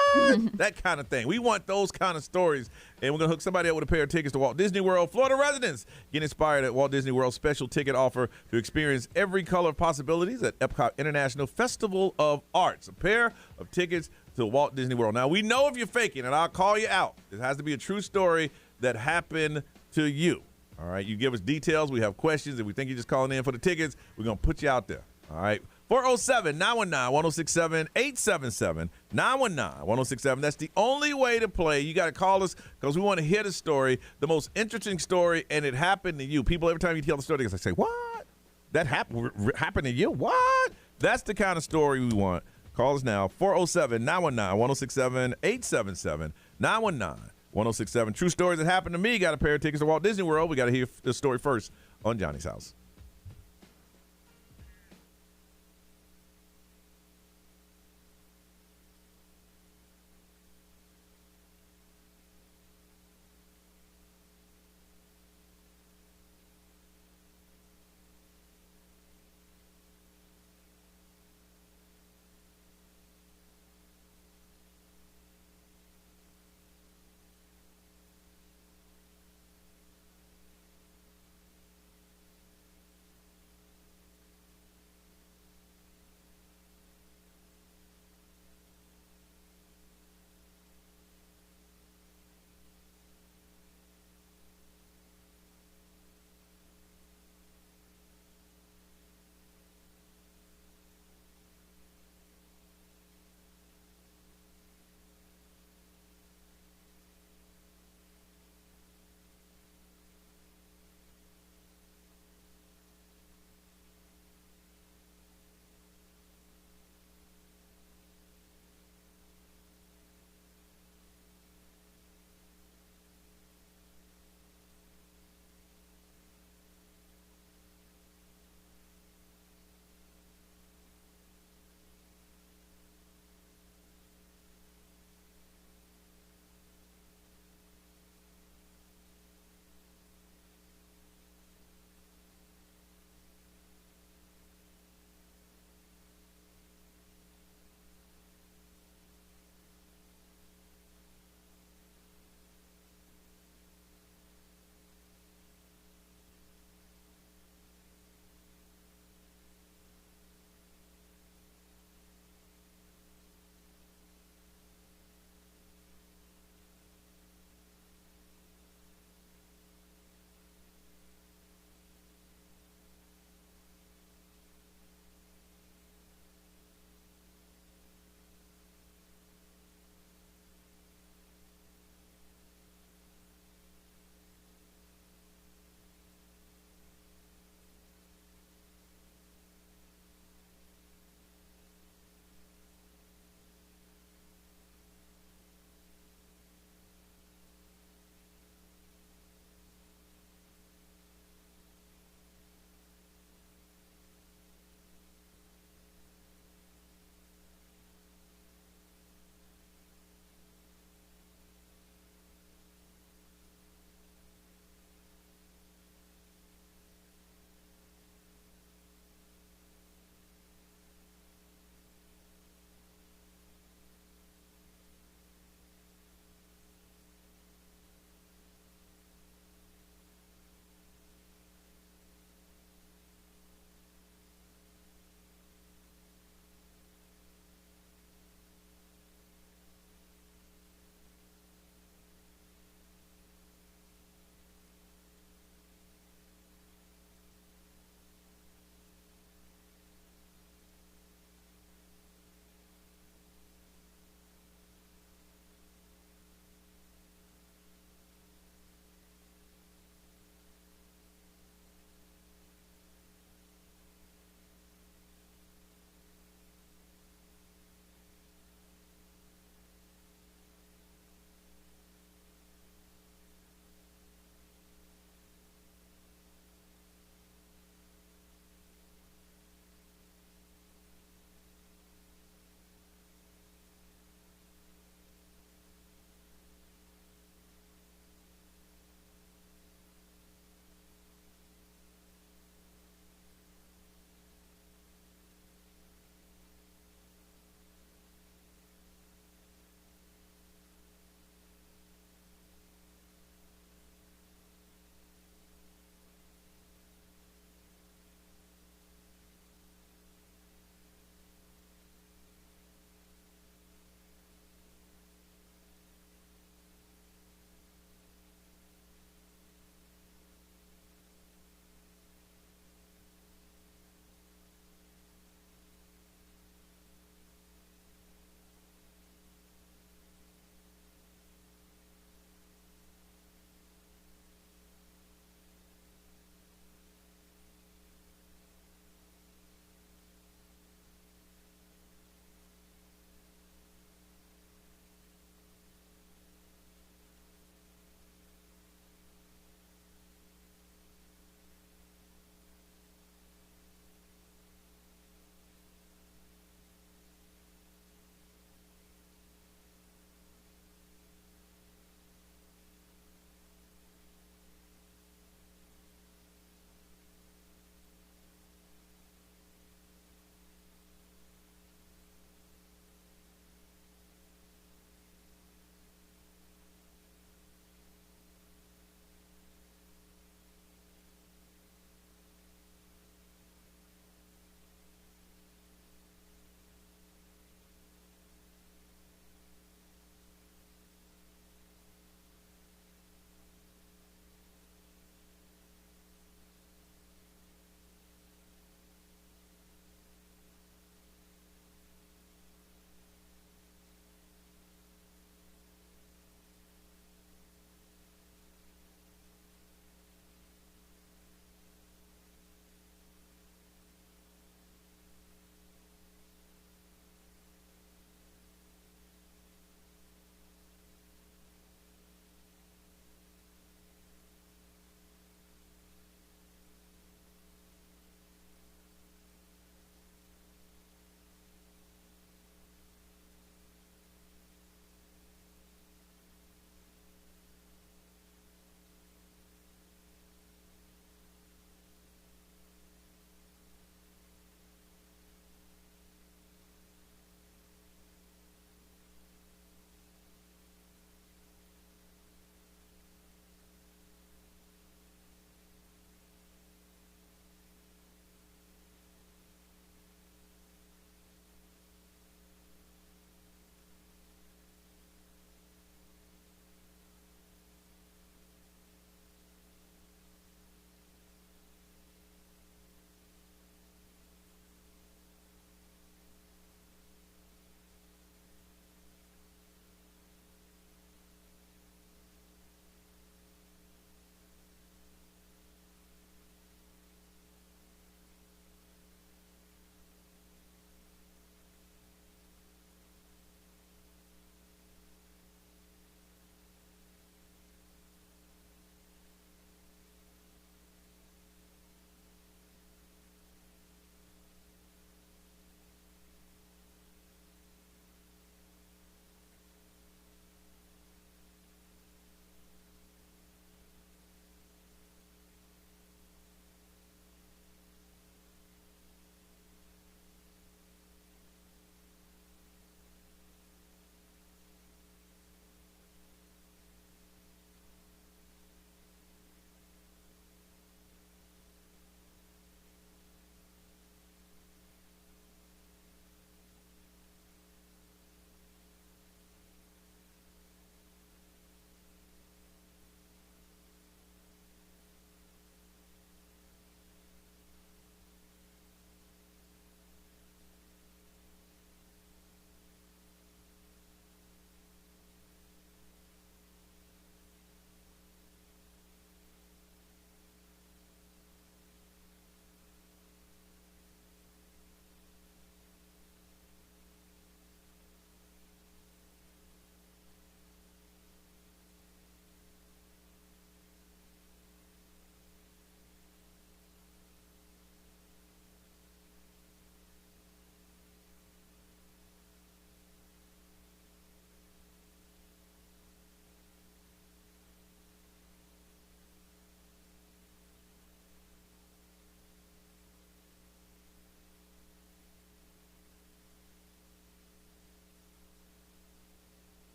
That kind of thing. We want those kind of stories, and we're going to hook somebody up with a pair of tickets to Walt Disney World. Florida residents get inspired at Walt Disney World's special ticket offer to experience every color of possibilities at Epcot International Festival of Arts. A pair of tickets to Walt Disney World. Now, we know if you're faking, and I'll call you out. It has to be a true story that happened to you. All right? You give us details. We have questions. If we think you're just calling in for the tickets, we're going to put you out there. All right? 407-919-1067, 877-919-1067. That's the only way to play. You got to call us because we want to hear the story, the most interesting story, and it happened to you. People, every time you tell the story, they say, what? That happened to you? What? That's the kind of story we want. Call us now, 407-919-1067, 877-919-1067. True stories that happened to me. Got a pair of tickets to Walt Disney World. We got to hear the story first on Johnny's House.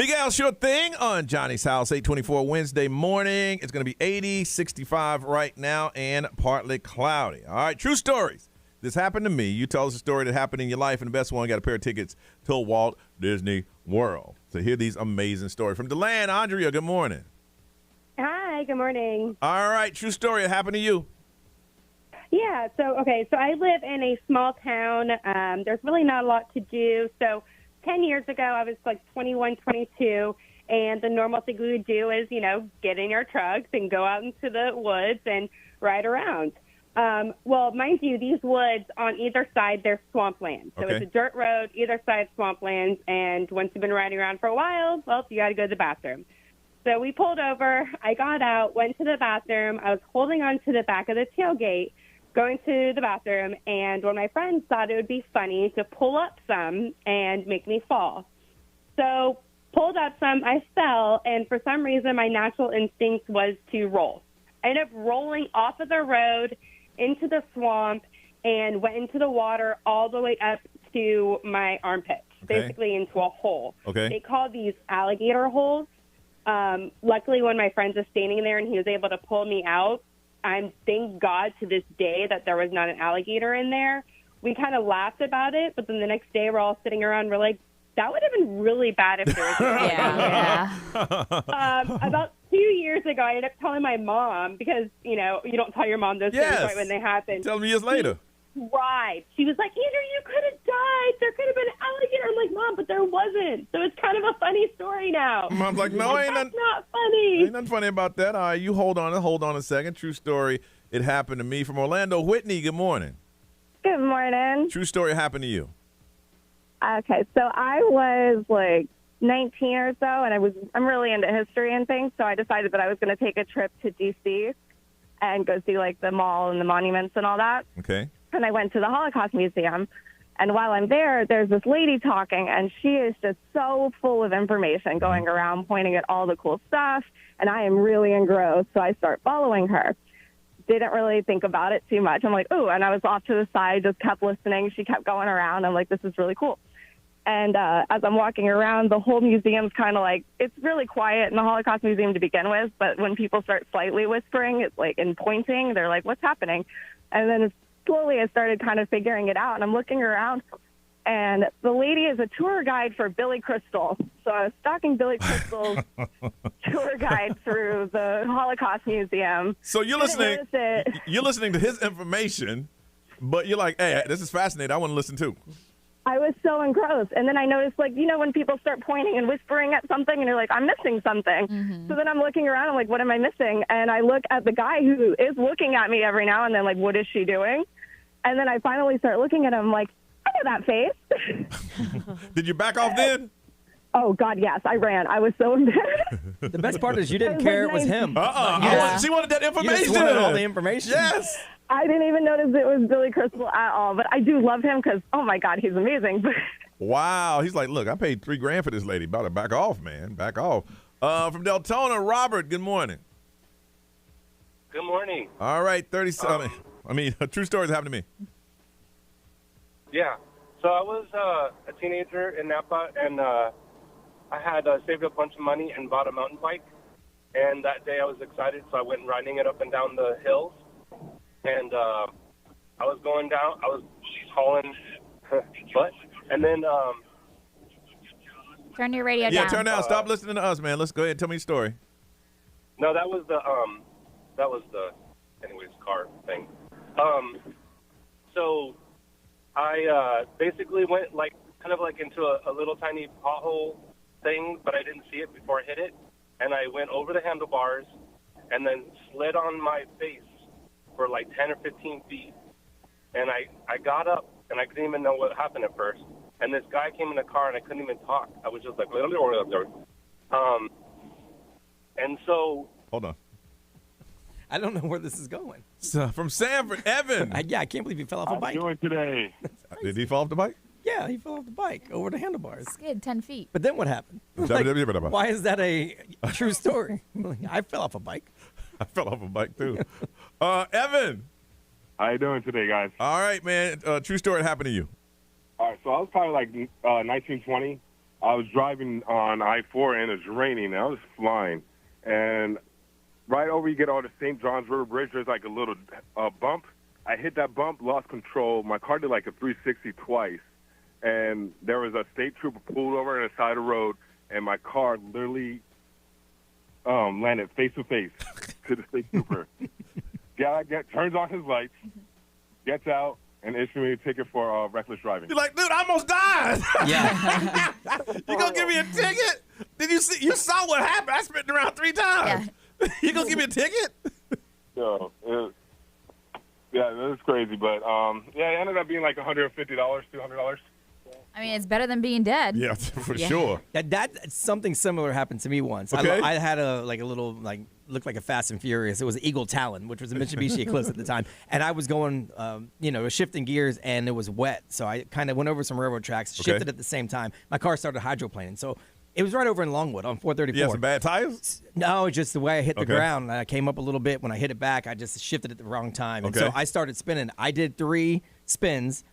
Miguel, sure thing on Johnny's House, 824 Wednesday morning. It's going to be 80, 65 right now, and partly cloudy. All right, true stories. This happened to me. You tell us a story that happened in your life, and the best one got a pair of tickets to Walt Disney World. So hear these amazing stories. From DeLand, Andrea, good morning. Hi, good morning. All right, true story that happened to you. Yeah, so I live in a small town. There's really not a lot to do. So 10 years ago, I was like 21, 22, and the normal thing we would do is, get in your trucks and go out into the woods and ride around. Well, mind you, these woods on either side, they're swampland. So It's a dirt road, either side swamplands, and once you've been riding around for a while, well, you got to go to the bathroom. So we pulled over, I got out, went to the bathroom. I was holding on to the back of the tailgate, going to the bathroom, and one of my friends thought it would be funny to pull up some and make me fall. So pulled up some, I fell, and for some reason my natural instinct was to roll. I ended up rolling off of the road into the swamp and went into the water all the way up to my armpits, basically into a hole. They call these alligator holes. Luckily, one of my friends was standing there, and he was able to pull me out. I'm thank God to this day that there was not an alligator in there. We kind of laughed about it, but then the next day we're all sitting around. We're like, that would have been really bad if there was an alligator. About 2 years ago, I ended up telling my mom because, you don't tell your mom those things right when they happen. Tell me years later. Right. She was like, Andrew, you could have died. There could have been an alligator. I'm like, Mom, but there wasn't. So it's kind of a funny story now. Mom's like, no, that's not funny. Ain't nothing funny about that. All right, you hold on a second. True story. It happened to me. From Orlando, Whitney, good morning. Good morning. True story happened to you. Okay, so I was like 19 or so, and I'm really into history and things, so I decided that I was going to take a trip to D.C. and go see like the mall and the monuments and all that. Okay. And I went to the Holocaust Museum, and while I'm there, there's this lady talking, and she is just so full of information going around, pointing at all the cool stuff, and I am really engrossed, so I start following her. Didn't really think about it too much. I'm like, ooh, and I was off to the side, just kept listening. She kept going around. I'm like, this is really cool. And as I'm walking around, the whole museum's kind of like, it's really quiet in the Holocaust Museum to begin with, but when people start slightly whispering, it's like, and pointing, they're like, what's happening? And then slowly I started kind of figuring it out, and I'm looking around, and the lady is a tour guide for Billy Crystal. So I was stalking Billy Crystal's tour guide through the Holocaust Museum. So you're listening to his information, but you're like, hey, this is fascinating. I want to listen too. I was so engrossed. And then I noticed, like, when people start pointing and whispering at something and you're like, I'm missing something. Mm-hmm. So then I'm looking around, I'm like, what am I missing? And I look at the guy who is looking at me every now and then, like, what is she doing? And then I finally start looking at him like, I know that face. Did you back off then? Oh, God, yes. I ran. I was so embarrassed. The best part is you didn't care it was him. She wanted that information. You just wanted all the information. Yes. I didn't even notice it was Billy Crystal at all. But I do love him because, oh, my God, he's amazing. Wow. He's like, look, I paid $3,000 for this lady. About to back off, man. Back off. From Deltona, Robert, good morning. Good morning. All right, 37. A true story that happened to me. Yeah. So I was a teenager in Napa, and I had saved up a bunch of money and bought a mountain bike. And that day I was excited, so I went riding it up and down the hills. And I was going down. She's hauling butt. And then turn your radio down. Yeah, turn down. Stop listening to us, man. Let's go ahead and tell me your story. No, that was the anyways, car thing. So I basically went kind of into a little tiny pothole thing, but I didn't see it before I hit it. And I went over the handlebars and then slid on my face for 10 or 15 feet. And I got up, and I didn't even know what happened at first. And this guy came in the car, and I couldn't even talk. I was just like, and so. Hold on. I don't know where this is going. So, from Sanford, Evan. I can't believe he fell off a bike. How you doing today? Did he fall off the bike? Yeah, he fell off the bike over the handlebars. Skid 10 feet. But then what happened? Why is that a true story? I fell off a bike. I fell off a bike, too. Evan. How you doing today, guys? All right, man. True story happened to you. All right, so I was probably 19, 20, I was driving on I-4 and it was raining. And I was flying. And right over you get all the St. John's River Bridge, there's like a little bump. I hit that bump, lost control. My car did like a 360 twice. And there was a state trooper pulled over on the side of the road, and my car literally landed face to face to the state trooper. Turns on his lights, gets out, and issues me a ticket for reckless driving. You're like, dude, I almost died. Yeah. You gonna give me a ticket? Did you see? You saw what happened? I spit it around 3 times. Yeah. You gonna give me a ticket? No. Yeah, that's crazy. But it ended up being like $150, $200. I mean, it's better than being dead. Yeah, for sure. That something similar happened to me once. Okay. I had a little looked like a Fast and Furious. It was an Eagle Talon, which was a Mitsubishi Eclipse at the time, and I was going, shifting gears, and it was wet, so I kind of went over some railroad tracks, shifted at the same time. My car started hydroplaning, so it was right over in Longwood on 434. You had some bad tires? No, just the way I hit the ground. I came up a little bit. When I hit it back, I just shifted at the wrong time, and so I started spinning. I did 3 spins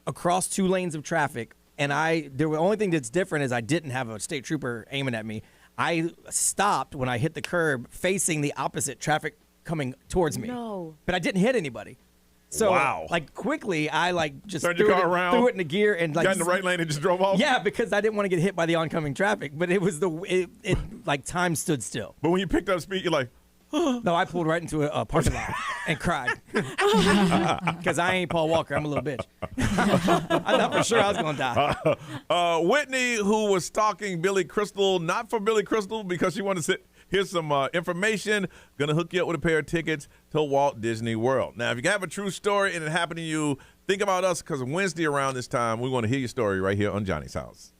across 2 lanes of traffic. And the only thing that's different is I didn't have a state trooper aiming at me. I stopped when I hit the curb facing the opposite traffic coming towards me. No. But I didn't hit anybody. So quickly I just turned threw your car around, threw it into gear and got in the right lane and just drove off? Yeah, because I didn't want to get hit by the oncoming traffic. But it was time stood still. But when you picked up speed, you're like, no, I pulled right into a parking lot and cried. Because I ain't Paul Walker. I'm a little bitch. I thought for sure I was going to die. Whitney, who was stalking Billy Crystal, not for Billy Crystal, because she wanted to here's some information. Going to hook you up with a pair of tickets to Walt Disney World. Now, if you have a true story and it happened to you, think about us, because Wednesday around this time, we want to hear your story right here on Johnny's House.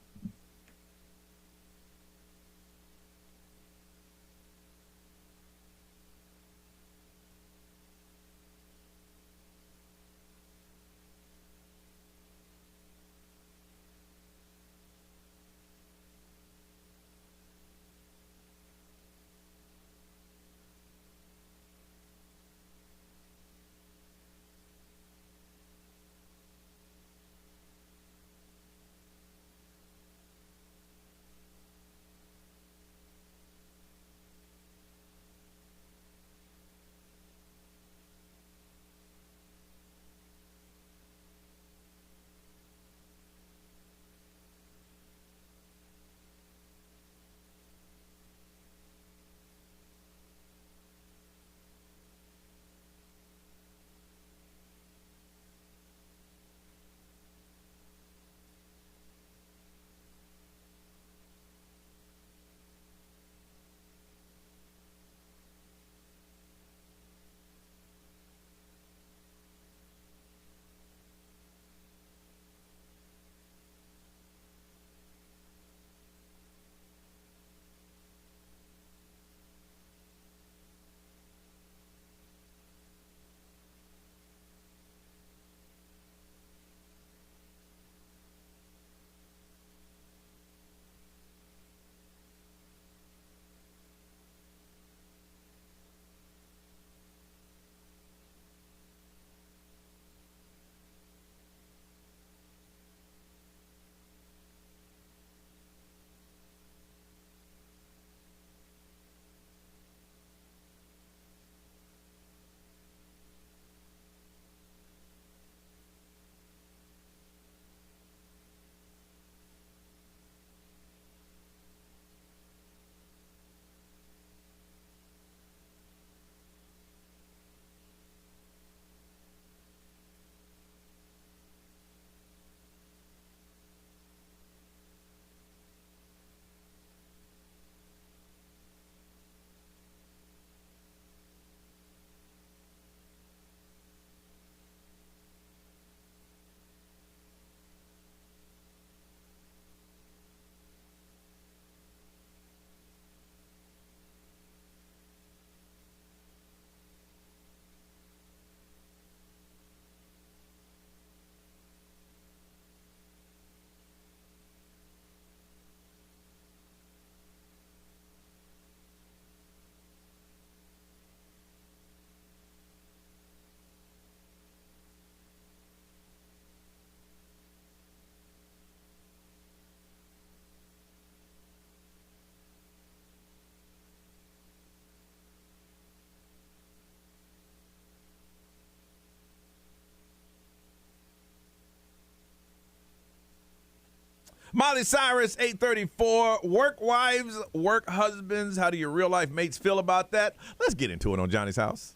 Molly Cyrus, 834. Work wives, work husbands. How do your real life mates feel about that? Let's get into it on Johnny's House.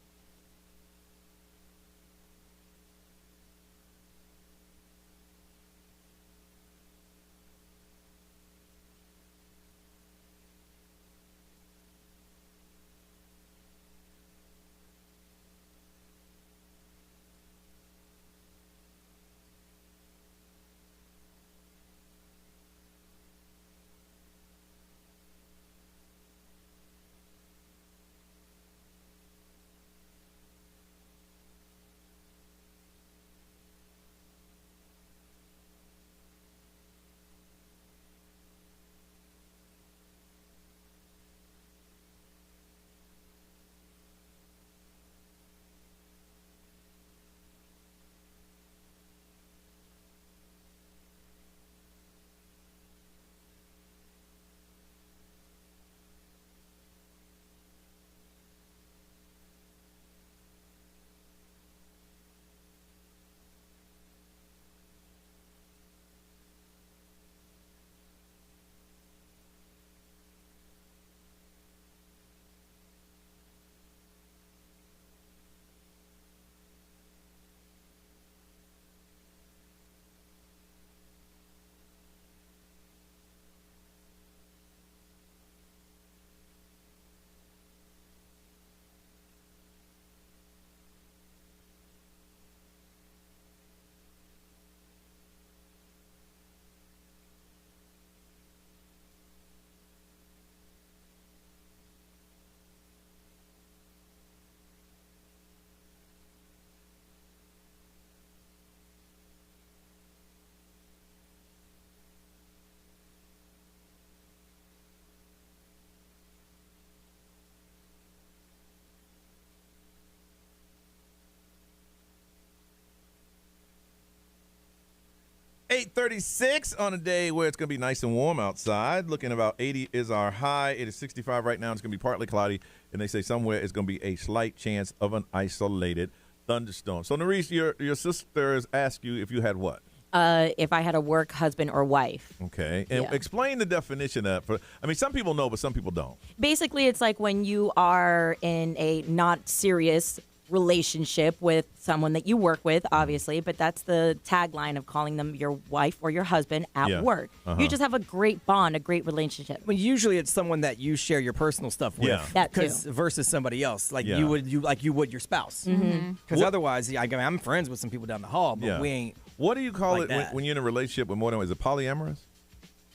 .36 on a day where it's going to be nice and warm outside. Looking about 80 is our high. It is 65 right now. It's going to be partly cloudy, and they say somewhere it's going to be a slight chance of an isolated thunderstorm. So, Nerese, your sisters asked you if you had what? If I had a work husband or wife. Okay. And explain the definition of that. Some people know, but some people don't. Basically, it's like when you are in a not serious relationship with someone that you work with, obviously, but that's the tagline of calling them your wife or your husband at work. You just have a great bond, a great relationship. Well, usually it's someone that you share your personal stuff with. Yeah. That too. Versus somebody else, like you would your spouse. Because otherwise, I'm friends with some people down the hall, but we ain't. What do you call like it when you're in a relationship with more than? Is it polyamorous?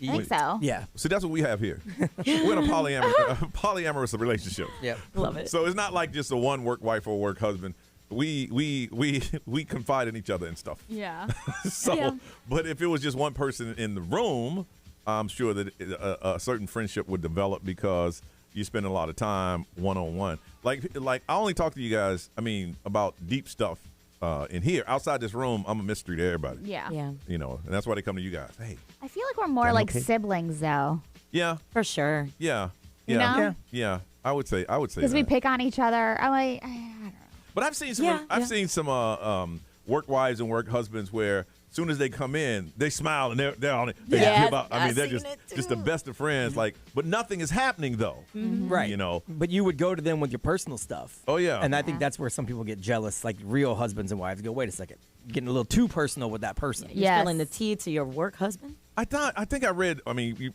I think so. Yeah. So that's what we have here. We're in a polyamorous relationship. Yeah. Love it. So it's not like just a one work wife or work husband. We confide in each other and stuff. Yeah. But if it was just one person in the room, I'm sure that a certain friendship would develop because you spend a lot of time one-on-one. Like I only talk to you guys, about deep stuff in here. Outside this room, I'm a mystery to everybody. Yeah. And that's why they come to you guys. Hey. I feel like we're more like siblings, though. Yeah. For sure. Yeah. You know? Yeah. I would say because we pick on each other. I'm like, I don't know. But I've seen some work wives and work husbands where as soon as they come in, they smile and they're on it. They give up. They're just the best of friends. But nothing is happening though. Mm-hmm. Right. But you would go to them with your personal stuff. Oh yeah. And I think that's where some people get jealous. Like real husbands and wives go, wait a second, getting a little too personal with that person. You're spilling the tea to your work husband. I think I read.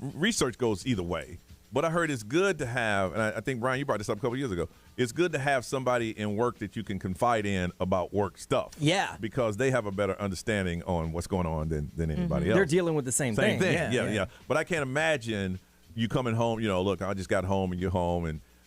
Research goes either way. But I heard it's good to have, and I think, Brian, you brought this up a couple years ago, it's good to have somebody in work that you can confide in about work stuff. Yeah. Because they have a better understanding on what's going on than anybody else. They're dealing with the same thing. Yeah. But I can't imagine you coming home, look, I just got home and you're home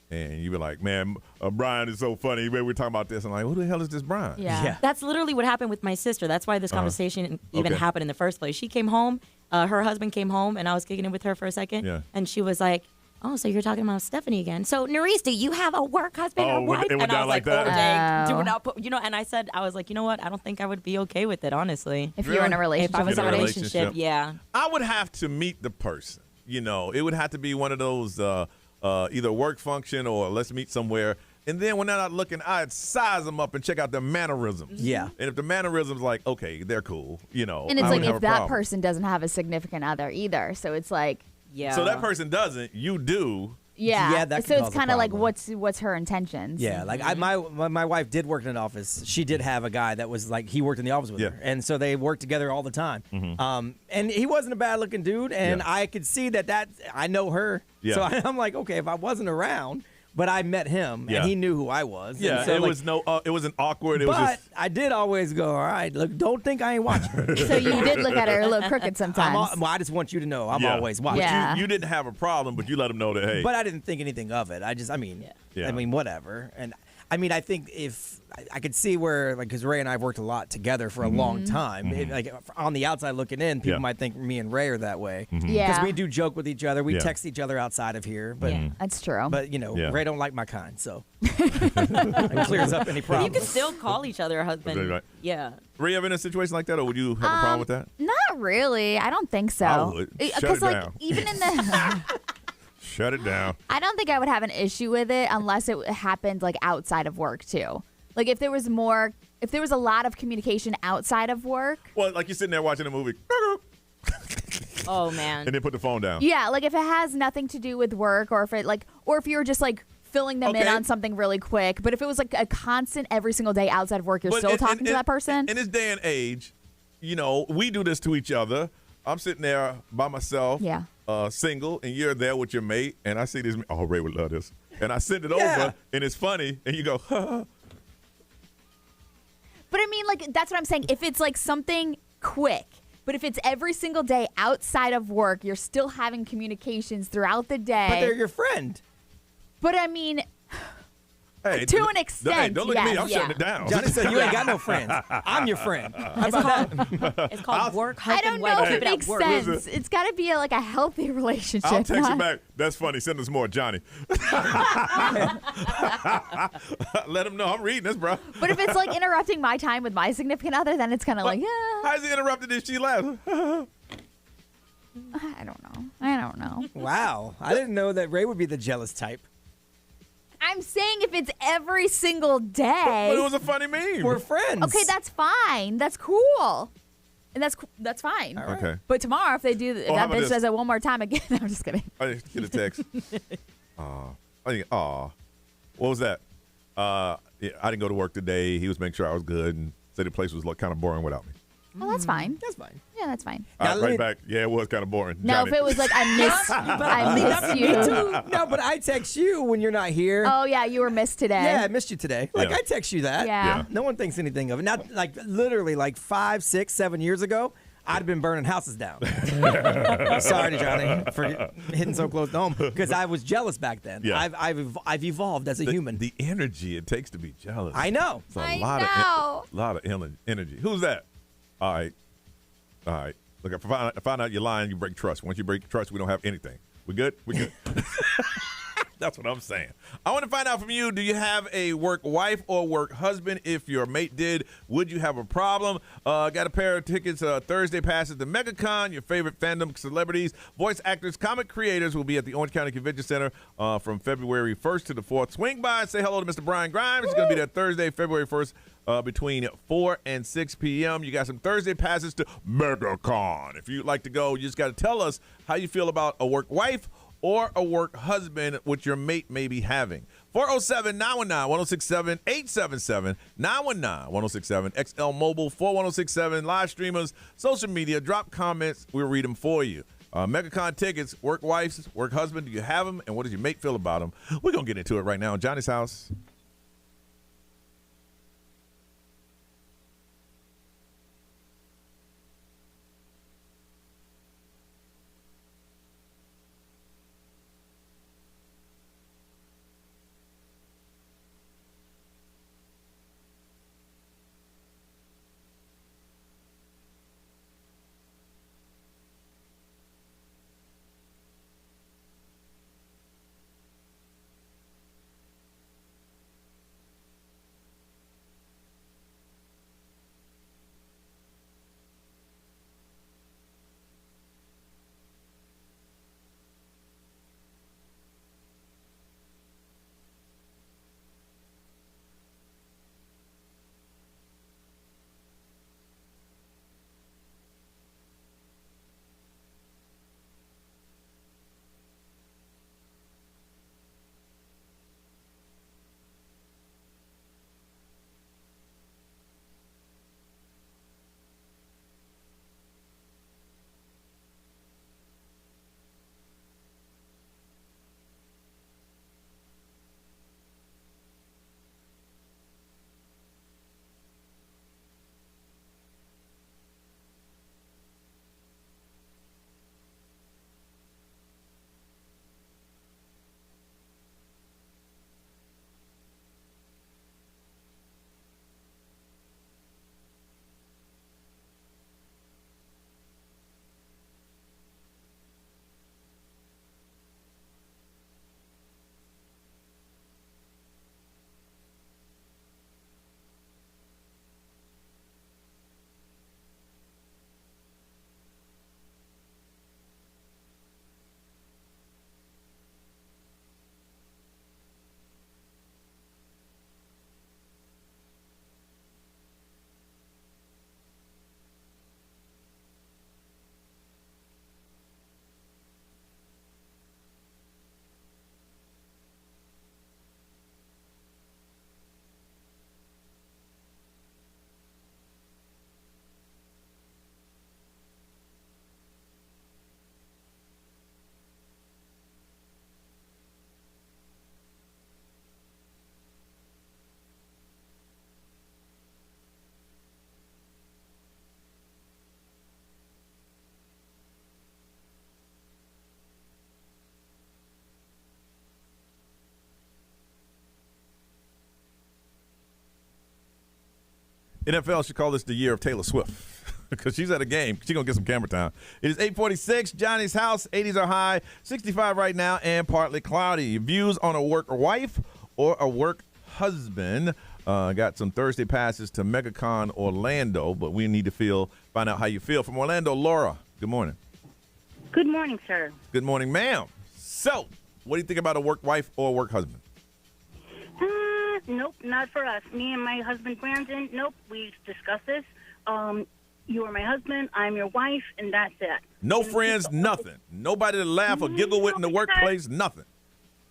and you were like, man, Brian is so funny. We're talking about this. I'm like, who the hell is this Brian? Yeah. That's literally what happened with my sister. That's why this conversation even happened in the first place. She came home, her husband came home, and I was kicking it with her for a second. Yeah. And she was like, oh, so you're talking about Stephanie again. So, Nerese, do you have a work husband or wife? It went down like that. Oh, dang. Do not put, and I was like, you know what? I don't think I would be okay with it, honestly. If you're in a relationship. If I was in a relationship, yeah. I would have to meet the person. It would have to be one of those either work function or let's meet somewhere. And then when they're not looking, I'd size them up and check out their mannerisms. Yeah. And if the mannerisms like, okay, they're cool, you know. And it's I like wouldn't have if a that problem. person doesn't have a significant other either. So it's like, So that person doesn't, you do. yeah. that So can it's cause a kind of like problem. what's her intentions? Yeah, like my wife did work in an office. She did have a guy that was like he worked in the office with her, and so they worked together all the time. And he wasn't a bad looking dude, and I could see that I know her. Yeah. So I'm like, okay, if I wasn't around, but I met him and he knew who I was. Yeah, and so, it wasn't awkward. It but was just. I did always go, all right, look, don't think I ain't watching. So you did look at her a little crooked sometimes. I just want you to know I'm always watching. Yeah. You didn't have a problem, but you let them know that, hey. But I didn't think anything of it. I mean, whatever. And I mean, I think if I could see where, like, because Ray and I have worked a lot together for a long time. Like on the outside looking in, people might think me and Ray are that way. Yeah. Because we do joke with each other. We text each other outside of here. But that's true. But Ray don't like my kind, so it clears up any You problems. can still call each other husband. Right. Yeah. Ray, you ever in a situation like that, or would you have a problem with that? Not really. I don't think so. I would. Shut it like down. even in the Shut it down. I don't think I would have an issue with it unless it happened like outside of work too. Like if there was a lot of communication outside of work. Well, like you're sitting there watching a movie. Oh man. And then put the phone down. Yeah, like if it has nothing to do with work, or if you're just like filling them in on something really quick. But if it was like a constant every single day outside of work, you're still talking to that person. In this day and age, we do this to each other. I'm sitting there by myself, single, and you're there with your mate, and I see this. Oh, Ray would love this. And I send it over, and it's funny, and you go, But I mean, like, that's what I'm saying. If it's like something quick, but if it's every single day outside of work, you're still having communications throughout the day. But they're your friend. But I mean, Hey, to an extent, hey, don't look at me. I'm yes. shutting it down. Johnny said you ain't got no friends. I'm your friend. It's called work, I husband, don't know wife. if it Keep makes at work. sense. Listen. It's got to be like a healthy relationship. I'll text not- you back. That's funny. Send us more, Johnny. Let him know I'm reading this, bro. But if it's like interrupting my time with my significant other, then it's kind of like, yeah. How's he interrupted if she laughs? I don't know. Wow. I didn't know that Ray would be the jealous type. I'm saying if it's every single day. But it was a funny meme. We're friends. Okay, that's fine. That's cool. And that's fine. Okay. But tomorrow, if they do, if how that about bitch this? says it one more time again, I'm just kidding. I just get a text. What was that? I didn't go to work today. He was making sure I was good and said the place was kind of boring without me. Well, that's fine. That's fine. Yeah, that's fine. Right back. Yeah, it was kind of boring. Now, Johnny. if it was like, I miss you. No, but I text you when you're not here. Oh, yeah, you were missed today. Yeah, I missed you today. Like, Yeah. I text you that. Yeah. No one thinks anything of it. Not like literally like 5, 6, 7 years ago, I'd have been burning houses down. Sorry, Johnny, for hitting so close to home because I was jealous back then. Yeah. I've evolved as a human. The energy it takes to be jealous. I know. It's a lot of energy. Who's that? All right. Look, if I find out you're lying, you break trust. Once you break trust, we don't have anything. We good? We good. That's what I'm saying. I want to find out from you, do you have a work wife or work husband? If your mate did, would you have a problem? Got a pair of tickets, Thursday passes to MegaCon. Your favorite fandom celebrities, voice actors, comic creators will be at the Orange County Convention Center from February 1st to the 4th. Swing by and say hello to Mr. Brian Grimes. He's going to be there Thursday, February 1st. Between 4 and 6 p.m. You got some Thursday passes to MegaCon. If you'd like to go, you just got to tell us how you feel about a work wife or a work husband which your mate may be having. 407-919-1067, 877-919-1067, XL Mobile, 41067, live streamers, social media, drop comments. We'll read them for you. MegaCon tickets, work wives, work husband, do you have them? And what does your mate feel about them? We're going to get into it right now in Johnny's house. NFL should call this the year of Taylor Swift because she's at a game. She's going to get some camera time. It is 8:46, Johnny's house. 80s are high, 65 right now, and partly cloudy. Views on a work wife or a work husband. Got some Thursday passes to MegaCon Orlando, but we need to find out how you feel. From Orlando, Laura, good morning. Good morning, sir. Good morning, ma'am. So, what do you think about a work wife or a work husband? Nope, not for us. Me and my husband, Brandon, nope, we discussed this. You are my husband, I'm your wife, and that's it. No friends, nothing. Nobody to laugh or giggle with in the workplace, nothing.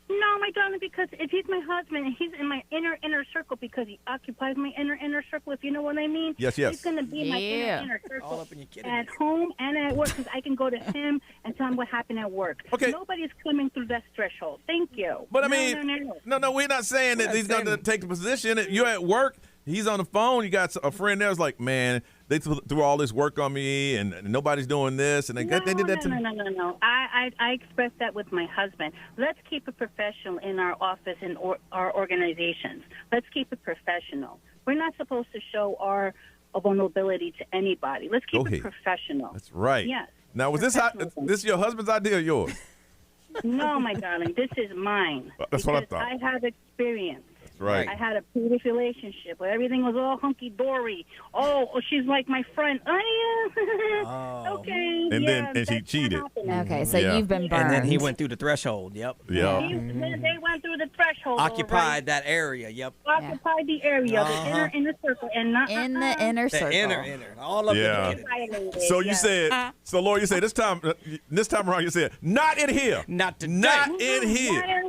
No, my darling, because if he's my husband and he's in my inner circle because he occupies my inner circle, if you know what I mean. Yes. He's going to be my inner circle at home and at work because I can go to him and tell him what happened at work. Okay. Nobody's coming through that threshold. Thank you. But, no, we're not saying that he's going to take the position. You're at work. He's on the phone. You got a friend there who's like, man, they threw all this work on me, and nobody's doing this, and they did that to me. No. I expressed that with my husband. Let's keep it professional in our office and our organizations. Let's keep it professional. We're not supposed to show our vulnerability to anybody. Let's keep it professional. That's right. Yes. Now, was this your husband's idea or yours? No, my darling, this is mine. That's what I thought. I have experience. Right. I had a previous relationship where everything was all hunky-dory. Oh, she's like my friend. Okay. And she cheated. Okay, so you've been burned. And then he went through the threshold. Yep. Yeah. They went through the threshold. Occupied that area. Yep. Occupied the area, the inner circle, and not in the inner circle. The inner. All of it. So you said. So Laura, you said this time around. You said not in here. Not today. Not in here.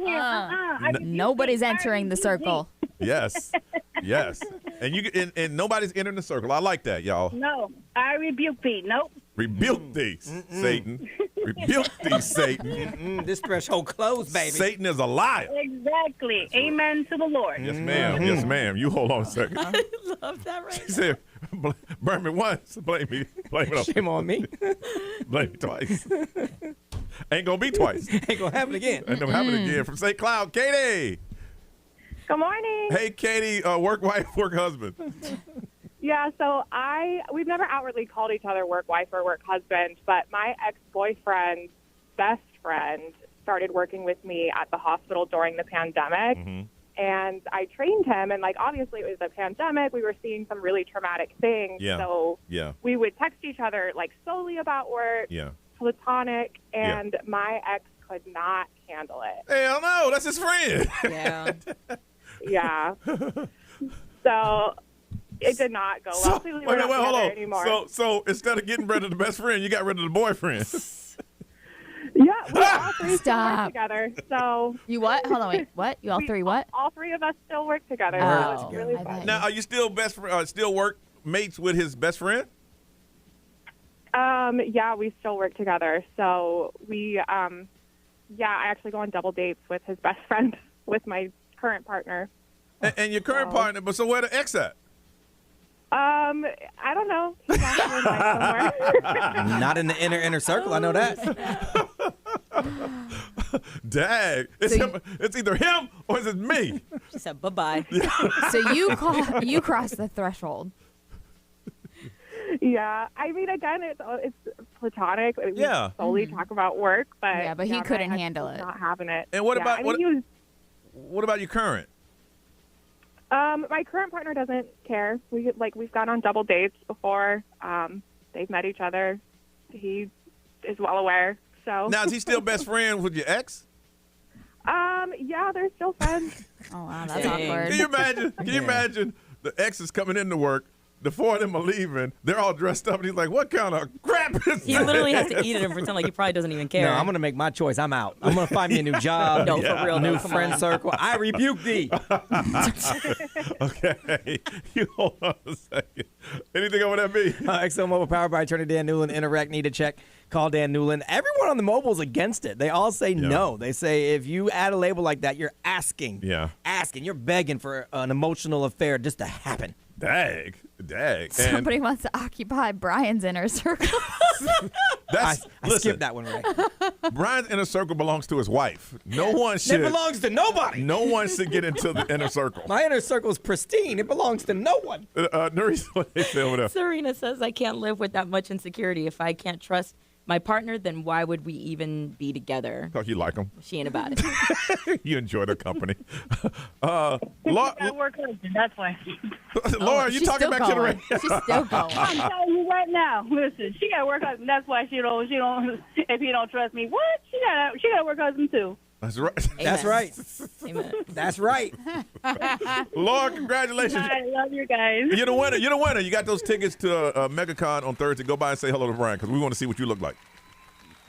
Nobody's entering the circle. Yes. And nobody's entering the circle. I like that, y'all. No, I rebuke thee. Nope. Rebuke thee, Satan. Rebuke thee, Satan. This threshold closed, baby. Satan is a liar. Exactly. Amen to the Lord. Yes, ma'am. Yes, ma'am. You hold on a second. I love that right She said, burn me once, blame me. Blame it Shame on me. Blame me twice. Ain't gonna be twice. Ain't gonna happen again. Ain't gonna happen again. From St. Cloud, Katie. Good morning. Hey, Katie, work wife, work husband. Yeah, so we've never outwardly called each other work wife or work husband, but my ex-boyfriend's best friend started working with me at the hospital during the pandemic. Mm-hmm. And I trained him, and, obviously it was a pandemic. We were seeing some really traumatic things. Yeah. So we would text each other, solely about work, platonic, and my ex could not handle it. Hell no, that's his friend. Yeah. Yeah. So it did not go well. Clearly we're not together anymore. So instead of getting rid of the best friend, you got rid of the boyfriend. Yeah, we all three still work together. So you what? Hold on, wait. What? You all three what? All three of us still work together. Oh, so it's really fun. Now, are you still still work mates with his best friend? Yeah, we still work together. So we, I actually go on double dates with his best friend, with my current partner. And your current partner, but so where the ex at? I don't know. He's actually in life somewhere. Not in the inner circle. I know that. Dag. It's either him or is it me? She said bye-bye. So you crossed the threshold. Yeah, I mean, again, it's platonic. We solely talk about work, but he couldn't handle it. Not having it. And what about what about your current? My current partner doesn't care. We've gone on double dates before. They've met each other. He is well aware. So now, is he still best friend with your ex? Yeah, they're still friends. Oh wow, that's awkward. Can you imagine the ex is coming into work? The four of them are leaving. They're all dressed up, and he's like, "What kind of crap is this?" He literally has to eat it and pretend like he probably doesn't even care. No, I'm gonna make my choice. I'm out. I'm gonna find me a new job. No, for real. New friend circle. I rebuke thee. Okay, you hold on a second. Anything over that be? ExxonMobil powered by attorney Dan Newland. Interact need to check. Call Dan Newland. Everyone on the mobile's against it. They all say no. They say if you add a label like that, you're asking. Yeah. Asking. You're begging for an emotional affair just to happen. Dag. Somebody wants to occupy Brian's inner circle. That's I listen. skipped that one, Ray. Brian's inner circle belongs to his wife. No one should. It belongs to nobody. No one should get into the inner circle. My inner circle is pristine. It belongs to no one. Nerissa, what they say over there? Serena says, I can't live with that much insecurity. If I can't trust my partner, then why would we even be together? Because you like him. She ain't about it. You enjoy the company. Got work husband. That's why. Laura, you talking back to the radio? She's still going. I'm telling you right now. Listen, she got work husband. That's why she don't. If he don't trust me, what? She got a work husband too. That's right. That's right. Amen. That's right. Laura, congratulations. I love you guys. You're the winner. You're the winner. You got those tickets to MegaCon on Thursday. Go by and say hello to Brian because we want to see what you look like.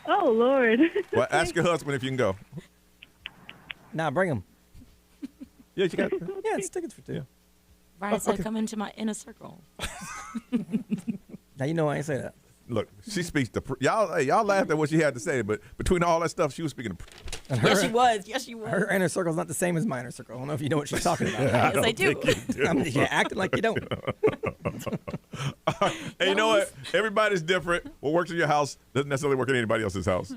Oh Lord. Well, ask your husband if you can go. Nah, bring him. Yeah, you got. Yeah, it's tickets for two. Yeah. Brian said, come into my inner circle. Now you know I ain't say that. Look, she speaks to y'all. Hey, y'all laughed at what she had to say, but between all that stuff, she was speaking to. Yes, she was. Yes, she was. Her inner circle is not the same as my inner circle. I don't know if you know what she's talking about. Yes, I do. You're acting like you don't. Hey, you know what? Everybody's different. What works in your house doesn't necessarily work in anybody else's house.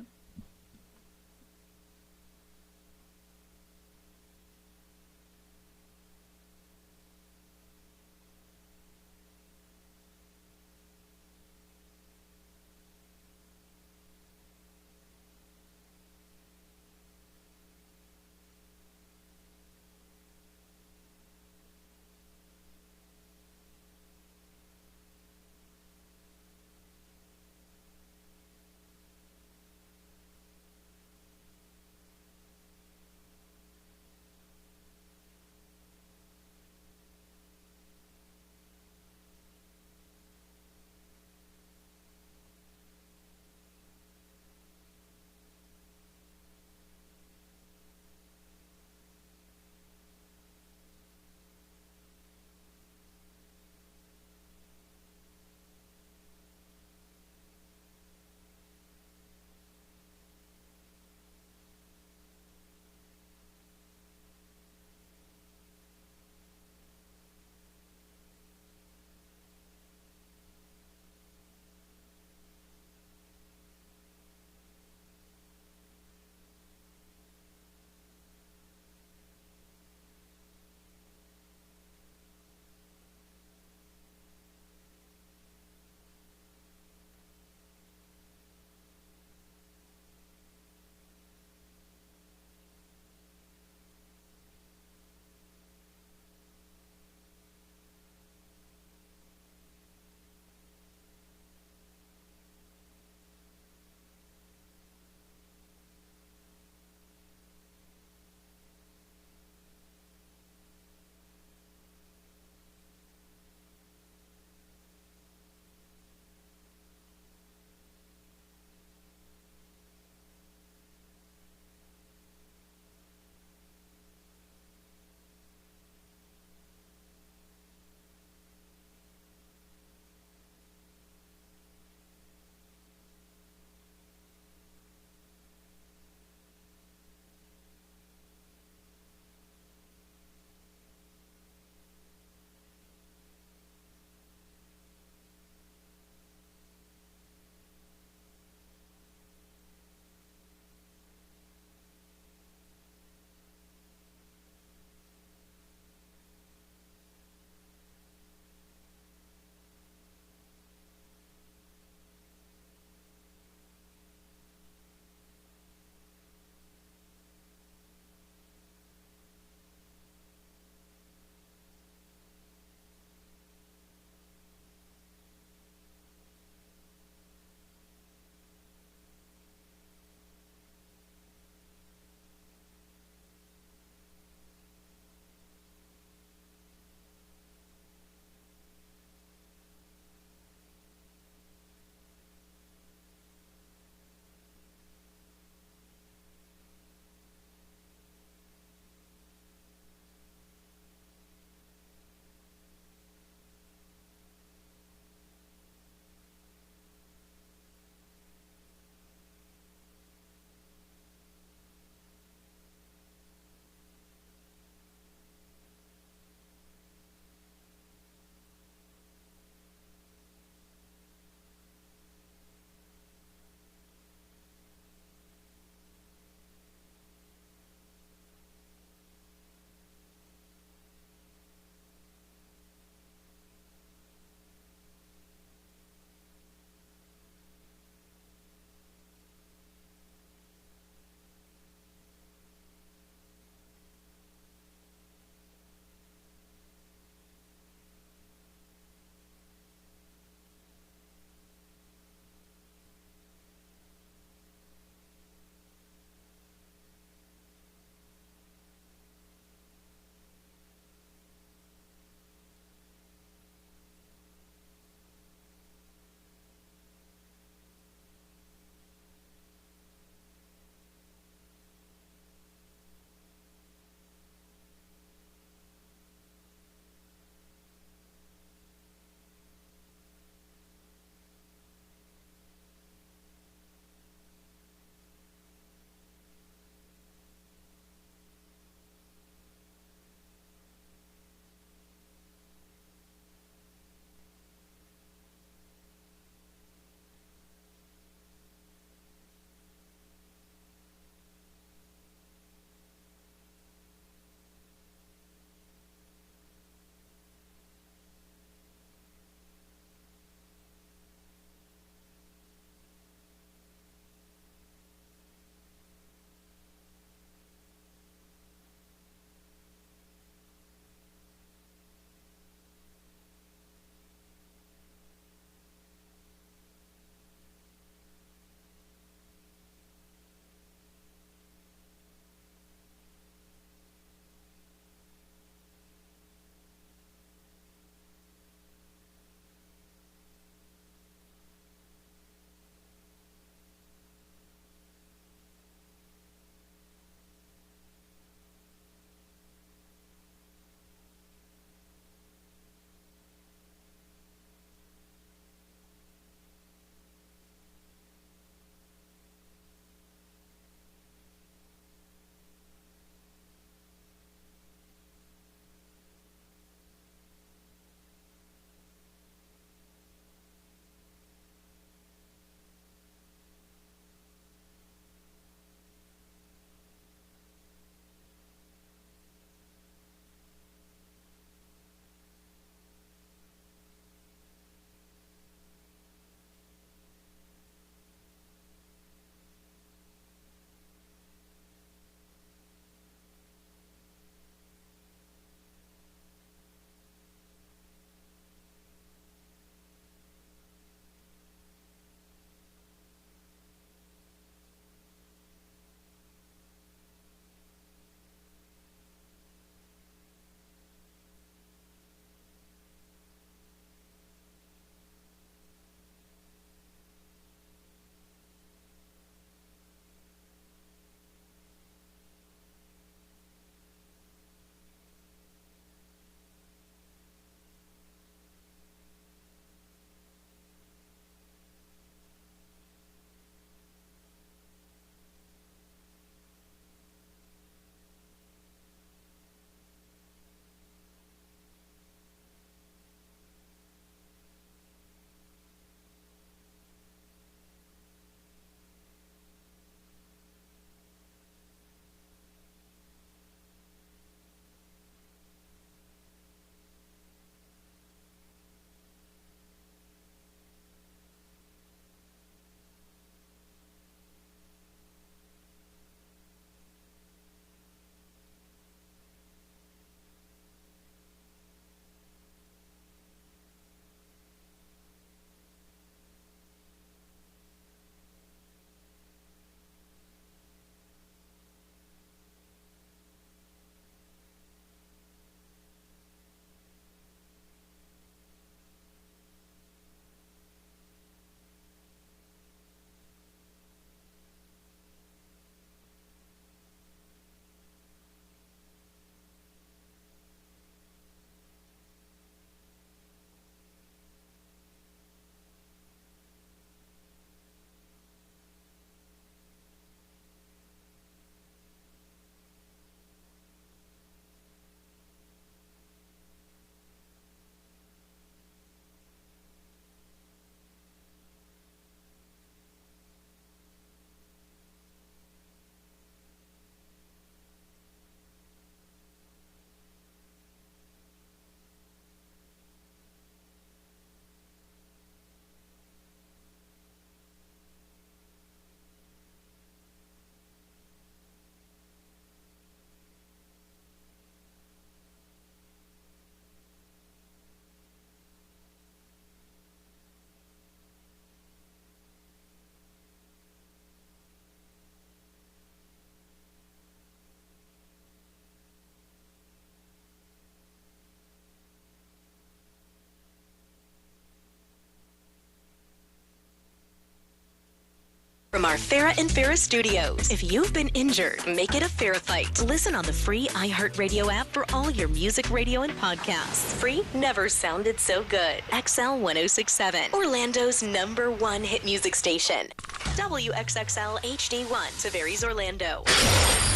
From our Farrah and Farrah studios. If you've been injured, make it a Farrah fight. Listen on the free iHeartRadio app for all your music, radio, and podcasts. Free never sounded so good. XL 1067, Orlando's #1 hit music station. WXXL HD1, Tavares, Orlando.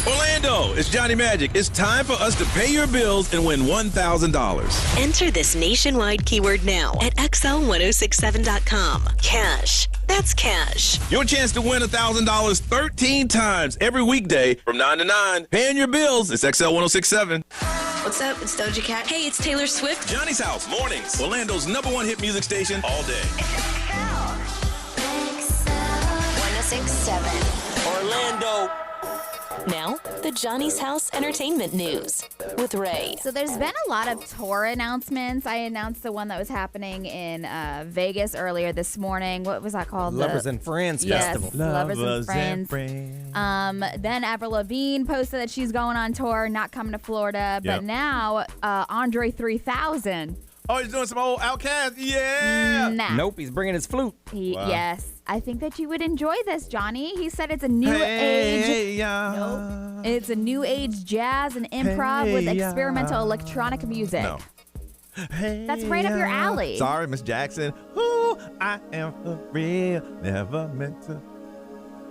Orlando, it's Johnny Magic. It's time for us to pay your bills and win $1,000. Enter this nationwide keyword now at XL1067.com. Cash. That's cash. Your chance to win $1,000 13 times every weekday from 9 to 9. Paying your bills. It's XL 1067. What's up? It's Doja Cat. Hey, it's Taylor Swift. Johnny's House, mornings. Orlando's #1 hit music station all day. 1067. Orlando. Now, the Johnny's House Entertainment News with Ray. So there's been a lot of tour announcements. I announced the one that was happening in Vegas earlier this morning. What was that called? Lovers and Friends Festival. Lovers and Friends. Then Avril Lavigne posted that she's going on tour, not coming to Florida. But now, Andre 3000. Oh, he's doing some old Outkast? Yeah! Nope, he's bringing his flute. Yes. I think that you would enjoy this, Johnny. He said it's a new age. Nope. It's a new age jazz and improv with experimental electronic music. No. That's right up your alley. Sorry, Miss Jackson. Ooh, I am for real. Never meant to.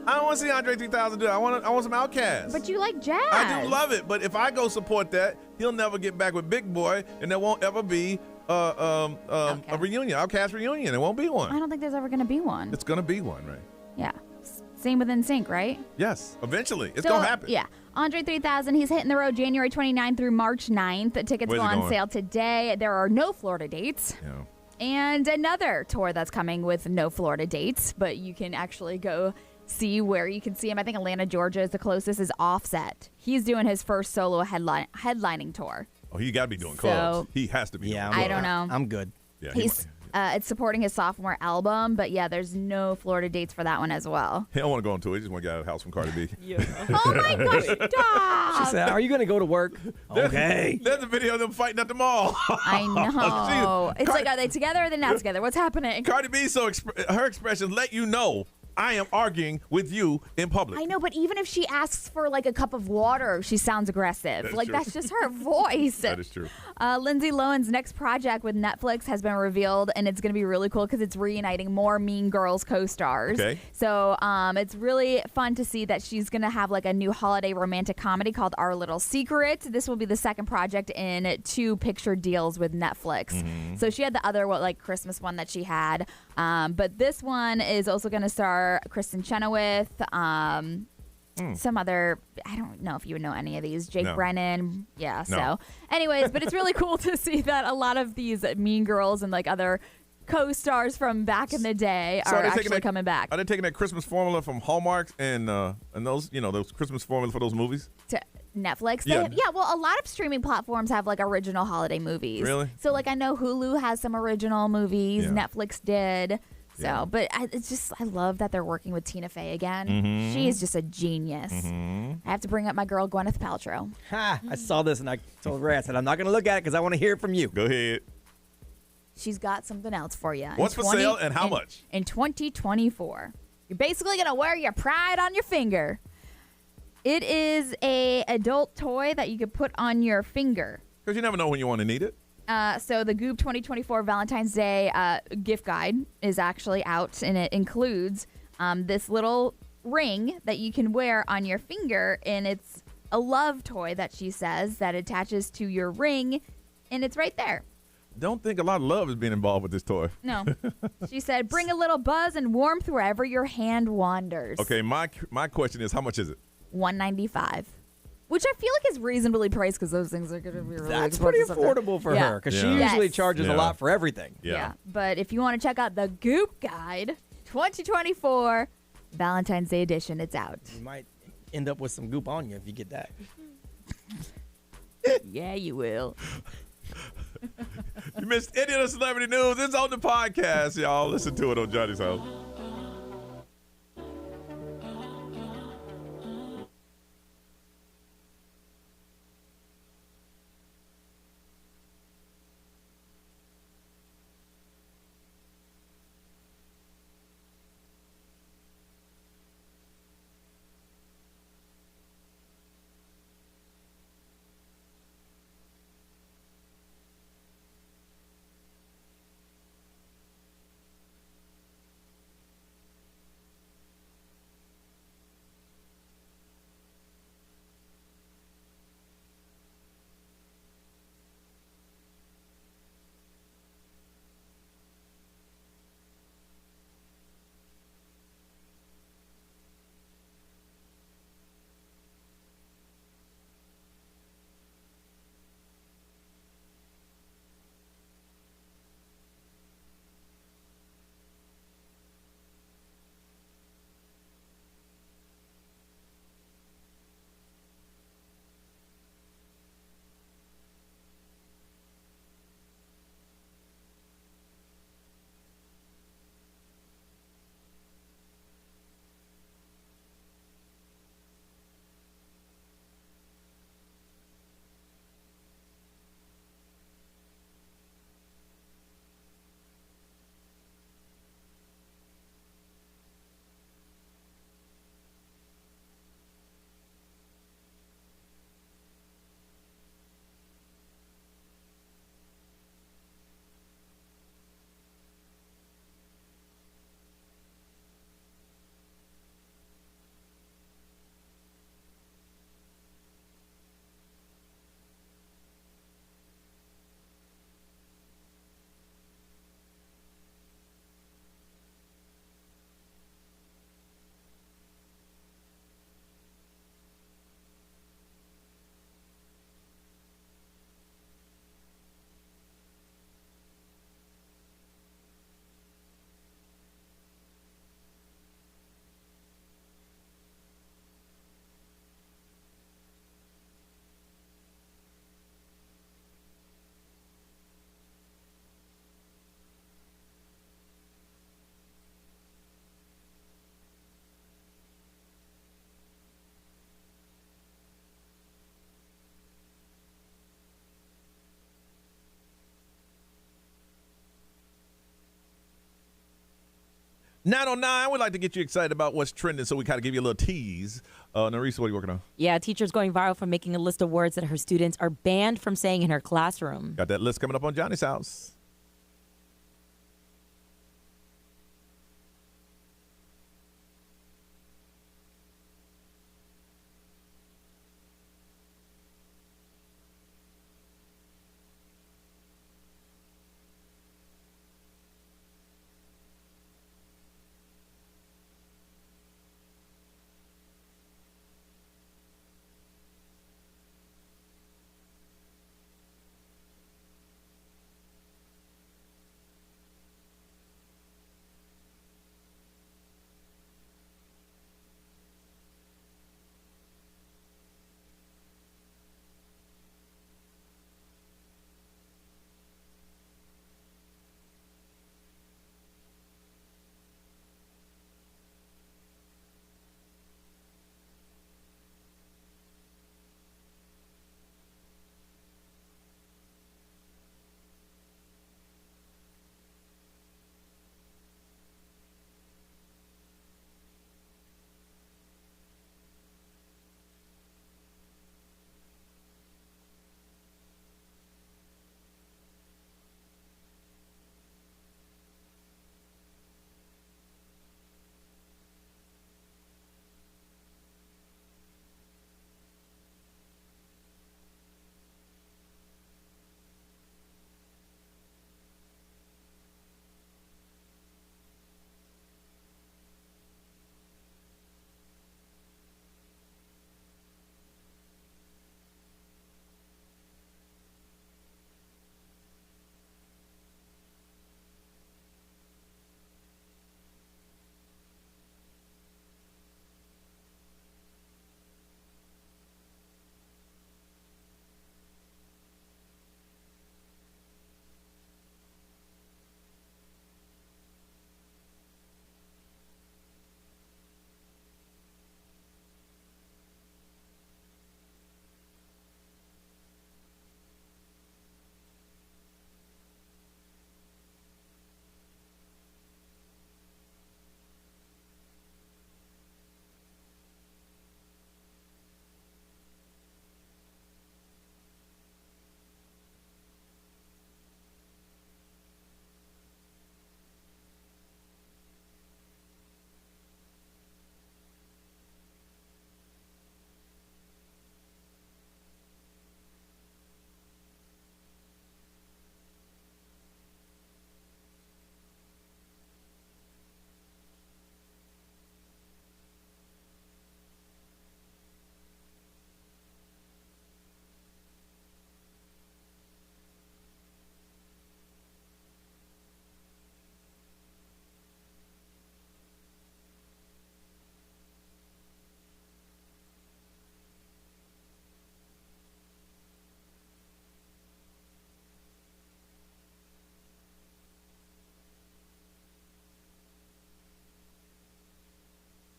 I don't want to see Andre 3000 do it. I want some Outkast. But you like jazz. I do love it, but if I go support that, he'll never get back with Big Boy, and there won't ever be a reunion, Outkast reunion. There won't be one. I don't think there's ever going to be one. It's going to be one, right? Yeah. Same with NSYNC, right? Yes, eventually. It's going to happen. Yeah. Andre 3000, he's hitting the road January 29th through March 9th. Tickets go on sale today. There are no Florida dates. Yeah. And another tour that's coming with no Florida dates, but you can actually go see where you can see him. I think Atlanta, Georgia is the closest, is Offset. He's doing his first solo headlining tour. Oh, he got to be doing clubs. He has to be doing clubs. I don't know. I'm good. Yeah, it's supporting his sophomore album, but yeah, there's no Florida dates for that one as well. He don't want to go on tour. He just want to get out of the house from Cardi B. Oh my gosh, stop! She said, "Are you going to go to work?" Okay. There's a video of them fighting at the mall. I know. It's like, are they together or are they not together? What's happening? Cardi B, her expressions let you know I am arguing with you in public. I know, but even if she asks for like a cup of water, she sounds aggressive. That's just her voice. That is true. Lindsay Lohan's next project with Netflix has been revealed, and it's going to be really cool because it's reuniting more Mean Girls co-stars. Okay. So it's really fun to see that she's going to have like a new holiday romantic comedy called Our Little Secret. This will be the second project in 2 picture deals with Netflix. Mm-hmm. So she had the other Christmas one that she had, but this one is also going to star Kristen Chenoweth, some other, I don't know if you would know any of these, Jake Brennan. Yeah, so anyways, but it's really cool to see that a lot of these Mean Girls and like other co-stars from back in the day are actually coming back. Are they taking that Christmas formula from Hallmark and those, those Christmas formulas for those movies? To Netflix? Yeah. Well, a lot of streaming platforms have like original holiday movies. Really? So like I know Hulu has some original movies. Yeah. Netflix did. So, but I love that they're working with Tina Fey again. Mm-hmm. She is just a genius. Mm-hmm. I have to bring up my girl Gwyneth Paltrow. I saw this and I told Ray, I said, I'm not going to look at it because I want to hear it from you. Go ahead. She's got something else for you. What's for sale and how much? In 2024. You're basically going to wear your pride on your finger. It is a adult toy that you could put on your finger. Because you never know when you want to need it. So the Goop 2024 Valentine's Day gift guide is actually out, and it includes this little ring that you can wear on your finger, and it's a love toy that she says that attaches to your ring, and it's right there. Don't think a lot of love is being involved with this toy. No. She said, bring a little buzz and warmth wherever your hand wanders. Okay, my question is, how much is it? $195. Which I feel like is reasonably priced because those things are going to be really That's pretty affordable for her because she usually charges a lot for everything. Yeah. But if you want to check out the Goop Guide 2024 Valentine's Day edition, it's out. You might end up with some goop on you if you get that. Yeah, you will. You missed any of the celebrity news. It's on the podcast, y'all. Listen to it on Johnny's House. 909, we'd like to get you excited about what's trending, so we kind of give you a little tease. Nerissa, what are you working on? Yeah, teacher's going viral for making a list of words that her students are banned from saying in her classroom. Got that list coming up on Johnny's House.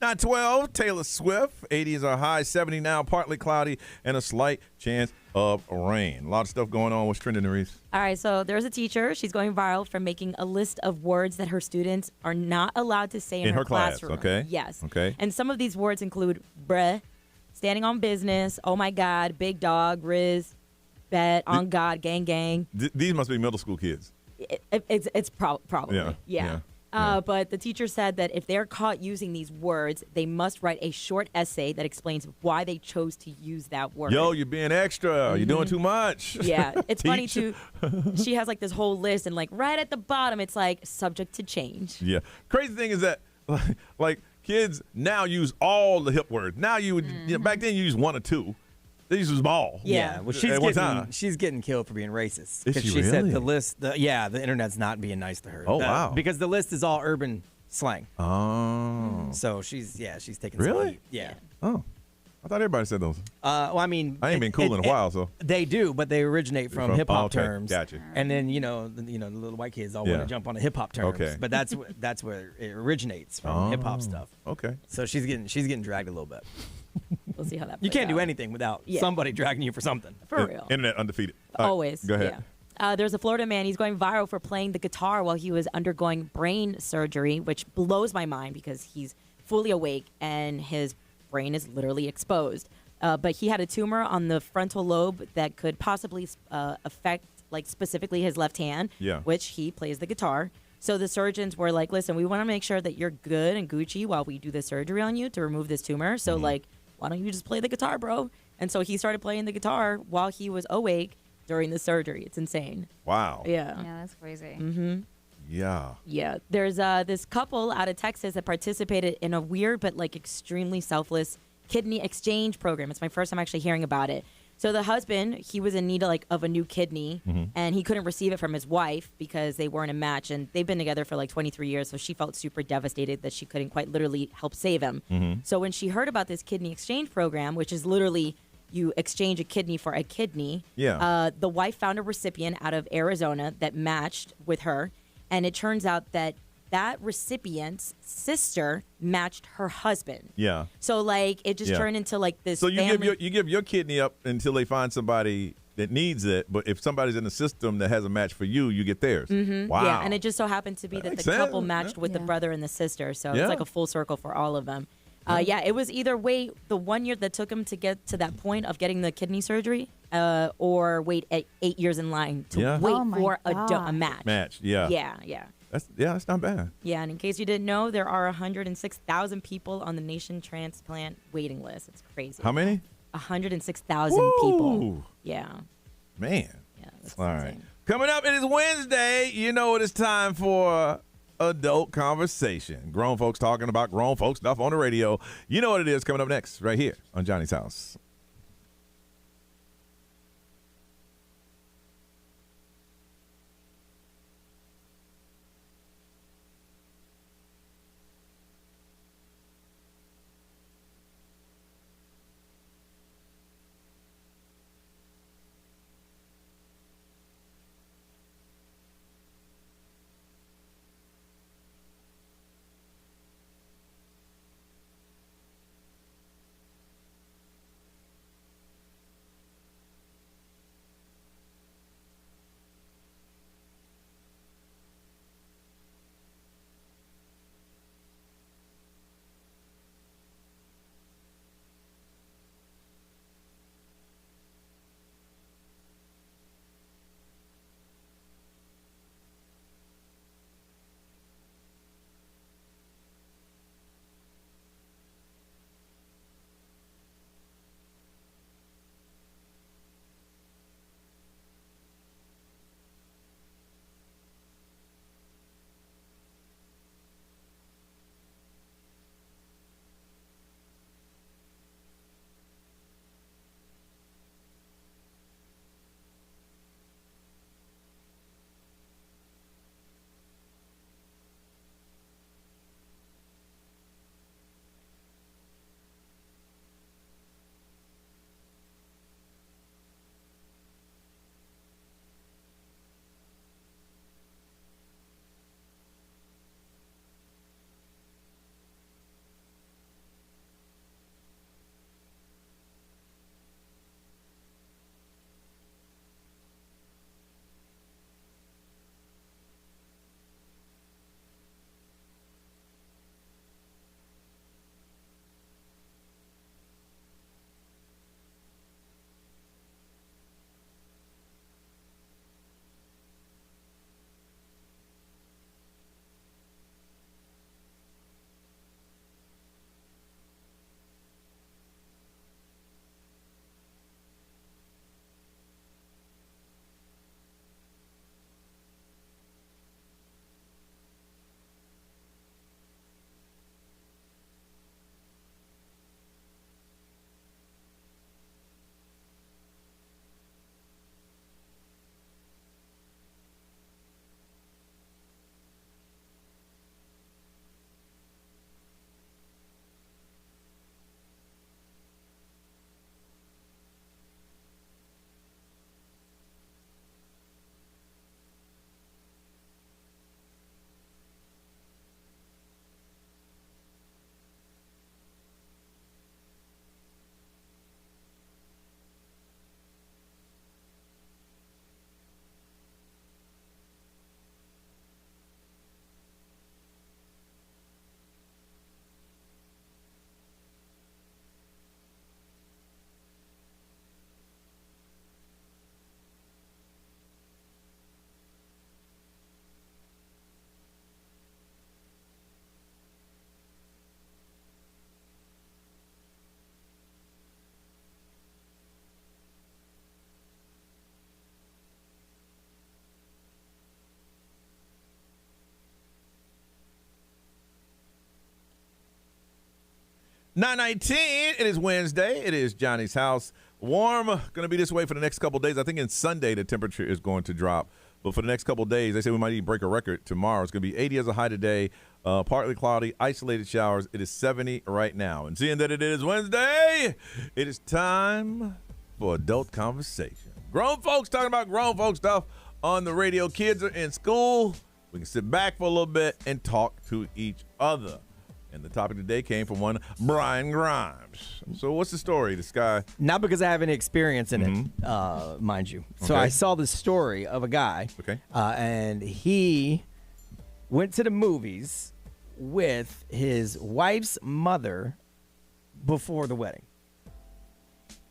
Not 12, Taylor Swift. 80s are high, 70 now, partly cloudy, and a slight chance of rain. A lot of stuff going on. What's trending, Nerisse? All right, so there's a teacher. She's going viral for making a list of words that her students are not allowed to say in her class. classroom. Okay. Yes. Okay. And some of these words include bruh, standing on business, oh my God, big dog, Riz, bet, on God, gang, gang. These must be middle school kids. It's probably. Yeah. But the teacher said that if they're caught using these words, they must write a short essay that explains why they chose to use that word. Yo, you're being extra. You're doing too much. Yeah. It's funny, too. She has, like, this whole list, and, like, right at the bottom, it's, like, subject to change. Yeah. Crazy thing is that, like kids now use all the hip words. Now you would, back then you used one or two. They used them all. Yeah. Well, she's getting killed for being racist. Is she she really? said the list, the internet's not being nice to her. Oh, wow. Because the list is all urban slang. Oh. So she's taking Really? some heat. Yeah. Oh. I thought everybody said those. Well, I mean, I ain't been cool in a while, so. They do, but they originate from hip hop terms. Gotcha. And then the little white kids all want to jump on the hip hop terms. Okay. But that's where it originates from hip hop stuff. Okay. So she's getting dragged a little bit. We'll see how that You plays can't do out. anything without somebody dragging you for something. For real. Internet undefeated. Always. Go ahead. Yeah. There's a Florida man. He's going viral for playing the guitar while he was undergoing brain surgery, which blows my mind because he's fully awake and his brain is literally exposed. But he had a tumor on the frontal lobe that could possibly affect, like, specifically his left hand, which he plays the guitar. So the surgeons were like, listen, we want to make sure that you're good and Gucci while we do the surgery on you to remove this tumor. So, like, why don't you just play the guitar, bro? And so he started playing the guitar while he was awake during the surgery. It's insane. Wow. Yeah, that's crazy. Mm-hmm. Yeah. Yeah. There's this couple out of Texas that participated in a weird but, like, extremely selfless kidney exchange program. It's my first time actually hearing about it. So the husband, he was in need of a new kidney, and he couldn't receive it from his wife because they weren't a match, and they've been together for like 23 years, so she felt super devastated that she couldn't quite literally help save him. So when she heard about this kidney exchange program, which is literally you exchange a kidney for a kidney, the wife found a recipient out of Arizona that matched with her, and it turns out that recipient's sister matched her husband. Yeah. So, like, it just turned into, like, this. So you give your kidney up until they find somebody that needs it, but if somebody's in the system that has a match for you, you get theirs. Wow. Yeah, and it just so happened to be that the couple matched with the brother and the sister, so it's like a full circle for all of them. It was either wait the 1 year that took him to get to that point of getting the kidney surgery, or wait 8 years in line to wait for a match. Yeah. That's not bad. Yeah, and in case you didn't know, there are 106,000 people on the nation transplant waiting list. It's crazy. How many? 106,000 people. Yeah. Man. Yeah. That's all right. Coming up, it is Wednesday. You know it is time for adult conversation. Grown folks talking about grown folks stuff on the radio. You know what it is coming up next right here on Johnny's House. 9:19. It is Wednesday. It is Johnny's house. Warm. Going to be this way for the next couple of days. I think in Sunday the temperature is going to drop. But for the next couple of days, they say we might even break a record tomorrow. It's going to be 80 as a high today. Partly cloudy, isolated showers. It is 70 right now. And seeing that it is Wednesday, it is time for adult conversation. Grown folks talking about grown folk stuff on the radio. Kids are in school. We can sit back for a little bit and talk to each other. And the topic today came from one Brian Grimes. So what's the story? This guy. Not because I have any experience in it, mind you. So I saw this story of a guy. Okay. And he went to the movies with his wife's mother before the wedding.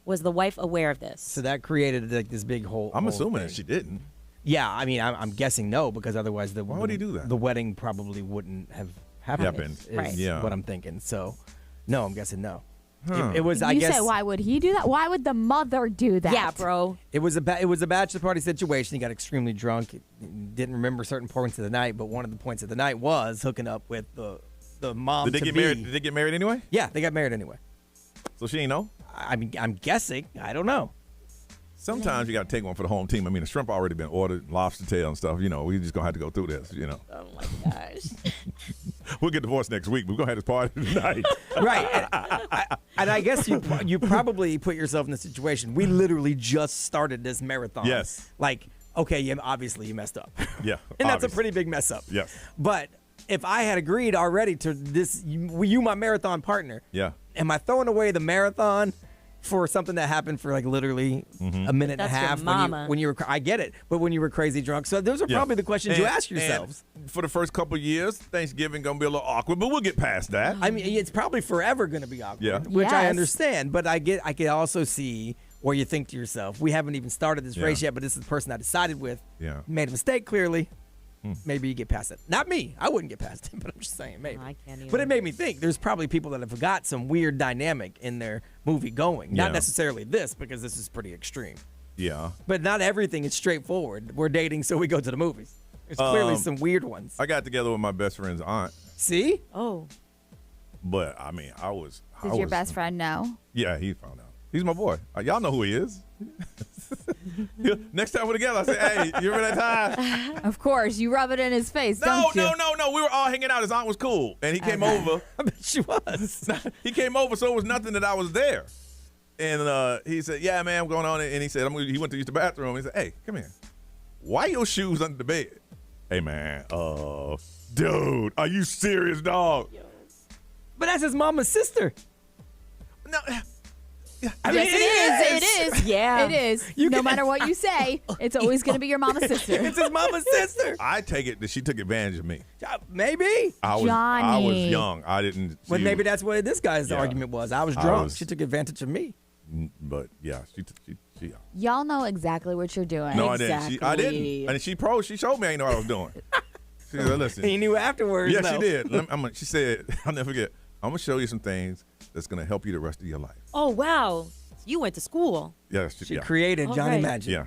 Was the wife aware of this? So that created like this big whole. I'm whole assuming thing. that she didn't. Yeah, I mean, I'm guessing no, because otherwise Why would he do that? The wedding probably wouldn't have happened. Right. Yeah. What I'm thinking. So, no, I'm guessing no. Huh. It was. You I guess. said, why would he do that? Why would the mother do that? Yeah, bro. It was a bachelor party situation. He got extremely drunk. He didn't remember certain points of the night, but one of the points of the night was hooking up with the mom. Did they get married? Did they get married anyway? Yeah, they got married anyway. So she ain't know? I mean, I'm guessing. I don't know. Sometimes you got to take one for the home team. I mean, the shrimp already been ordered, lobster tail and stuff. You know, we just going to have to go through this, you know. Oh, my gosh. We'll get divorced next week. We're going to have this party tonight. Right. And I guess you probably put yourself in the situation. We literally just started this marathon. Yes. Like, okay, obviously you messed up. Yeah. And that's a pretty big mess up. Yes. But if I had agreed already to this, you my marathon partner. Yeah. Am I throwing away the marathon for something that happened for like literally a minute That's and a your half mama. when you were? I get it, but when you were crazy drunk. So those are probably the questions you ask yourselves. And for the first couple of years, Thanksgiving gonna be a little awkward, but we'll get past that. I mean, it's probably forever going to be awkward, Yeah. which I Yes. understand. But I can also see where you think to yourself, we haven't even started this race yet, but this is the person I decided with. Yeah. Made a mistake, clearly. Maybe you get past it. Not me. I wouldn't get past it, but I'm just saying maybe. No, I can't But either. it made me think there's probably people that have got some weird dynamic in their movie going. Yeah. Not necessarily this, because this is pretty extreme. Yeah. But not everything is straightforward. We're dating, so we go to the movies. There's clearly some weird ones. I got together with my best friend's aunt, See? Oh. but I mean, I was. Did your best friend know? Yeah, he found out. He's my boy. Y'all know who he is. Next time we're together, I say, hey, you remember that time? Of course, you rub it in his face, No. don't you? We were all hanging out. His aunt was cool, and he came over. I bet she was. He came over, so it was nothing that I was there. And he said, yeah, man, I'm going on. And he said, he went to use the bathroom. He said, hey, come here. Why your shoes under the bed? Hey, man, dude, are you serious, dog? But that's his mama's sister. No. Yes, it is. Yeah. It is. No matter what you say, it's always going to be your mama's sister. It's his mama's sister. I take it that she took advantage of me. Maybe. I was Johnny. young. I didn't. Well, she- maybe that's what this guy's argument was. I was drunk. She took advantage of me. But yeah, she. Y'all know exactly what you're doing. No, I didn't. I didn't. And she showed me I didn't know what I was doing. She said, listen. He knew afterwards. Yeah, though. she did. She said, I'll never forget. I'm gonna show you some things that's gonna help you the rest of your life. Oh, wow. You went to school. Yeah, She created Johnny right. Magic. Yeah.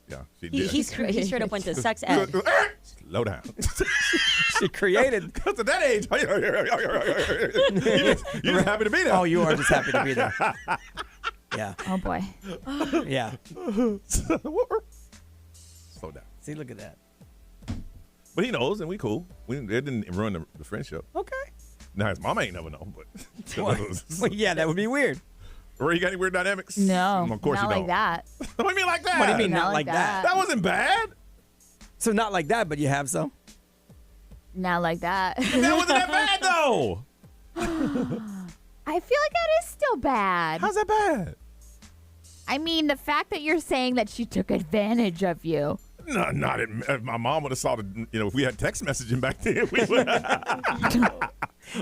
Yeah, she He, did. he straight up went to sex ed. Slow down. She created. Because at that age, you're just happy to be there. Oh, you are just happy to be there. Yeah. Oh, boy. Yeah. Slow down. See, look at that. But he knows, and we cool. It didn't ruin the friendship. Okay. Now his mama ain't never known, but Well, yeah, that would be weird. Ray, you got any weird dynamics? No, Of course not you like don't. that. What do you mean like that? What do you mean Not not like like that? That wasn't bad. So not like that, but you have some? Not like that. That wasn't that bad though. I feel like that is still bad. How's that bad? I mean, the fact that you're saying that she took advantage of you. No, not if my mom would have saw the. If we had text messaging back then, we would.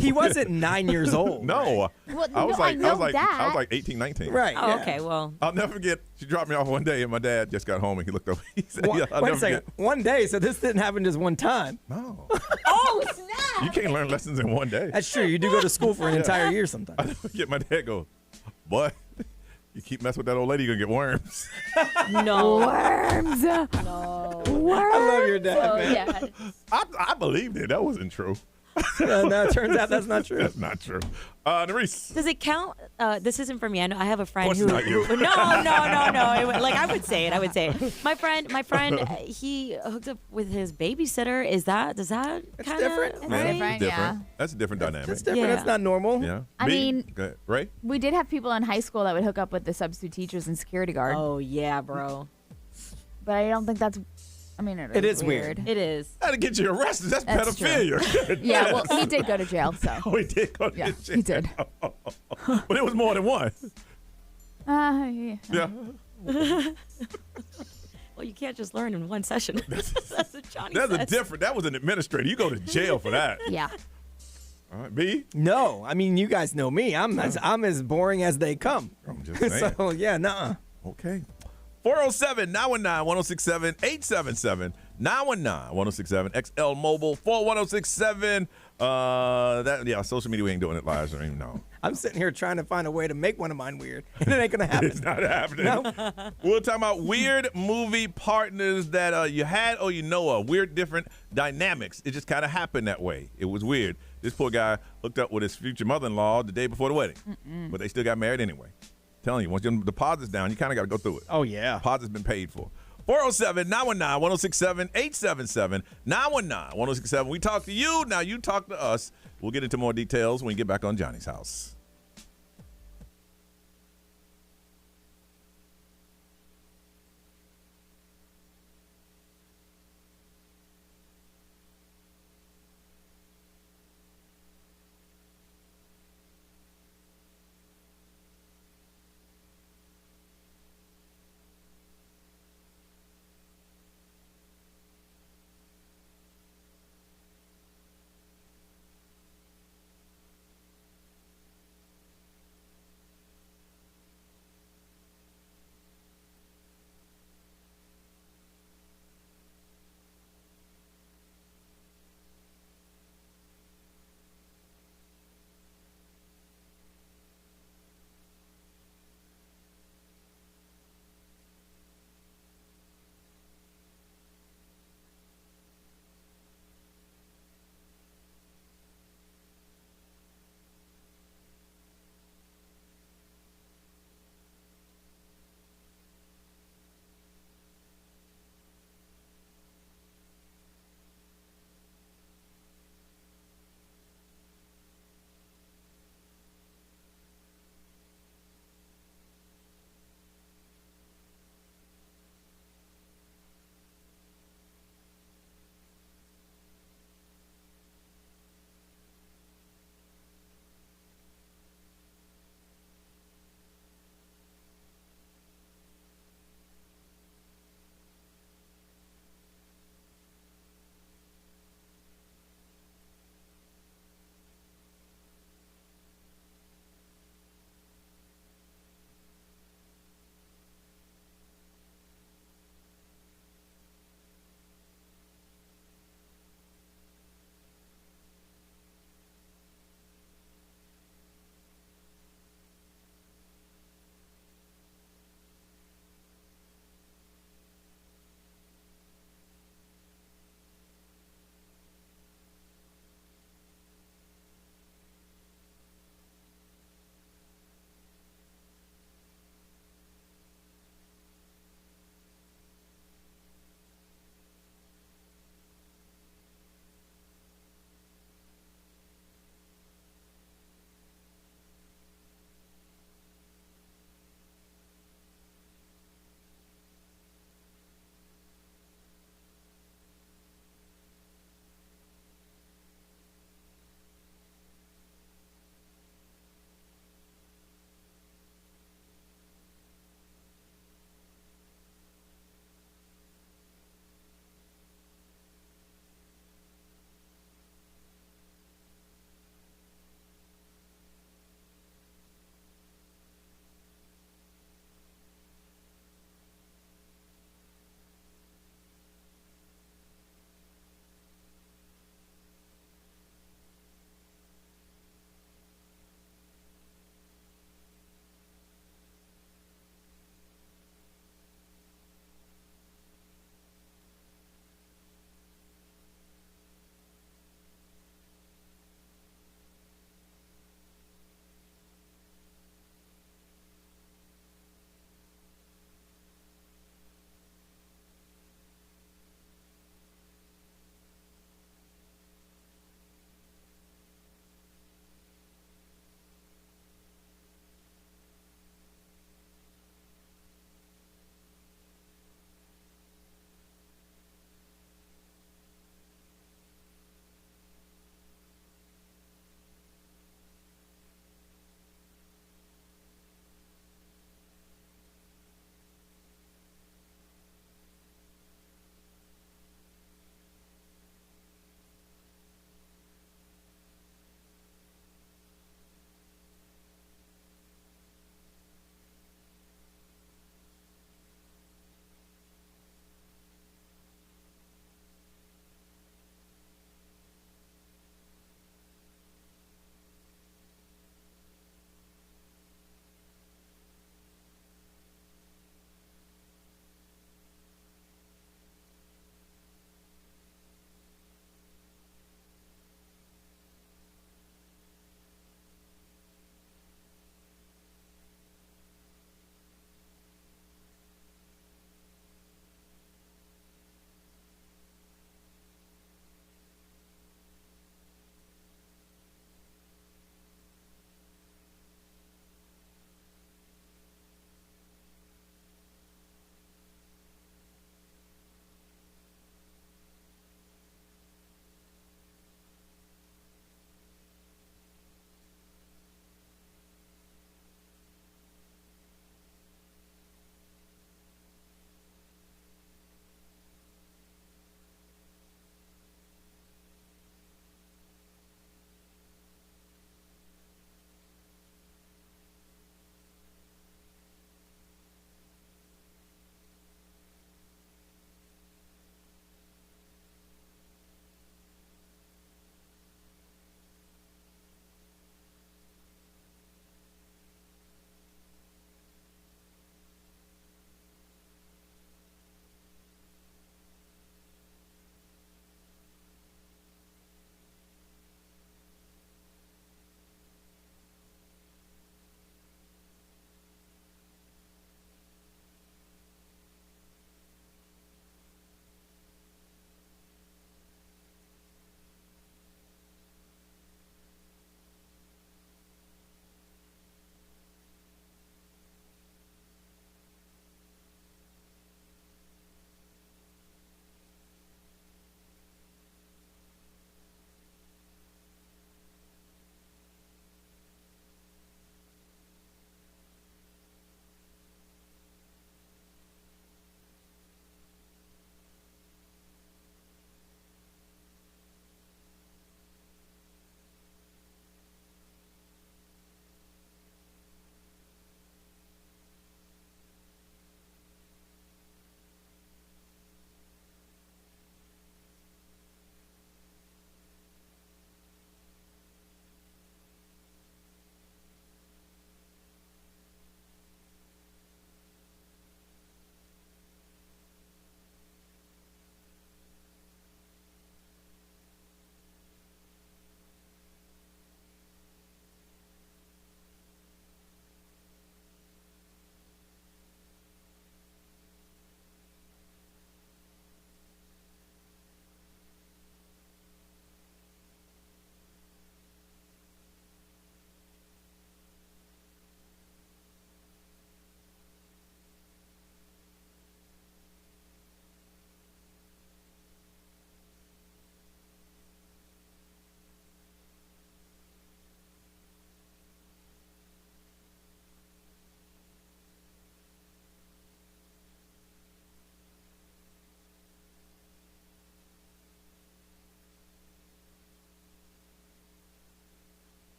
He wasn't 9 years old. No, Well, I was no, I like, know I was that. like 18, 19. Right. Oh, yeah. okay. Well, I'll never forget. She dropped me off one day, and my dad just got home, and he looked over. He said, One- I'll wait a never second. forget. One day, so this didn't happen just one time. No, Oh, snap! you can't learn lessons in one day. That's true. You do go to school for an entire year sometimes. I never forget. My dad go, boy, you keep messing with that old lady, you're gonna get worms. no. Worms. No. Worms. I love your dad, Oh, man. yeah. I believed it. That wasn't true. No, it turns out that's not true. That's not true. Nerese. Does it count? This isn't for me. I know I have a friend Of who. course not you. No. Like I would say it. My friend, he hooked up with his babysitter. Does that kind of different? It's different, yeah. That's a different dynamic. It's different. Yeah. It's not normal. Yeah. I mean, Go ahead. Ray? We did have people in high school that would hook up with the substitute teachers and security guard. Oh yeah, bro. But I don't think that's. I mean, It is weird. It is. That'll get you arrested. That's pedophilia. Yeah, well, he did go to jail, so. Oh, he did go to jail. He did. But it was more than one. Yeah. Yeah. Well, you can't just learn in one session. That's what Johnny That's says. a different. That was an administrator. You go to jail for that. Yeah. All right, B? No, I mean, you guys know me. I'm as boring as they come. I'm just saying. So, yeah, nuh-uh. Okay. 407-919-1067, 877-919-1067, XL Mobile, 41067. Social media, we ain't doing it live, so I don't even know. I'm sitting here trying to find a way to make one of mine weird, and it ain't going to happen. It's not happening. No. We're talking about weird movie partners that you had or you know of, weird different dynamics. It just kind of happened that way. It was weird. This poor guy hooked up with his future mother-in-law the day before the wedding, but they still got married anyway. Telling you, once your deposit's down, you kind of got to go through it. Oh, yeah. Deposit's been paid for. 407-919-1067, 877-919-1067. We talk to you, now you talk to us. We'll get into more details when we get back on Johnny's House.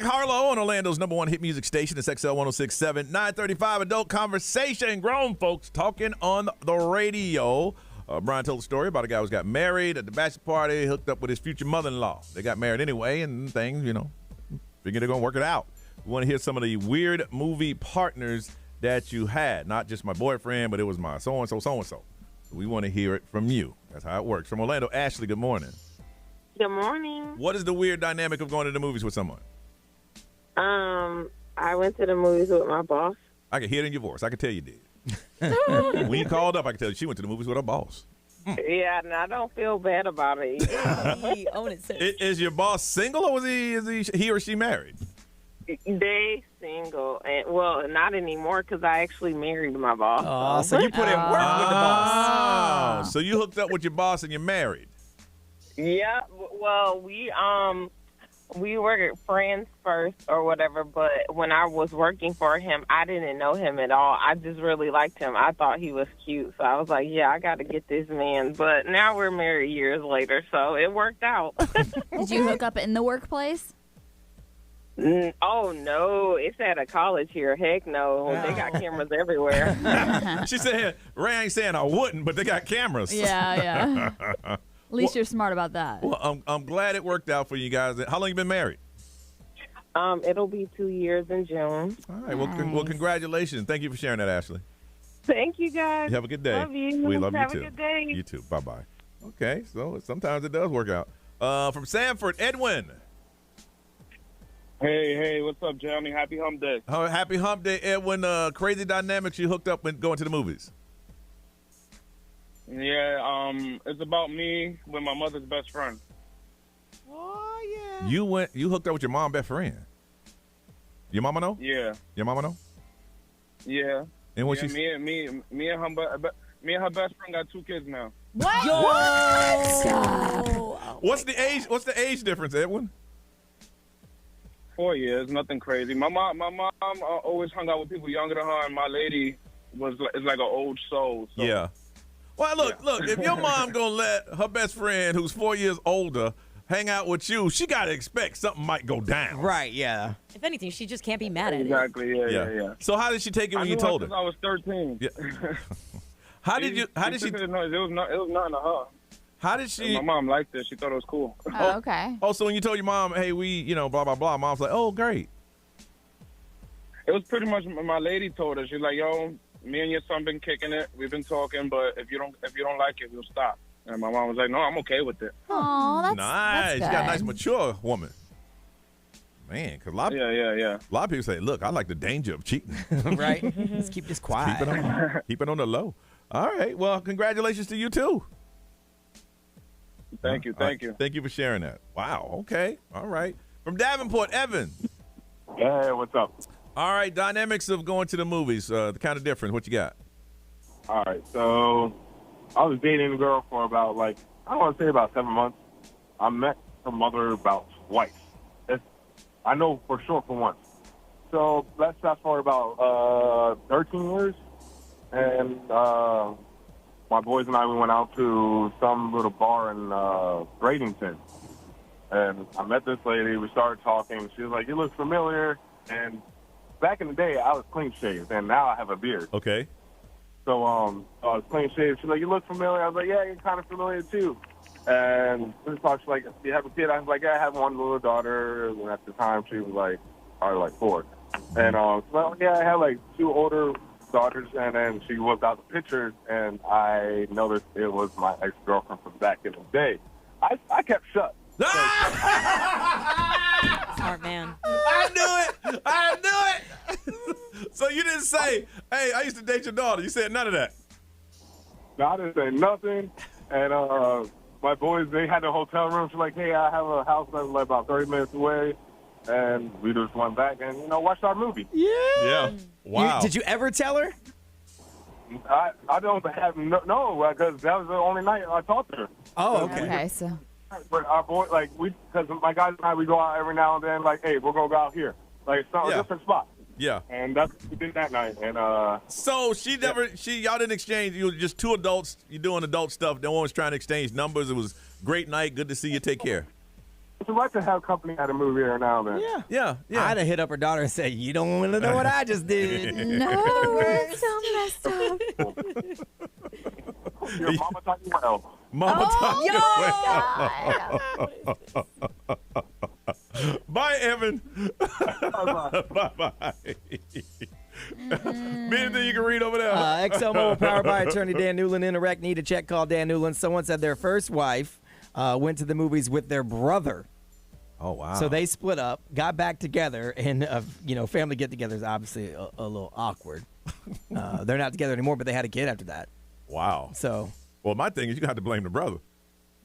Jack Harlow on Orlando's #1 hit music station. It's XL 106.7, 935 adult conversation. Grown folks talking on the radio. Brian told a story about a guy who got married at the bachelor party, hooked up with his future mother-in-law. They got married anyway, and things, figure they're going to work it out. We want to hear some of the weird movie partners that you had. Not just my boyfriend, but it was my so-and-so, so-and-so. We want to hear it from you. That's how it works. From Orlando, Ashley, good morning. Good morning. What is the weird dynamic of going to the movies with someone? I went to the movies with my boss. I can hear it in your voice. I can tell you did. When you called up, I can tell you she went to the movies with her boss. Yeah, and I don't feel bad about it. Own it, sis. Is your boss single, or is he or she married? They single, and well, not anymore because I actually married my boss. Oh, so you put in work with the boss. Oh, so you hooked up with your boss and you're married. Yeah, well, we were friends first or whatever, but when I was working for him, I didn't know him at all. I just really liked him. I thought he was cute, so I was like, yeah, I got to get this man. But now we're married years later, so it worked out. Did you hook up in the workplace? Oh, no. It's at a college here. Heck no. They got cameras everywhere. She said, Ray ain't saying I wouldn't, but they got cameras. Yeah. At least you're smart about that. Well, I'm glad it worked out for you guys. How long you been married? It'll be 2 years in June. All right. Well, congratulations. Thank you for sharing that, Ashley. Thank you, guys. You have a good day. Love you. We love have you too. Have a good day. You too. Bye-bye. Okay. So sometimes it does work out. From Sanford, Edwin. Hey, what's up, Johnny? Happy Hump Day. Oh, happy Hump Day, Edwin. Crazy dynamics you hooked up when going to the movies. Yeah, it's about me with my mother's best friend. Oh, yeah. You hooked up with your mom's best friend. Your mama know? Yeah. Your mama know? Yeah. And what yeah, she me and her best friend got 2 kids now. What? What's the age difference, Edwin? 4 years, nothing crazy. My mom always hung out with people younger than her, and my lady is like an old soul. So. Yeah. Well, look. If your mom gonna let her best friend, who's 4 years older, hang out with you, she gotta expect something might go down. Right? Yeah. If anything, she just can't be mad at it. Exactly. Yeah. So how did she take it when you told her? I was 13. Yeah. How did she? It was nothing to her. How did she? My mom liked it. She thought it was cool. Oh, okay. Oh, so when you told your mom, hey, we, blah, blah, blah, mom's like, oh, great. It was pretty much my lady told her. She's like, yo, me and your son been kicking it. We've been talking, but if you don't like it, we'll stop. And my mom was like, no, I'm okay with it. Oh, that's nice. That's She got a good. nice, mature woman. Man, because a lot of people say, look, I like the danger of cheating. Right? Let's keep this quiet. Keep it on the low. All right. Well, congratulations to you, too. Thank you. Thank you for sharing that. Wow. Okay. All right. From Davenport, Evan. Hey, what's up? All right. Dynamics of going to the movies. The kind of difference. What you got? All right. So I was dating a girl for about, I want to say about 7 months. I met her mother about twice. I know for sure for once. So let's fast forward about 13 years. And my boys and I, we went out to some little bar in Bradenton. And I met this lady. We started talking. She was like, you look familiar. And back in the day, I was clean shaved. And now I have a beard. Okay. So I was clean shaved. She's like, you look familiar. I was like, yeah, you're kind of familiar too. And we talked. She's like, do you have a kid? I was like, yeah, I have one little daughter. And at the time, she was probably 4. And so yeah, I had 2 older daughters, and then she whipped out the pictures, and I noticed it was my ex-girlfriend from back in the day. I kept shut. Smart man. I knew it. So you didn't say, hey, I used to date your daughter. You said none of that. No, I didn't say nothing. And my boys, they had a hotel room. She's like, hey, I have a house that's about 30 minutes away. And we just went back and, watched our movie. Yeah. Wow. Did you ever tell her? I don't have no, because that was the only night I talked to her. Oh, okay. Okay, so. But our boy, because my guys and I, we go out every now and then, hey, we're going to go out here. It's not a different spot. Yeah. And that's what we did that night. And so y'all didn't exchange. You were just 2 adults. You doing adult stuff. No one was trying to exchange numbers. It was great night. Good to see you. Take care. It's like to have company at a movie every now and then. Yeah. I'd have hit up her daughter and say, "You don't want to know what I just did." No, that's so messed up. Your mama taught you well. Mama God. Bye, Evan. Bye-bye. Anything you can read over there? XOMO powered by attorney Dan Newland. Interact, need a check, call Dan Newland. Someone said their first wife went to the movies with their brother. Oh, wow. So they split up, got back together, and, family get-together is obviously a little awkward. They're not together anymore, but they had a kid after that. Wow. So. Well, my thing is you have to blame the brother.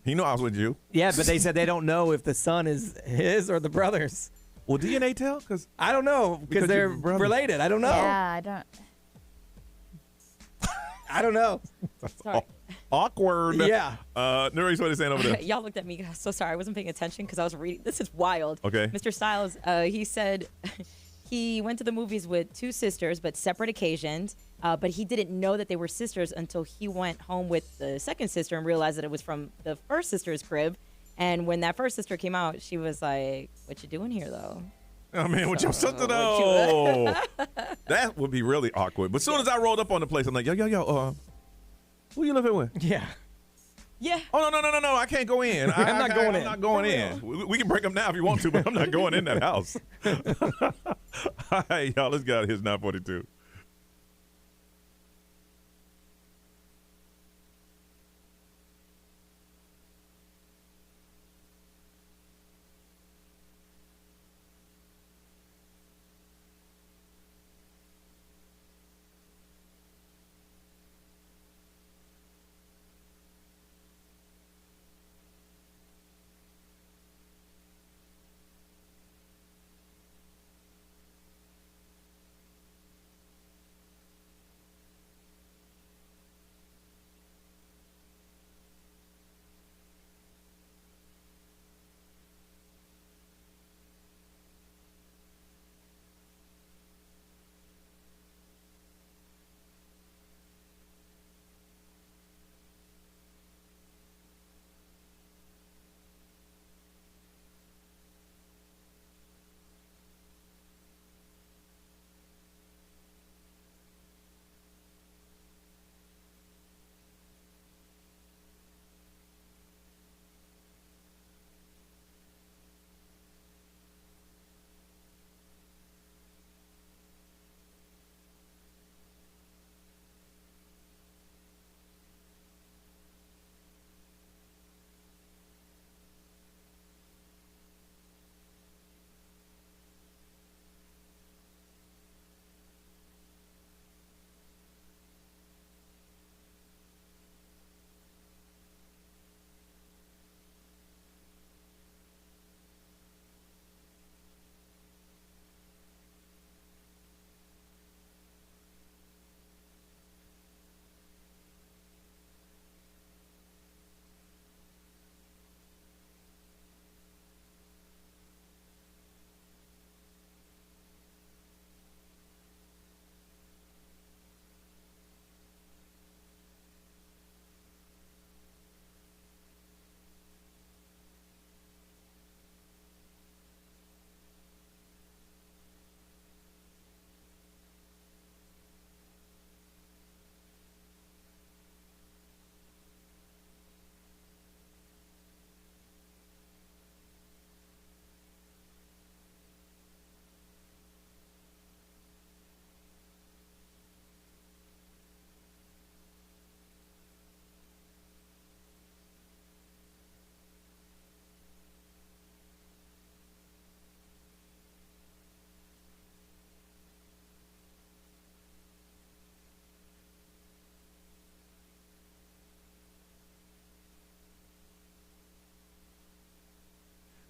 He knew I was with you. Yeah, but they said they don't know if the son is his or the brother's. Well, DNA tell? Because I don't know, because they're related. I don't know. Yeah, I don't. I don't know. Sorry. Awkward. Yeah. Nerys, what are they saying over there? Y'all looked at me. So sorry. I wasn't paying attention because I was reading. This is wild. Okay. Mr. Styles, he said he went to the movies with two sisters, but separate occasions. But he didn't know that they were sisters until he went home with the second sister and realized that it was from the first sister's crib. And when that first sister came out, she was like, "What you doing here, though?" Oh, man, with your sister, though. That would be really awkward. But as soon as I rolled up on the place, I'm like, yo, who you living with? Yeah. Yeah. Oh, no. I can't go in. I'm not going in. We can break them now if you want to, but I'm not going in that house. All right, y'all, let's get out of here. It's 9:42.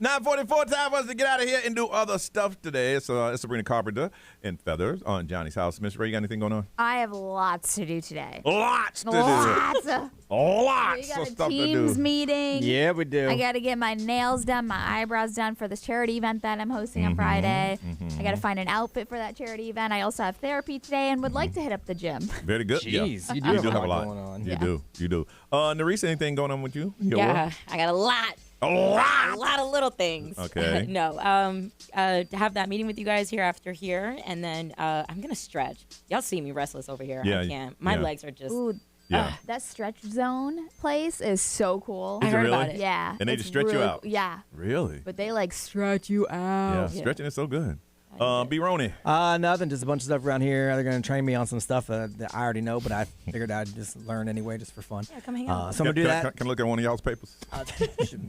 $9:44, time for us to get out of here and do other stuff today. It's Sabrina Carpenter and Feathers on Johnny's House. Miss Ray, you got anything going on? I have lots to do today. Lots to do. Lots Lots of of stuff to Teams do. meeting. Yeah, we do. I got to get my nails done, my eyebrows done for this charity event that I'm hosting on Friday. I got to find an outfit for that charity event. I also have therapy today and would like to hit up the gym. Very good. Jeez, yeah. you do have a lot going on. You do. Nerys, anything going on with you? Yeah, I got a lot. A lot? A lot of little things. Okay. No. To have that meeting with you guys here after here, and then I'm going to stretch. Y'all see me restless over here. Yeah, I can't. My legs are just... Ooh, that stretch zone place is so cool. Is I heard it really? about it. Yeah. And they it's just stretch you really out? Yeah. Really? But they like stretch you out. Yeah, stretching is so good. B-Roni. Nothing. Just a bunch of stuff around here. They're going to train me on some stuff that I already know, but I figured I'd just learn anyway, just for fun. Yeah, come hang out. So I'm going to do that. Can I look at one of y'all's papers?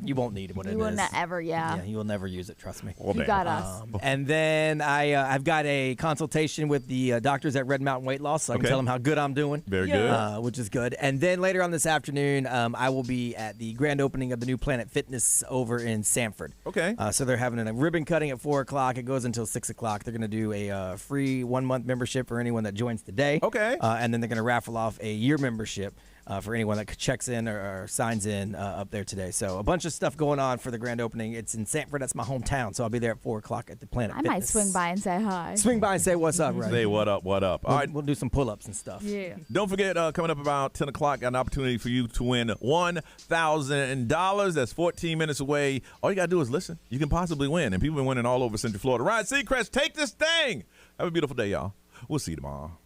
You won't need what it is. You will not ever, Yeah, you will never use it. Trust me. Well, You got us. And then I've got a consultation with the doctors at Red Mountain Weight Loss, so I can tell them how good I'm doing. Very good. Which is good. And then later on this afternoon, I will be at the grand opening of the new Planet Fitness over in Sanford. Okay. So they're having a ribbon cutting at 4 o'clock. It goes until 6 o'clock. They're going to do a free 1-month membership for anyone that joins today. Okay. And then they're going to raffle off a year membership for anyone that checks in or signs in up there today. So a bunch of stuff going on for the grand opening. It's in Sanford. That's my hometown. So I'll be there at 4 o'clock at the Planet I Fitness. might swing by and say hi. Swing by and say what's up, right? Say what up, what up. All right. We'll do some pull-ups and stuff. Yeah. Don't forget, coming up about 10 o'clock, got an opportunity for you to win $1,000. That's 14 minutes away. All you got to do is listen. You can possibly win. And people have been winning all over Central Florida. Ryan Seacrest, take this thing. Have a beautiful day, y'all. We'll see you tomorrow.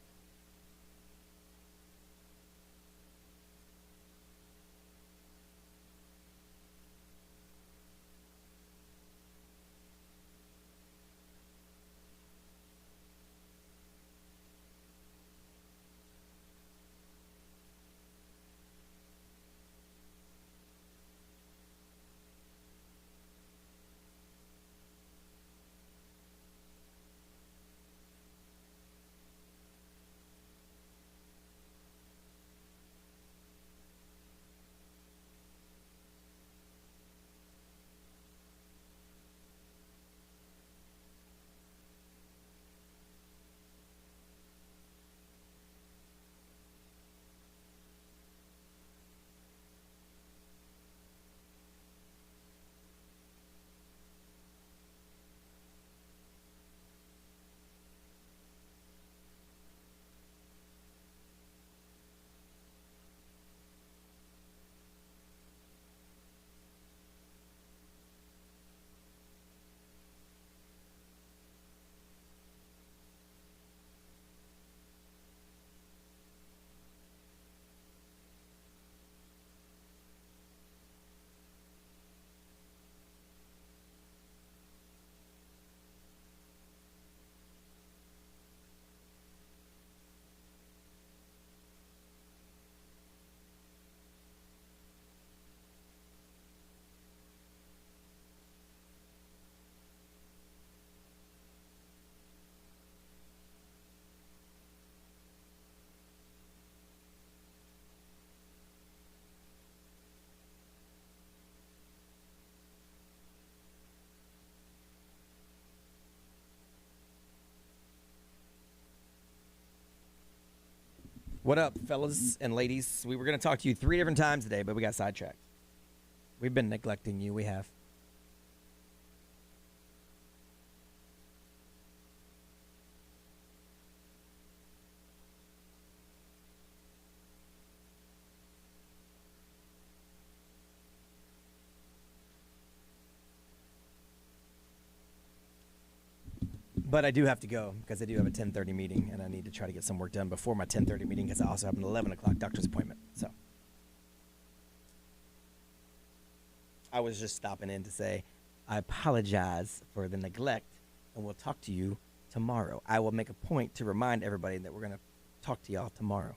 What up, fellas and ladies? We were going to talk to you 3 different times today, but we got sidetracked. We've been neglecting you. We have. But I do have to go because I do have a 10:30 meeting, and I need to try to get some work done before my 10:30 meeting because I also have an 11 o'clock doctor's appointment. So I was just stopping in to say I apologize for the neglect, and we'll talk to you tomorrow. I will make a point to remind everybody that we're going to talk to y'all tomorrow.